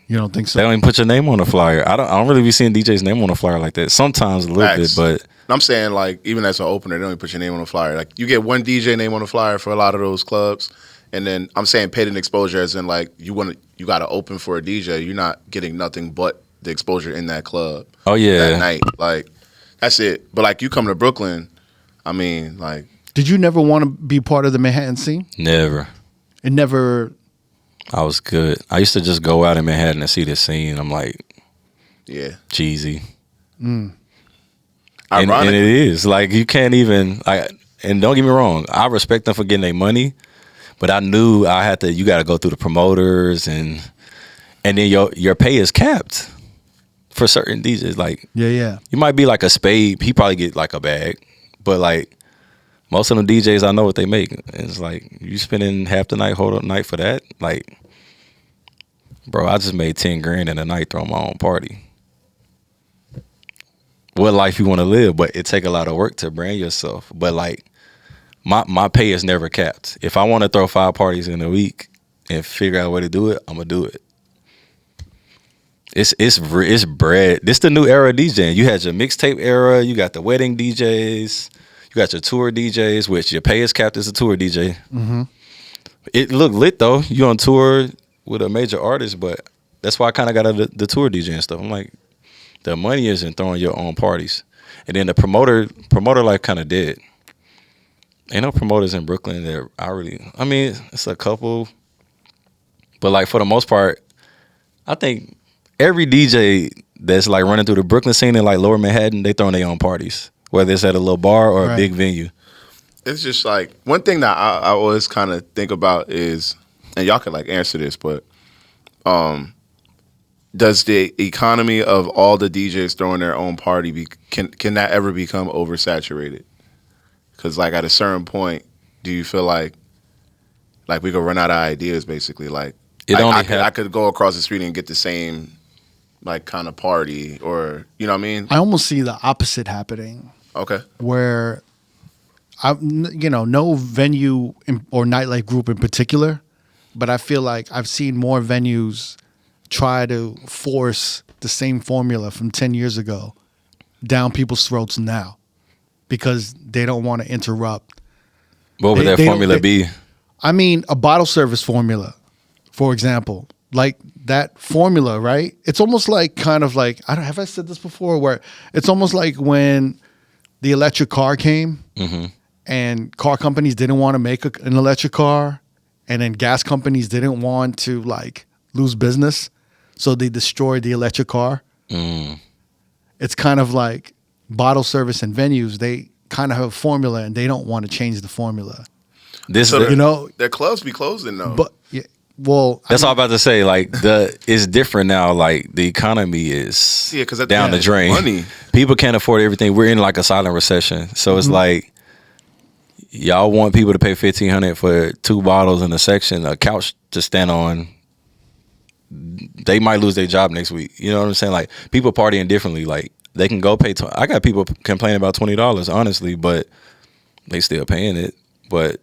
You don't think so? They don't even put your name on the flyer. I don't really be seeing DJ's name on the flyer like that. Sometimes a little bit, but I'm saying like even as an opener, they don't even put your name on the flyer. Like you get one DJ name on the flyer for a lot of those clubs, and then I'm saying paid in exposure as in like you got to open for a DJ. You're not getting nothing but the exposure in that club. Oh yeah, that night. Like that's it. But like you come to Brooklyn, I mean like. Did you never want to be part of the Manhattan scene? Never. It never... I was good. I used to just go out in Manhattan and see the scene. I'm like, yeah, cheesy. Ironic. And it is. Like, you can't even... and don't get me wrong, I respect them for getting their money, but I knew you got to go through the promoters, and then your pay is capped for certain DJs. Like, yeah. You might be like a Spade. He probably get like a bag, but like, most of them DJs, I know what they make. It's like, you spending half the night, hold up night for that? Like, bro, I just made 10 grand in a night throwing my own party. What life you want to live, but it take a lot of work to brand yourself. But like, my pay is never capped. If I want to throw 5 parties in a week and figure out a way to do it, I'm going to do it. It's bread. This the new era of DJing. You had your mixtape era. You got the wedding DJs. You got your tour DJs, which your pay is capped as a tour DJ. It look lit though. You on tour with a major artist, but that's why I kind of got the tour DJ and stuff. I'm like, the money is in throwing your own parties, and then the promoter life kind of dead. Ain't no promoters in Brooklyn that I mean, it's a couple, but like for the most part, I think every DJ that's like running through the Brooklyn scene in like Lower Manhattan, they throwing their own parties. Whether it's at a little bar or a big venue. It's just like, one thing that I always kind of think about is, and y'all can like answer this, but does the economy of all the DJs throwing their own party, can that ever become oversaturated? Because like at a certain point, do you feel like we could run out of ideas basically? Like I could go across the street and get the same like kind of party, or you know what I mean? I almost see the opposite happening, Okay. where no venue or nightlife group in particular, but I feel like I've seen more venues try to force the same formula from 10 years ago down people's throats now because they don't want to interrupt. What would that formula be? I mean, a bottle service formula, for example, like that formula, right? It's almost like have I said this before? Where it's almost like when the electric car came and car companies didn't want to make an electric car, and then gas companies didn't want to like lose business, so they destroyed the electric car. It's kind of like bottle service and venues. They kind of have a formula and they don't want to change the formula. Their clubs be closing though. But yeah, well, that's all I'm about to say. Like it's different now. Like the economy is down the drain. Money. People can't afford everything. We're in like a silent recession. So it's like y'all want people to pay $1,500 for 2 bottles in a section, a couch to stand on. They might lose their job next week. You know what I'm saying? Like people partying differently. Like they can go pay. I got people complaining about $20, honestly, but they still paying it. But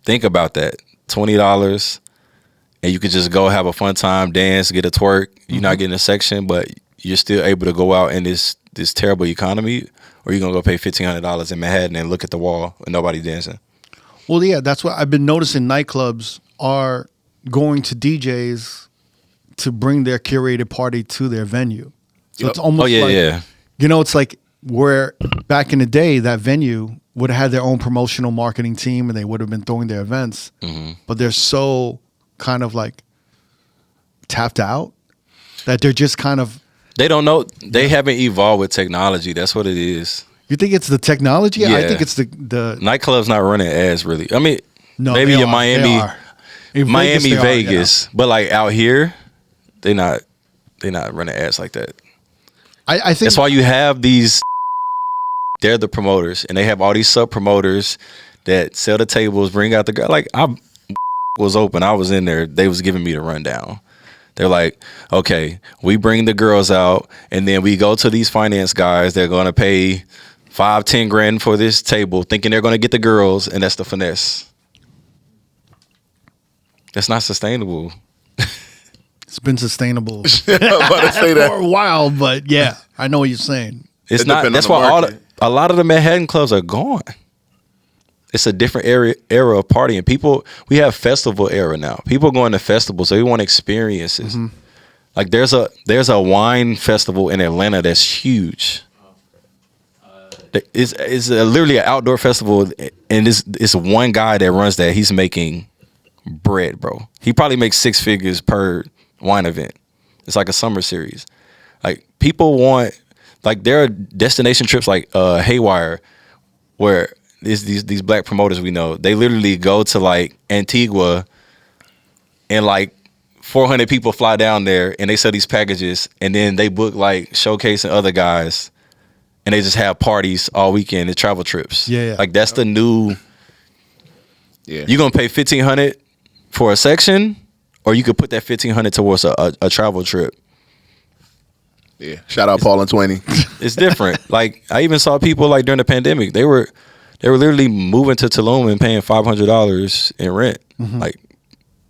think about that, $20, and you could just go have a fun time, dance, get a twerk. You're not getting a section, but you're still able to go out in this terrible economy. Or you're gonna go pay $1,500 in Manhattan and look at the wall and nobody dancing. Well, yeah, that's what I've been noticing. Nightclubs are going to DJs to bring their curated party to their venue. So it's almost it's like where back in the day that venue would have had their own promotional marketing team and they would have been throwing their events, but they're so kind of like tapped out that they're just kind of. They don't know. They haven't evolved with technology. That's what it is. You think it's the technology? Yeah. I think it's the nightclubs not running ads really. I mean, no, maybe in Miami, Vegas, but like out here, they not running ads like that. I think that's why you have these. They're the promoters, and they have all these sub promoters that sell the tables, bring out the girl. Like I was open, I was in there. They was giving me the rundown. They're like, okay, we bring the girls out, and then we go to these finance guys. They're going to pay $5-10 grand for this table, thinking they're going to get the girls, and that's the finesse. That's not sustainable. It's been sustainable I'm about to say that. for a while, but yeah, I know what you're saying. It's not. That's why a lot of the Manhattan clubs are gone. It's a different era of partying. People, we have festival era now. People going to festivals, so we want experiences. Like there's a wine festival in Atlanta that's huge. It's literally an outdoor festival, and it's one guy that runs that. He's making bread, bro. He probably makes 6 figures per wine event. It's like a summer series. Like people want, like there are destination trips like Haywire, where these black promoters we know, they literally go to like Antigua, and like 400 people fly down there, and they sell these packages, and then they book like Showcase and other guys, and they just have parties all weekend and travel trips. Yeah. Like that's the new. Yeah. You're gonna pay $1,500 for a section, or you could put that $1,500 towards a travel trip. Yeah. Shout out Paul and 20. It's different. Like I even saw people like during the pandemic, they were literally moving to Tulum and paying $500 in rent. Like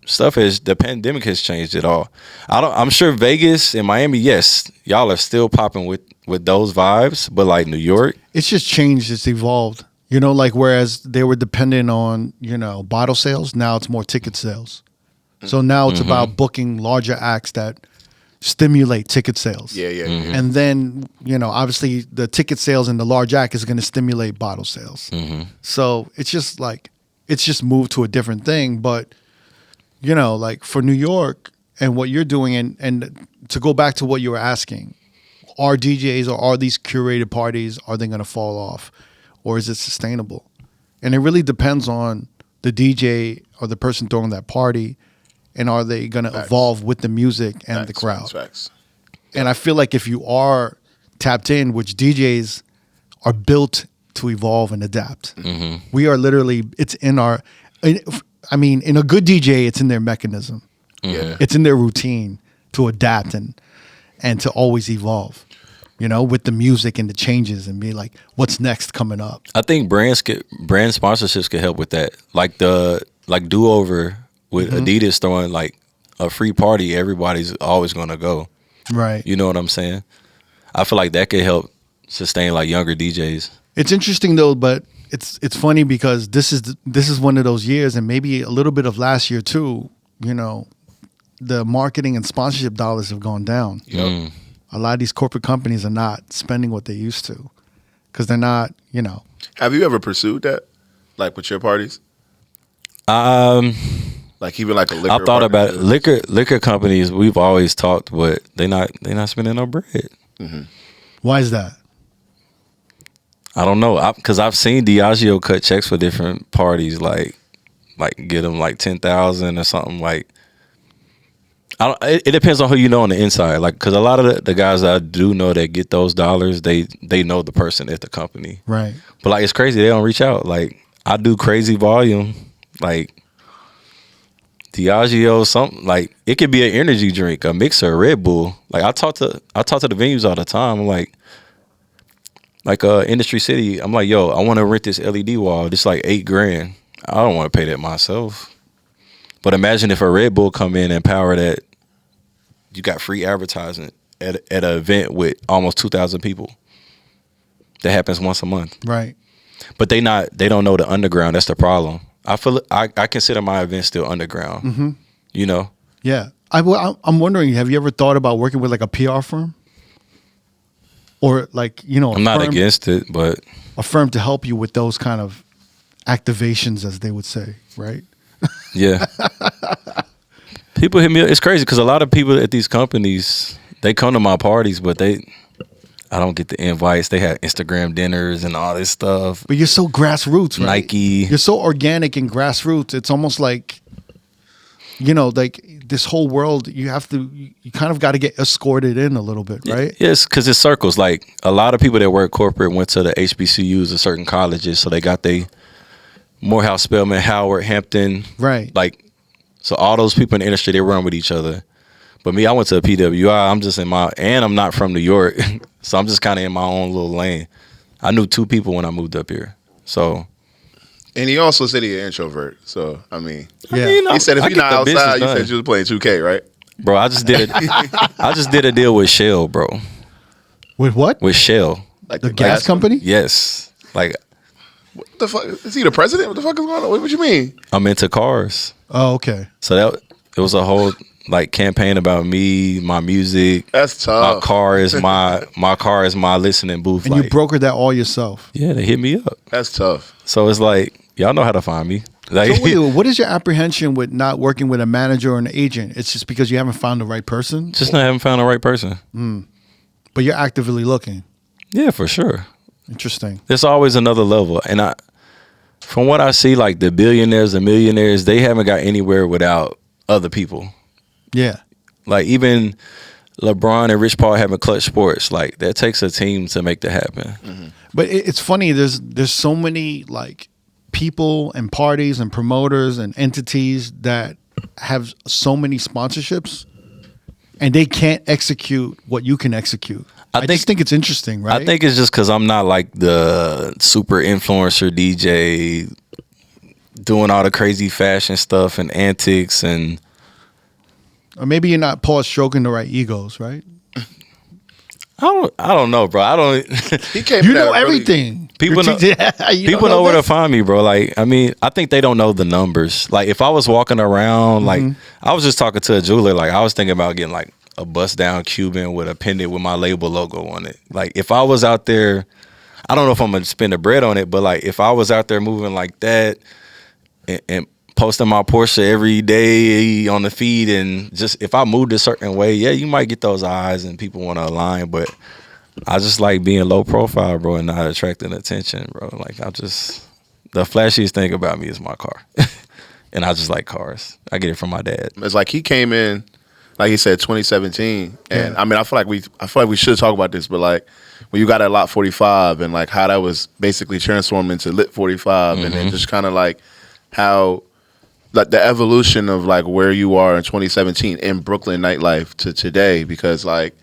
the pandemic has changed it all. I'm sure Vegas and Miami, yes, y'all are still popping with those vibes, but like New York, It's just changed. It's evolved. Like whereas they were dependent on, bottle sales, now it's more ticket sales. So now it's about booking larger acts that stimulate ticket sales. Yeah. And then, obviously the ticket sales and the large act is going to stimulate bottle sales. So it's just moved to a different thing. But, like for New York and what you're doing, and to go back to what you were asking, are DJs or are these curated parties, are they going to fall off? Or is it sustainable? And it really depends on the DJ or the person throwing that party, and are they going to evolve with the music and the crowd? Facts. And I feel like if you are tapped in, which DJs are built to evolve and adapt. We are literally, it's in our, in a good DJ, it's in their mechanism. Yeah. It's in their routine to adapt. And and to always evolve, with the music and the changes and be like, what's next coming up? I think brand sponsorships could help with that. Like Do Over with Adidas throwing like a free party, everybody's always gonna go. Right. You know what I'm saying? I feel like that could help sustain like younger DJs. It's interesting though, but it's funny because this is one of those years, and maybe a little bit of last year too. The marketing and sponsorship dollars have gone down. Yep. A lot of these corporate companies are not spending what they used to because they're not. Have you ever pursued that, like with your parties? Like even like a liquor. I've thought about it. Liquor companies. We've always talked, but they not spending no bread. Mm-hmm. Why is that? I don't know, because I've seen Diageo cut checks for different parties, like get them like 10,000 or something. Like, it depends on who you know on the inside. Like, because a lot of the guys that I do know that get those dollars, they know the person at the company. Right. But like, it's crazy they don't reach out. Like, I do crazy volume, like Diageo, something like it could be an energy drink, a mixer, a Red Bull. Like I talk to the venues all the time. I'm like Industry City. I'm like, yo, I want to rent this LED wall. It's like $8,000. I don't want to pay that myself. But imagine if a Red Bull come in and power that. You got free advertising at an event with almost 2,000 people. That happens once a month. Right. But they don't know the underground. That's the problem. I consider my event still underground. Mm-hmm. Yeah. I'm wondering, have you ever thought about working with like a PR firm? Or like, I'm not against it, but a firm to help you with those kind of activations, as they would say, right? Yeah. People hit me up. It's crazy because a lot of people at these companies, they come to my parties, but I don't get the invites. They have Instagram dinners and all this stuff. But you're so grassroots, right? Nike. You're so organic and grassroots. It's almost like, like this whole world, you kind of got to get escorted in a little bit, right? Yes, because it's circles. Like a lot of people that work corporate went to the HBCUs of certain colleges, so they got Morehouse, Spelman, Howard, Hampton. Right. Like, so all those people in the industry, they run with each other. But me, I went to a PWI. I'm just and I'm not from New York, so I'm just kind of in my own little lane. I knew 2 people when I moved up here, so. And he also said he's an introvert. So I mean, yeah. He said if you're not outside, you said you was playing 2K, right? Bro, I just did a deal with Shell, bro. With what? With Shell, Like the gas company? Yes. Like, what the fuck? Is he the president? What the fuck is going on? What you mean? I'm into cars. Oh, okay. So it was a whole like campaign about me, my music. That's tough. My car is my listening booth. And you brokered that all yourself? Yeah, they hit me up. That's tough. So it's like, y'all know how to find me. Like, So wait, what is your apprehension with not working with a manager or an agent? It's just because you haven't found the right person? just not haven't found the right person. But you're actively looking. Yeah, for sure. Interesting. There's always another level. And from what I see, like the billionaires and millionaires, they haven't got anywhere without other people. Yeah. Like even LeBron and Rich Paul having Clutch Sports, like that takes a team to make that happen. Mm-hmm. But it's funny. There's so many like people and parties and promoters and entities that have so many sponsorships, and they can't execute what you can execute. I just think it's interesting, right? I think it's just because I'm not like the super influencer DJ doing all the crazy fashion stuff and antics and. Or maybe you're not Paul stroking the right egos, right? I don't know, bro. I don't. He came. You know everything. People know. People know where to find me, bro. Like, I mean, I think they don't know the numbers. Like, if I was walking around, like, I was just talking to a jeweler. Like, I was thinking about getting like a bust down Cuban with a pendant with my label logo on it. Like, if I was out there, I don't know if I'm gonna spend the bread on it, but like, if I was out there moving like that and posting my Porsche every day on the feed, and just if I moved a certain way, yeah, you might get those eyes and people want to align, but I just like being low profile, bro, and not attracting attention, bro. Like, the flashiest thing about me is my car. And I just like cars. I get it from my dad. It's like he came in, like he said, 2017, and I mean, I feel like we should talk about this, but like when you got at Lot 45 and like how that was basically transformed into Lit 45, and then just kind of like how like the evolution of like where you are in 2017 in Brooklyn nightlife to today, because like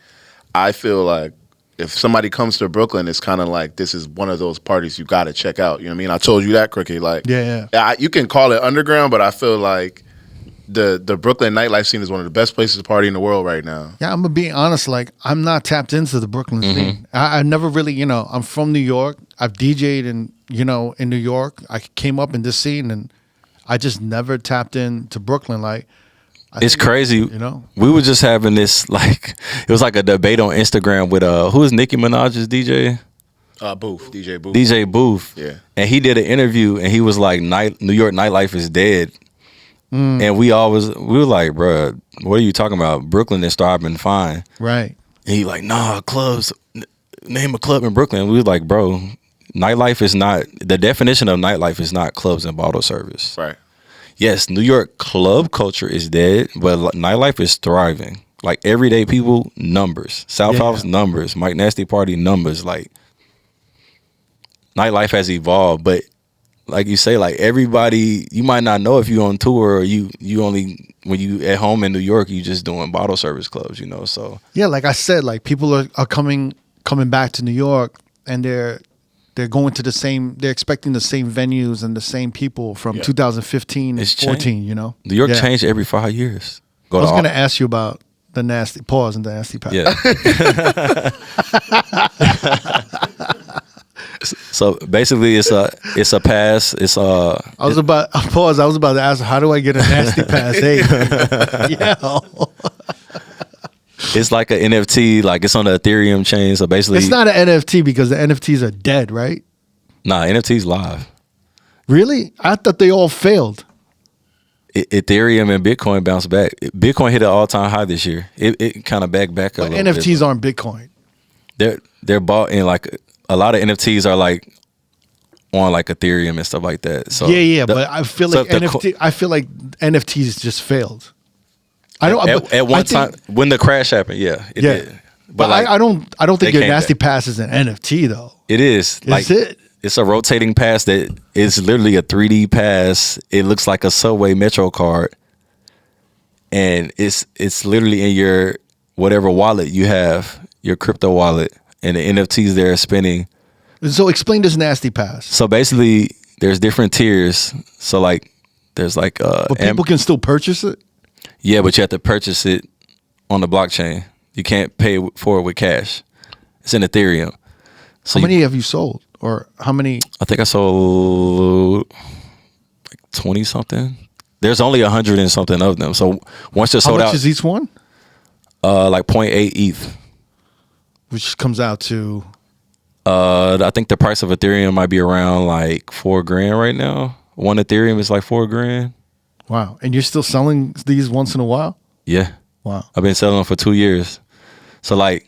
I feel like if somebody comes to Brooklyn, it's kind of like this is one of those parties you got to check out. You know what I mean? I told you that, Cricket. Like, you can call it underground, but I feel like the Brooklyn nightlife scene is one of the best places to party in the world right now. Yeah, I'm gonna be honest. Like, I'm not tapped into the Brooklyn scene. I never really, I'm from New York. I've DJ'd in New York. I came up in this scene, and I just never tapped into Brooklyn. Like, it's crazy. We were just having this, like, it was like a debate on Instagram with who is Nicki Minaj's DJ? Booth, DJ Booth. DJ Booth. Yeah. And he did an interview, and he was like, New York nightlife is dead. And we were like, bruh, what are you talking about? Brooklyn is thriving fine. Right. And he like, nah, clubs, name a club in Brooklyn. We was like, bro, nightlife is not, the definition of nightlife is not clubs and bottle service. Right. Yes, New York club culture is dead, but nightlife is thriving. Like, everyday people, numbers. South House, numbers. Mike Nasty Party, numbers. Like, nightlife has evolved, but like you say, like, everybody, you might not know if you on tour or you only, when you at home in New York, you just doing bottle service clubs, so. Yeah, like I said, like, people are coming back to New York, and they're going to they're expecting the same venues and the same people from 2015 and 14, New York changed every 5 years. I was going to ask you about the nasty pause and the nasty pass. Yeah. So basically, it's a pass. It's I was about to ask, how do I get a nasty pass? Hey, yeah. It's like an NFT, like it's on the Ethereum chain. So basically, it's not an NFT because the NFTs are dead, right? Nah, NFTs live. Really? I thought they all failed. Ethereum and Bitcoin bounced back. Bitcoin hit an all-time high this year. It kind of backed back a little NFTs bit. aren't Bitcoin. They're bought in, like, a lot of NFTs are like on like Ethereum and stuff like that. So but I feel like NFTs just failed. I don't. At one time when the crash happened, it did. But like, I don't think your nasty pass is an NFT though. It is. Is it? It's a rotating pass that is literally a 3D pass. It looks like a Subway Metro card, and it's literally in your whatever wallet you have, your crypto wallet, and the NFTs there are spinning. So explain this nasty pass. So basically, there's different tiers. So like, there's like but people can still purchase it. Yeah, but you have to purchase it on the blockchain. You can't pay for it with cash. It's in Ethereum. So how many have you sold? Or how many? I think I sold like 20 something. There's only 100 and something of them. So once they're sold out. How much is each one? Like 0.8 ETH. Which comes out to? I think the price of Ethereum might be around like $4,000 right now. One Ethereum is like $4,000. Wow. And you're still selling these once in a while? Yeah. Wow. I've been selling them for 2 years. So like,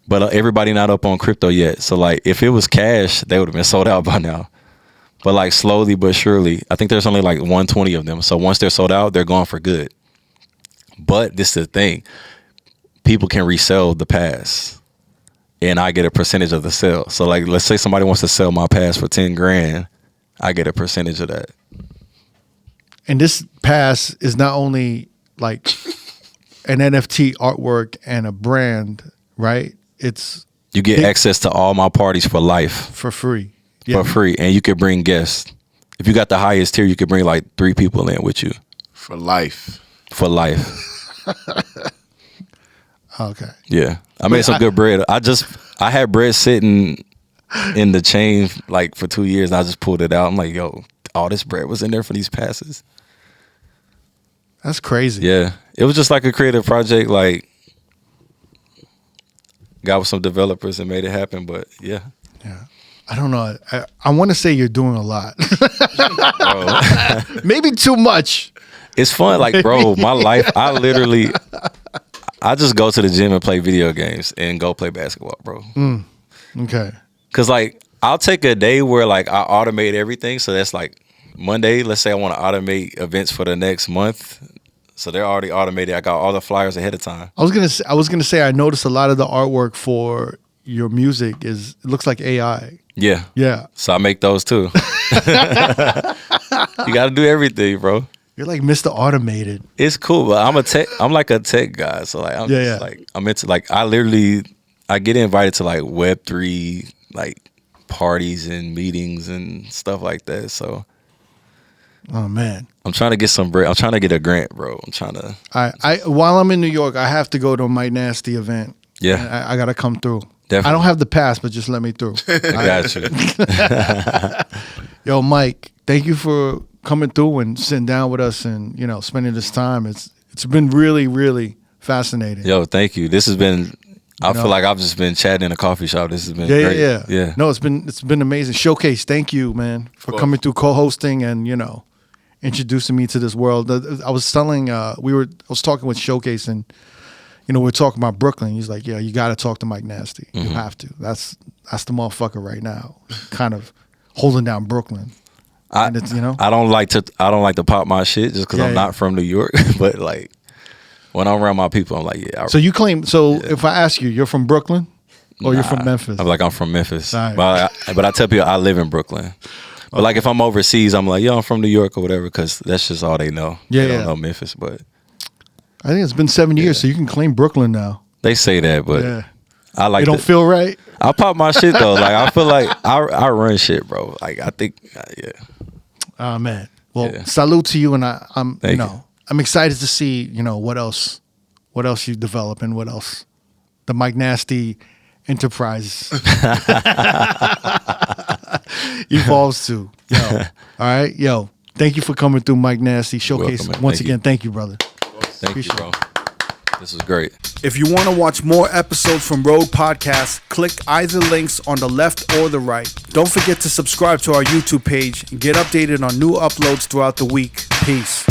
but everybody not up on crypto yet. So like, if it was cash, they would have been sold out by now. But like slowly but surely, I think there's only like 120 of them. So once they're sold out, they're gone for good. But this is the thing. People can resell the pass and I get a percentage of the sale. So like, let's say somebody wants to sell my pass for $10,000. I get a percentage of that. And this pass is not only like an NFT artwork and a brand, right? You get access to all my parties for life. For free. Yeah. For free. And you could bring guests. If you got the highest tier, you could bring like 3 people in with you. For life. For life. Okay. Yeah. I made some good bread. I had bread sitting in the chain like for 2 years. And I just pulled it out. I'm like, yo, all this bread was in there for these passes. That's crazy. Yeah. It was just like a creative project. Like, got with some developers and made it happen. But yeah. Yeah. I don't know. I want to say you're doing a lot. Maybe too much. It's fun. Like, bro, my life, I just go to the gym and play video games and go play basketball, bro. Okay. Because, like, I'll take a day where, like, I automate everything. So that's, like, Monday, let's say I want to automate events for the next month. So they're already automated. I got all the flyers ahead of time. I was gonna say I noticed a lot of the artwork for your music it looks like AI. Yeah. Yeah. So I make those too. You got to do everything, bro. You're like Mr. Automated. It's cool, but I'm like a tech guy. So like I'm I'm into, like, I literally I get invited to like Web3 like parties and meetings and stuff like that. So Oh man. I'm trying to get some bread. I'm trying to get a grant, bro. I'm trying to. I while I'm in New York, I have to go to a Mike Nasty event. Yeah. And I gotta come through. Definitely. I don't have the pass, but just let me through. I got you. Yo, Mike, thank you for coming through and sitting down with us and, you know, spending this time. It's been really, really fascinating. Yo, thank you. This has been. I know? feel like I've just been chatting in a coffee shop. This has been great. Yeah. No, it's been amazing. Showcase, thank you, man, for coming through, co-hosting, and you know, introducing me to this world. I was telling, I was talking with Showcase, and you know, we were talking about Brooklyn. He's like, yeah, you got to talk to Mike Nasty. You have to. That's the motherfucker right now, kind of holding down Brooklyn. And it's, you know, I don't like to pop my shit just because I'm not from New York, but like. When I'm around my people, I'm like, yeah. So you claim, if I ask you, you're from Brooklyn or you're from Memphis? I'm like, I'm from Memphis. Right. But I tell people I live in Brooklyn. But like if I'm overseas, I'm like, yo, I'm from New York or whatever, because that's just all they know. Yeah, they don't know Memphis, but. I think it's been 7 years, so you can claim Brooklyn now. They say that, but I like it. Don't feel right? I pop my shit though. Like I feel like I run shit, bro. Like I think, yeah. Oh, man. Well, salute to you, and I'm Thank you know. you. I'm excited to see, you know, what else you develop and what else the Mike Nasty enterprise evolves to. Yo, all right, yo, thank you for coming through, Mike Nasty Showcase. Welcome, Once again, thank you, brother. Thank you, bro. This was great. If you want to watch more episodes from R.O.A.D Podcast, click either links on the left or the right. Don't forget to subscribe to our YouTube page and get updated on new uploads throughout the week. Peace.